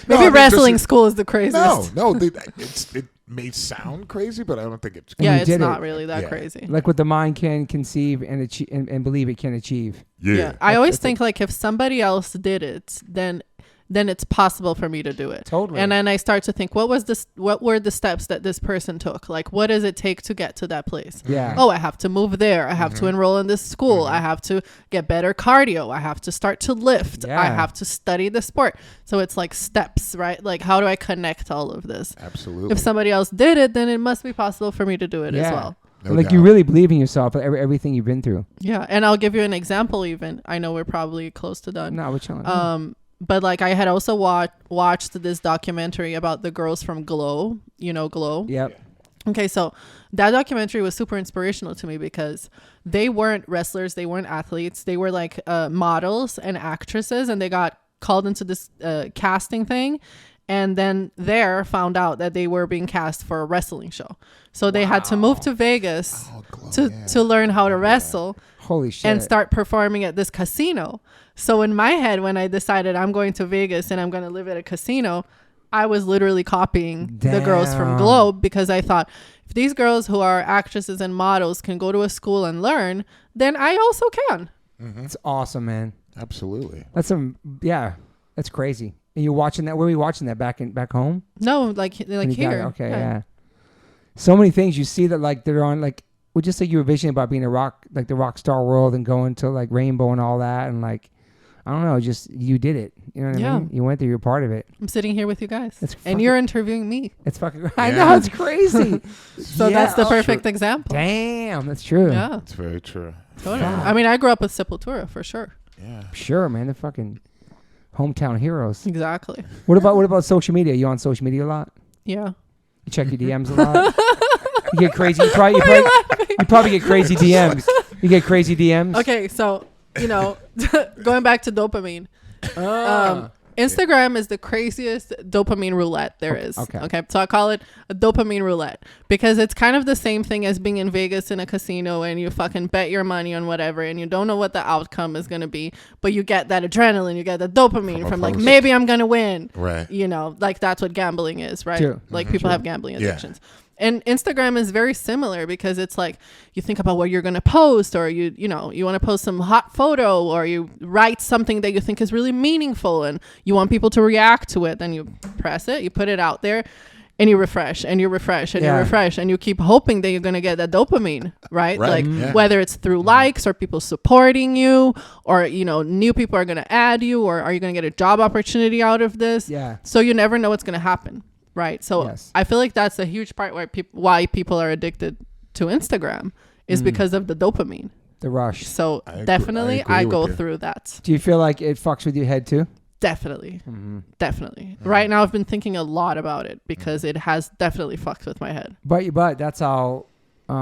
Maybe wrestling school is the craziest. No. It may sound crazy, but I don't think it's. Yeah, it's not really that crazy. Like what the mind can conceive and achieve and believe it can achieve. Yeah. I always think like if somebody else did it, then it's possible for me to do it. Totally. And then I start to think, what were the steps that this person took? Like, what does it take to get to that place? Yeah. Oh, I have to move there. I have to enroll in this school. I have to get better cardio. I have to start to lift. Yeah. I have to study the sport. So it's like steps, right? Like, how do I connect all of this? Absolutely. If somebody else did it, then it must be possible for me to do it as well. No like doubt. you really believe in yourself, everything you've been through. Yeah. And I'll give you an example even. I know we're probably close to done. No, we're chilling. But like I had also watched this documentary about the girls from Glow. You know Glow? Yep. Okay, so that documentary was super inspirational to me because they weren't wrestlers, they weren't athletes, they were like models and actresses, and they got called into this casting thing, and then there found out that they were being cast for a wrestling show. So they had to move to Vegas to learn how to wrestle. Holy shit. And start performing at this casino. So in my head, when I decided I'm going to Vegas and I'm going to live at a casino, I was literally copying the girls from Globe, because I thought, if these girls who are actresses and models can go to a school and learn, then I also can. It's awesome, man. Absolutely. That's crazy. And you're watching that? Where were you watching that? Back home? No, like here. Okay, yeah. So many things you see that like they're on, like, well, just like you were visioning about being the rock star world and going to like Rainbow and all that, and like, I don't know, just you did it. You know what I mean? You went there. You're part of it. I'm sitting here with you guys, and you're interviewing me. It's fucking. I know, it's crazy. So that's the perfect example. Damn, that's true. Yeah, it's very true. Totally. I mean, I grew up with Sepultura for sure. Yeah, sure, man. They're fucking hometown heroes. Exactly. What about social media? You on social media a lot? Yeah. You check your DMs a lot. You get crazy. You probably get crazy DMs. You get crazy DMs. Okay, so going back to dopamine. Instagram is the craziest dopamine roulette there is. Okay. So I call it a dopamine roulette, because it's kind of the same thing as being in Vegas in a casino and you fucking bet your money on whatever and you don't know what the outcome is going to be, but you get that adrenaline, you get the dopamine from like, maybe I'm going to win. Right. Like that's what gambling is, right? True. Like people have gambling addictions. Yeah. And Instagram is very similar, because it's like you think about what you're going to post, or you want to post some hot photo, or you write something that you think is really meaningful and you want people to react to it. Then you press it, you put it out there, and you refresh and you refresh and you refresh, and you keep hoping that you're going to get that dopamine, right? Like whether it's through likes or people supporting you, or, new people are going to add you, or are you going to get a job opportunity out of this? Yeah. So you never know what's going to happen. Right. So I feel like that's a huge part why people are addicted to Instagram is because of the dopamine. The rush. So definitely I go through that. Do you feel like it fucks with your head too? Definitely. Definitely. Right now I've been thinking a lot about it, because it has definitely fucked with my head. But that's how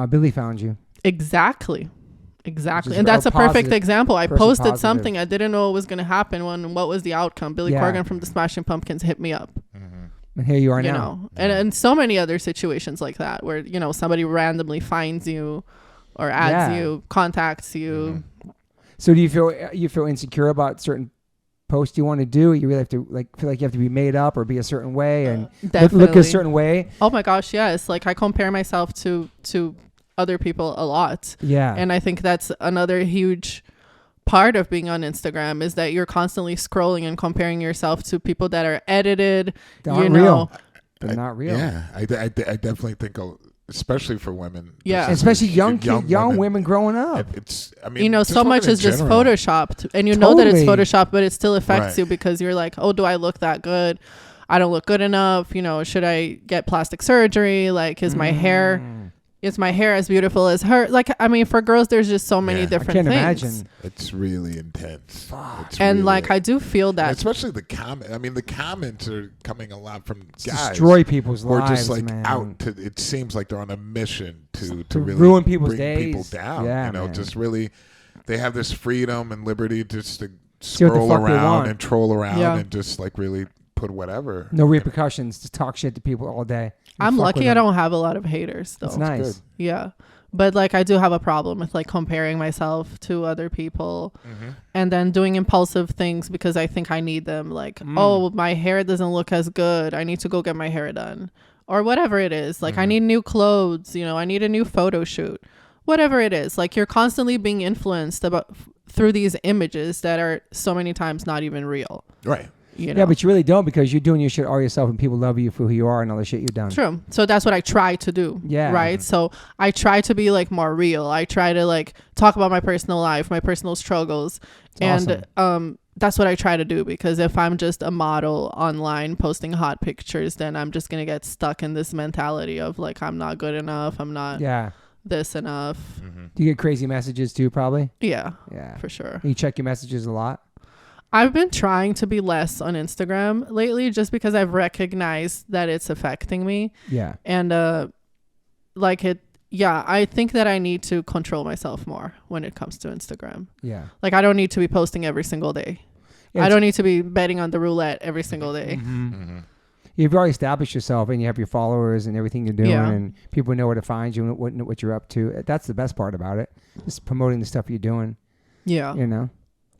Billy found you. Exactly. And that's a perfect example. I posted something. I didn't know what was going to happen what was the outcome. Billy Corgan from the Smashing Pumpkins hit me up. And here you are now. And so many other situations like that where, somebody randomly finds you or adds you, contacts you. So do you feel insecure about certain posts you want to do? You really have to feel like you have to be made up or be a certain way and look a certain way? Oh my gosh, yes. Like I compare myself to other people a lot. Yeah. And I think that's another huge part of being on Instagram, is that you're constantly scrolling and comparing yourself to people that are edited. They're real. They're not real. Yeah, I definitely think, especially for women. Yeah, especially young women growing up. So much is just photoshopped, and know that it's photoshopped, but it still affects you, because you're like, oh, do I look that good? I don't look good enough. Should I get plastic surgery? Like, is my hair as beautiful as her? Like, I mean, for girls, there's just so many different things. I can't imagine. It's really intense. I do feel that. Especially the comment. I mean, the comments are coming a lot from guys. Destroy people's lives, or just man. out to, it seems like they're on a mission to really ruin people's bring days. people down. Yeah, man. Just really, they have this freedom and liberty just to scroll around and troll around and just really put whatever. No repercussions. Just talk shit to people all day. I'm lucky I don't have a lot of haters, though. That's nice. Good. Yeah. But I do have a problem with comparing myself to other people and then doing impulsive things because I think I need them. Oh, my hair doesn't look as good. I need to go get my hair done, or whatever it is. I need new clothes. I need a new photo shoot, whatever it is. You're constantly being influenced through these images that are so many times not even real. Right. Yeah, but you really don't, because you're doing your shit all yourself and people love you for who you are and all the shit you've done. True. So that's what I try to do. Yeah. Right. So I try to be more real. I try to talk about my personal life, my personal struggles. That's what I try to do, because if I'm just a model online posting hot pictures, then I'm just going to get stuck in this mentality of I'm not good enough. I'm not this enough. Do you get crazy messages too, probably? Yeah. Yeah. For sure. You check your messages a lot? I've been trying to be less on Instagram lately, just because I've recognized that it's affecting me. Yeah. And I think that I need to control myself more when it comes to Instagram. Yeah. I don't need to be posting every single day. I don't need to be betting on the roulette every single day. you've already established yourself and you have your followers and everything you're doing, Yeah. and people know where to find you and what you're up to. That's the best part about it. Just promoting the stuff you're doing. Yeah. You know,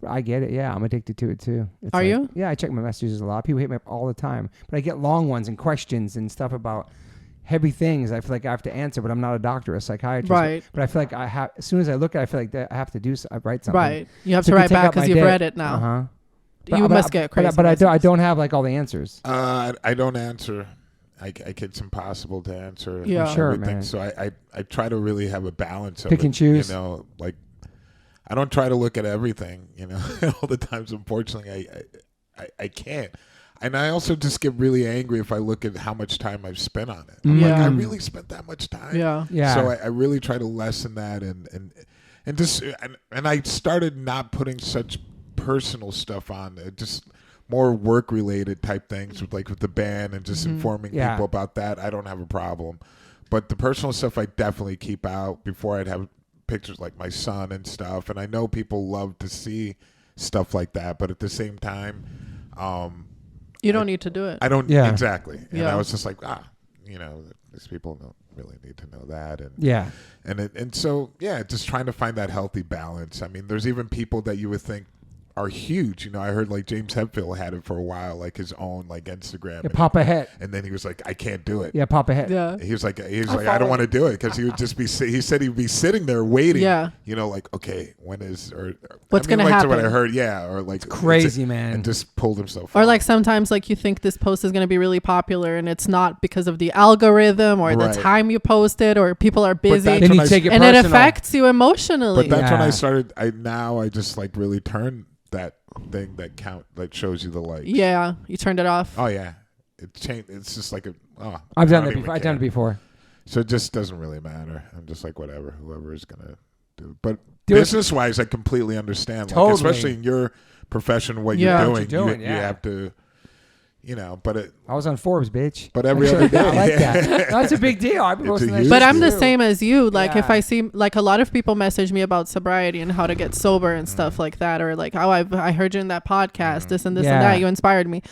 I get it. Yeah, I'm addicted to it too. It's Are you? Yeah, I check my messages a lot. People hit me up all the time, but I get long ones and questions and stuff about heavy things. I feel like I have to answer, but I'm not a doctor or a psychiatrist. Right. But I feel like I have. As soon as I look at it, I feel like I have to write something. Right. You have So to it could write take back up my because you've day. read it now. Uh-huh. You must get crazy. But I messages. don't have like all the answers. I don't answer. It's impossible to answer. Yeah. Sure, everything. man. So I try to really have a balance of Pick it, and choose. You know, like I don't try to look at everything. You know, all the times. Unfortunately, I can't. And I also just get really angry if I look at how much time I've spent on it. I'm like, I really spent that much time. Yeah. Yeah. So I really try to lessen that and just and I started not putting such personal stuff on it, just more work related type things with the band and just informing people about that. I don't have a problem, but the personal stuff I definitely keep out. Before I'd have pictures like my son and stuff, and I know people love to see stuff like that, but at the same time, You don't need to do it. I don't exactly. And Yeah. I was just like, these people don't really need to know that. And Yeah. and so just trying to find that healthy balance. I mean, there's even people that you would think are huge. You know, I heard like James Hetfield had it for a while, like his own like Instagram. Yeah, Papa Het. And then he was like, I can't do it. Yeah, Papa Het. Yeah. He was like, I don't want to do it because he would just be. He said he'd be sitting there waiting. Yeah. You know, like okay, when is What's gonna like happen? To what I heard, yeah, or like Crazy, man. and just pulled himself. Or off. like sometimes like you think this post is going to be really popular and it's not because of the algorithm or the Right. time you posted or people are busy that's Then when you I- take it and personal. it affects you emotionally. But that's when Yeah. I started. I just like really turned that thing that shows you the likes. Yeah. You turned it off. Oh yeah, it changed. It's just like I've I done don't that even before. I've care. done it before. So it just doesn't really matter. I'm just like whatever, whoever is gonna do. it. But Do it. business wise, I completely understand. Totally. Like, especially in your profession, what Yeah. you're What doing, you're doing, you yeah. have to, But I was on Forbes, bitch. But every Sure. other day. I like that. That's a big deal. I've been It's a posting that huge shit But I'm the too. same as you. Like if Yeah. I see like a lot of people message me about sobriety and how to get sober and stuff like that, or like, oh, I heard you in that podcast, this and this and Yeah. that, you inspired me.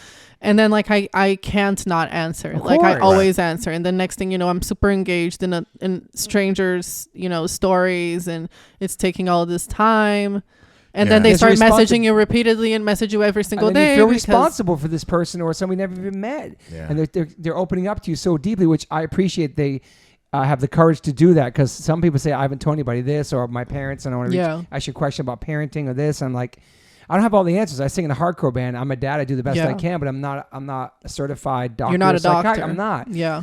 And then like I can't not answer. Of Like I course. always answer. And the next thing you know, I'm super engaged in strangers, stories, and it's taking all this time. And then Yeah. they Yes, start you're messaging you repeatedly and message you every single and then day. you feel because- responsible for this person or somebody you never even met. Yeah. And they're opening up to you so deeply, which I appreciate. They have the courage to do that, because some people say I haven't told anybody this, or my parents, and I want to ask you a question about parenting or this. I'm like, I don't have all the answers. I sing in a hardcore band. I'm a dad. I do the best Yeah. I can, but I'm not a certified doctor. You're not a psychiatrist. doctor. I'm not. Yeah.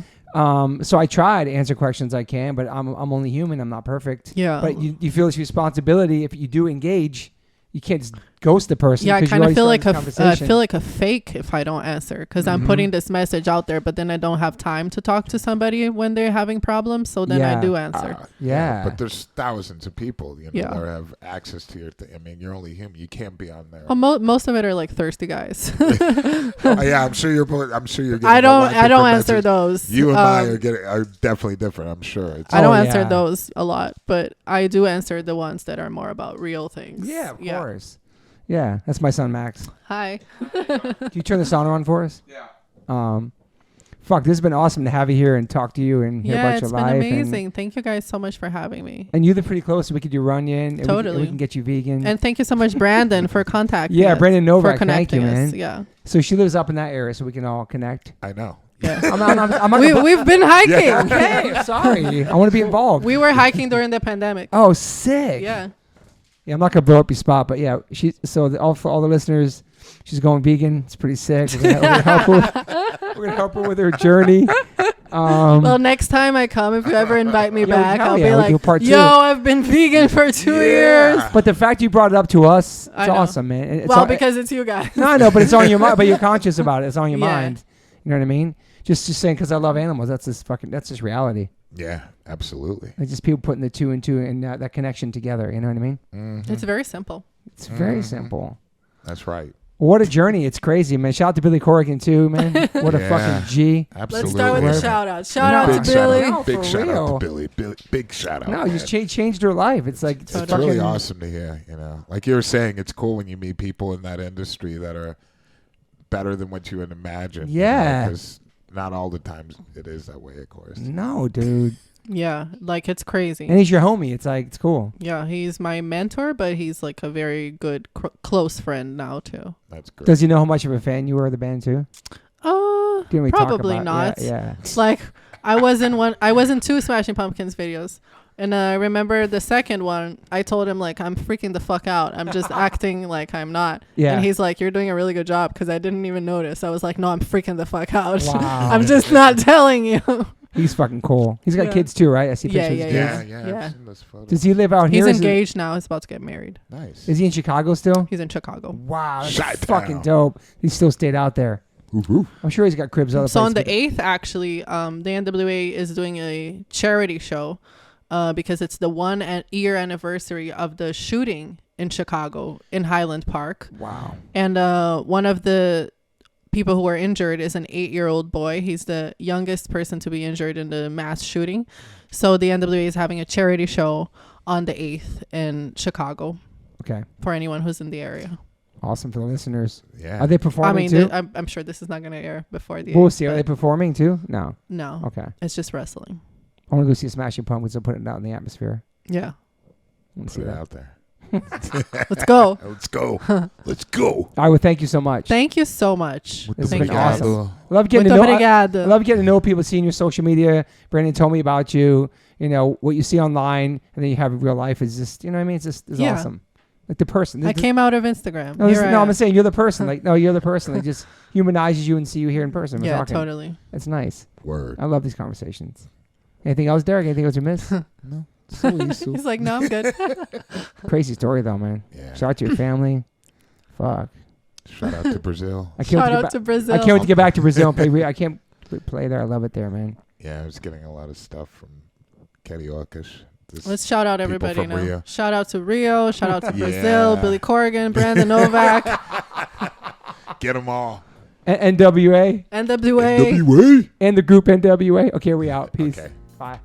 So I try to answer questions I can, but I'm only human. I'm not perfect. Yeah. But you feel this responsibility if you do engage. You can't just ghost the person. Yeah, I 'cause you kind of already feel like started this conversation. a fake if I don't answer, because I'm putting this message out there, but then I don't have time to talk to somebody when they're having problems. So then I Yeah. do answer. Yeah. But there's thousands of people, Yeah. that have access to your thing. I mean, you're only human. You can't be on there. Well, most of it are like thirsty guys. Yeah, I'm sure you're getting I a lot don't of different answer messages. those. You and I are definitely different. I'm sure. It's I don't Oh, answer yeah. those a lot, but I do answer the ones that are more about real things. Yeah, of course. Yeah, that's my son Max. Hi. Can you turn the sound on for us? Yeah. Fuck, this has been awesome to have you here and talk to you and hear Yeah, about it's your been life. amazing. Thank you guys so much for having me. And you live pretty close, so we could do Runyon. And Totally. we can get you vegan. And thank you so much, Brandon, for contacting Yeah, us, Brandon Novak, for thank you, connecting us. man. Yeah. So she lives up in that area, so we can all connect. I know. Yeah. I'm not gonna- We've been hiking. Okay, sorry. I want to be involved. We were hiking during the pandemic. Oh, sick. Yeah. Yeah, I'm not gonna blow up your spot, but yeah, for all the listeners, she's going vegan. It's pretty sick. We're gonna help her. We're gonna help her with her journey. Well, next time I come, if you ever invite me Yeah, back, hell I'll yeah, be we'll like, do part 2. yo, I've been vegan for 2 years. But the fact you brought it up to us, I it's know. awesome, man. It's Well, all- because it's you guys. no, I know, but it's on your mind. But you're conscious about it. It's on your Yeah. mind. You know what I mean? Just saying, because I love animals. That's just reality. Yeah, absolutely. Like just people putting the two and two and that connection together. You know what I mean? Mm-hmm. It's very simple. It's very simple. That's right. What a journey. It's crazy, man. Shout out to Billy Corrigan, too, man. What a Yeah. fucking G. Absolutely. Let's start with the Whatever. shout out. Shout No, out Big to shout Billy. out. No, Big for shout out real. to Billy. Big shout out. No, you just man. changed her life. It's like It's Totally. really fucking- awesome to hear, Like you were saying, it's cool when you meet people in that industry that are better than what you would imagine. Yeah. Because not all the times it is that way, of course. No, dude. Yeah, like it's crazy. And he's your homie. It's like, it's cool. Yeah, he's my mentor, but he's like a very good close friend now too. That's great. Does he know how much of a fan you were of the band too? Didn't we Probably talk about? not. Yeah. Like I was in 2 Smashing Pumpkins videos. And I remember the second one, I told him, like, I'm freaking the fuck out. I'm just acting like I'm not. Yeah. And he's like, you're doing a really good job, because I didn't even notice. I was like, no, I'm freaking the fuck out. Wow. I'm just not telling you. He's fucking cool. He's got kids too, right? I see pictures. Yeah, of kids. Yeah. I've seen those photos. Does he live out here? He's engaged now. He's about to get married. Nice. Is he in Chicago still? He's in Chicago. Wow, that's Chi-town. fucking dope. He still stayed out there. Woo-hoo. I'm sure he's got cribs other So on the places. 8th, actually, the NWA is doing a charity show because it's the 1-year anniversary of the shooting in Chicago in Highland Park. Wow. And one of the people who were injured is an 8-year-old boy. He's the youngest person to be injured in the mass shooting. So the NWA is having a charity show on the 8th in Chicago. Okay. For anyone who's in the area. Awesome for the listeners. Yeah. Are they performing too? I'm sure this is not going to air before the 8th. We'll see. Are they performing too? No. No. Okay. It's just wrestling. I want to go see Smashing Pumpkins and put it out in the atmosphere. Yeah. Let's Put see it that. out there. Let's go. Let's go. Let's go. All right. Well, thank you so much. Thank you so much. This has Thank been you. awesome. I love getting to Muito know. I obrigado. love getting to know people, seeing your social media. Brandon told me about you. You know what you see online, and then you have in real life is just, you know what I mean? It's just Yeah. awesome. Like the person. I came out of Instagram. No, Here I I'm am. saying you're the person. Like, no, you're the person. Like, just humanizes you and see you here in person. We're Yeah, talking. totally. It's nice. Word. I love these conversations. Anything else, Derek? Anything else you missed? No. So useful. He's like, no, I'm good. Crazy story though, man. Yeah. Shout out to your family. Fuck. Shout out to Brazil. I can't Shout wait out to to get Brazil. I can't wait to get back to Brazil and play. I can't play there. I love it there, man. Yeah, I was getting a lot of stuff from Carioca's. Let's shout out people everybody from now. Rio. Shout out to Rio. Shout out to Yeah. Brazil. Billy Corrigan, Brandon Novak, Get them all. NWA NWA. NWA. and the group NWA. Okay, we out. Peace. Okay. Bye.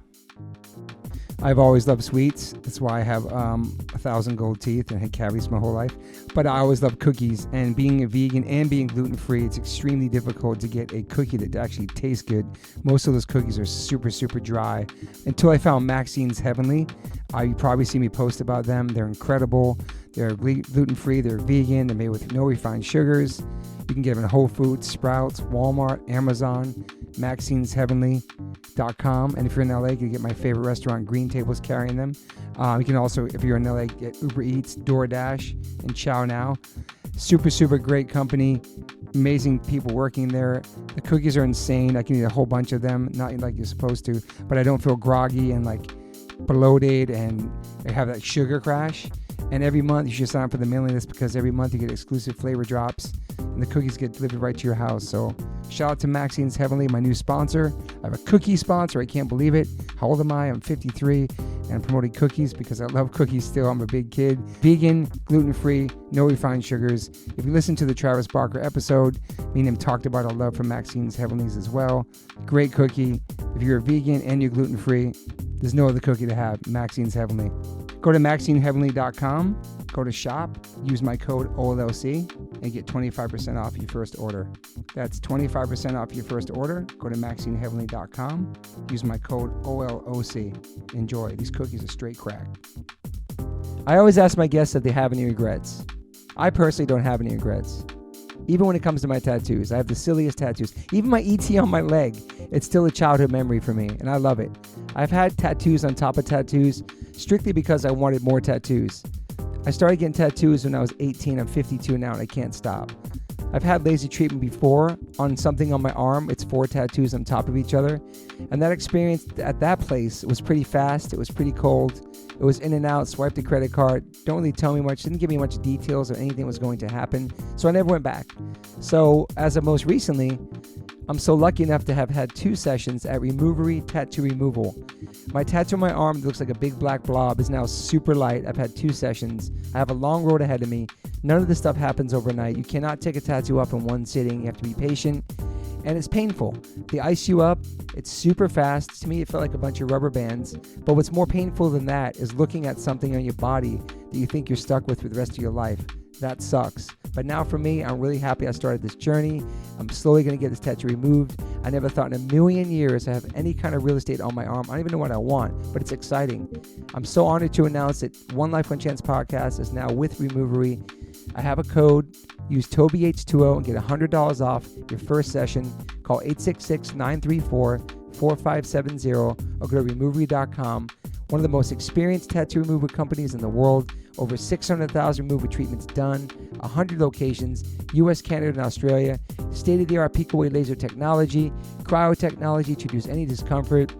I've always loved sweets. That's why I have 1,000 gold teeth and had cavities my whole life. But I always loved cookies. And being a vegan and being gluten-free, it's extremely difficult to get a cookie that actually tastes good. Most of those cookies are super, super dry. Until I found Maxine's Heavenly. You probably see me post about them. They're incredible. They're gluten-free. They're vegan. They're made with no refined sugars. You can get them in Whole Foods, Sprouts, Walmart, Amazon, Maxine'sHeavenly.com. And if you're in LA, you can get my favorite restaurant, Green Table's carrying them. You can also, if you're in LA, get Uber Eats, DoorDash, and Chow Now. Super, super great company. Amazing people working there. The cookies are insane. I can eat a whole bunch of them, not like you're supposed to, but I don't feel groggy and like bloated and I have that sugar crash. And every month you should sign up for the mailing list because every month you get exclusive flavor drops and the cookies get delivered right to your house. So shout out to Maxine's Heavenly, my new sponsor. I have a cookie sponsor. I can't believe it. How old am I? I'm 53 and I'm promoting cookies because I love cookies still. I'm a big kid. Vegan, gluten-free, no refined sugars. If you listen to the Travis Barker episode, me and him talked about our love for Maxine's Heavenlies as well. Great cookie. If you're a vegan and you're gluten-free, there's no other cookie to have. Maxine's Heavenly. Go to MaxineHeavenly.com, go to shop, use my code OLLC, and get 25% off your first order. That's 25% off your first order. Go to MaxineHeavenly.com, use my code OLOC. Enjoy. These cookies are straight crack. I always ask my guests if they have any regrets. I personally don't have any regrets. Even when it comes to my tattoos, I have the silliest tattoos. Even my ET on my leg, it's still a childhood memory for me, and I love it. I've had tattoos on top of tattoos strictly because I wanted more tattoos. I started getting tattoos when I was 18. I'm 52 now, and I can't stop. I've had laser treatment before on something on my arm. It's 4 tattoos on top of each other. And that experience at that place was pretty fast. It was pretty cold. It was in and out, swiped the credit card. Don't really tell me much. Didn't give me much details or anything was going to happen. So I never went back. So as of most recently, I'm so lucky enough to have had 2 sessions at Removery Tattoo Removal. My tattoo on my arm that looks like a big black blob is now super light. I've had 2 sessions. I have a long road ahead of me. None of this stuff happens overnight. You cannot take a tattoo up in one sitting. You have to be patient. And it's painful. They ice you up. It's super fast. To me, it felt like a bunch of rubber bands. But what's more painful than that is looking at something on your body that you think you're stuck with for the rest of your life. that sucks. But now for me, I'm really happy I started this journey. I'm slowly going to get this tattoo removed. I never thought in a million years I have any kind of real estate on my arm. I don't even know what I want, but it's exciting. I'm so honored to announce that One Life One Chance podcast is now with Removery. I have a code. Use TobyH20 and get $100 off your first session. Call 866-934-4570 or go to removery.com. One of the most experienced tattoo removal companies in the world. Over 600,000 removal treatments done, 100 locations, US, Canada, and Australia. State-of-the-art peak-away laser technology, cryo technology to reduce any discomfort.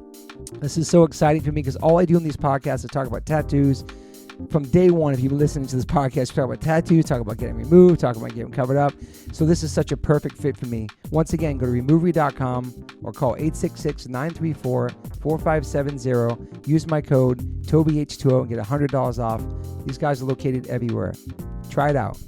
This is so exciting for me because all I do in these podcasts is talk about tattoos. From day one, if you've been listening to this podcast, we talk about tattoos, talk about getting removed, talk about getting covered up. So this is such a perfect fit for me. Once again, go to removery.com or call 866-934-4570. Use my code TobyH20 and get $100 off. These guys are located everywhere. Try it out.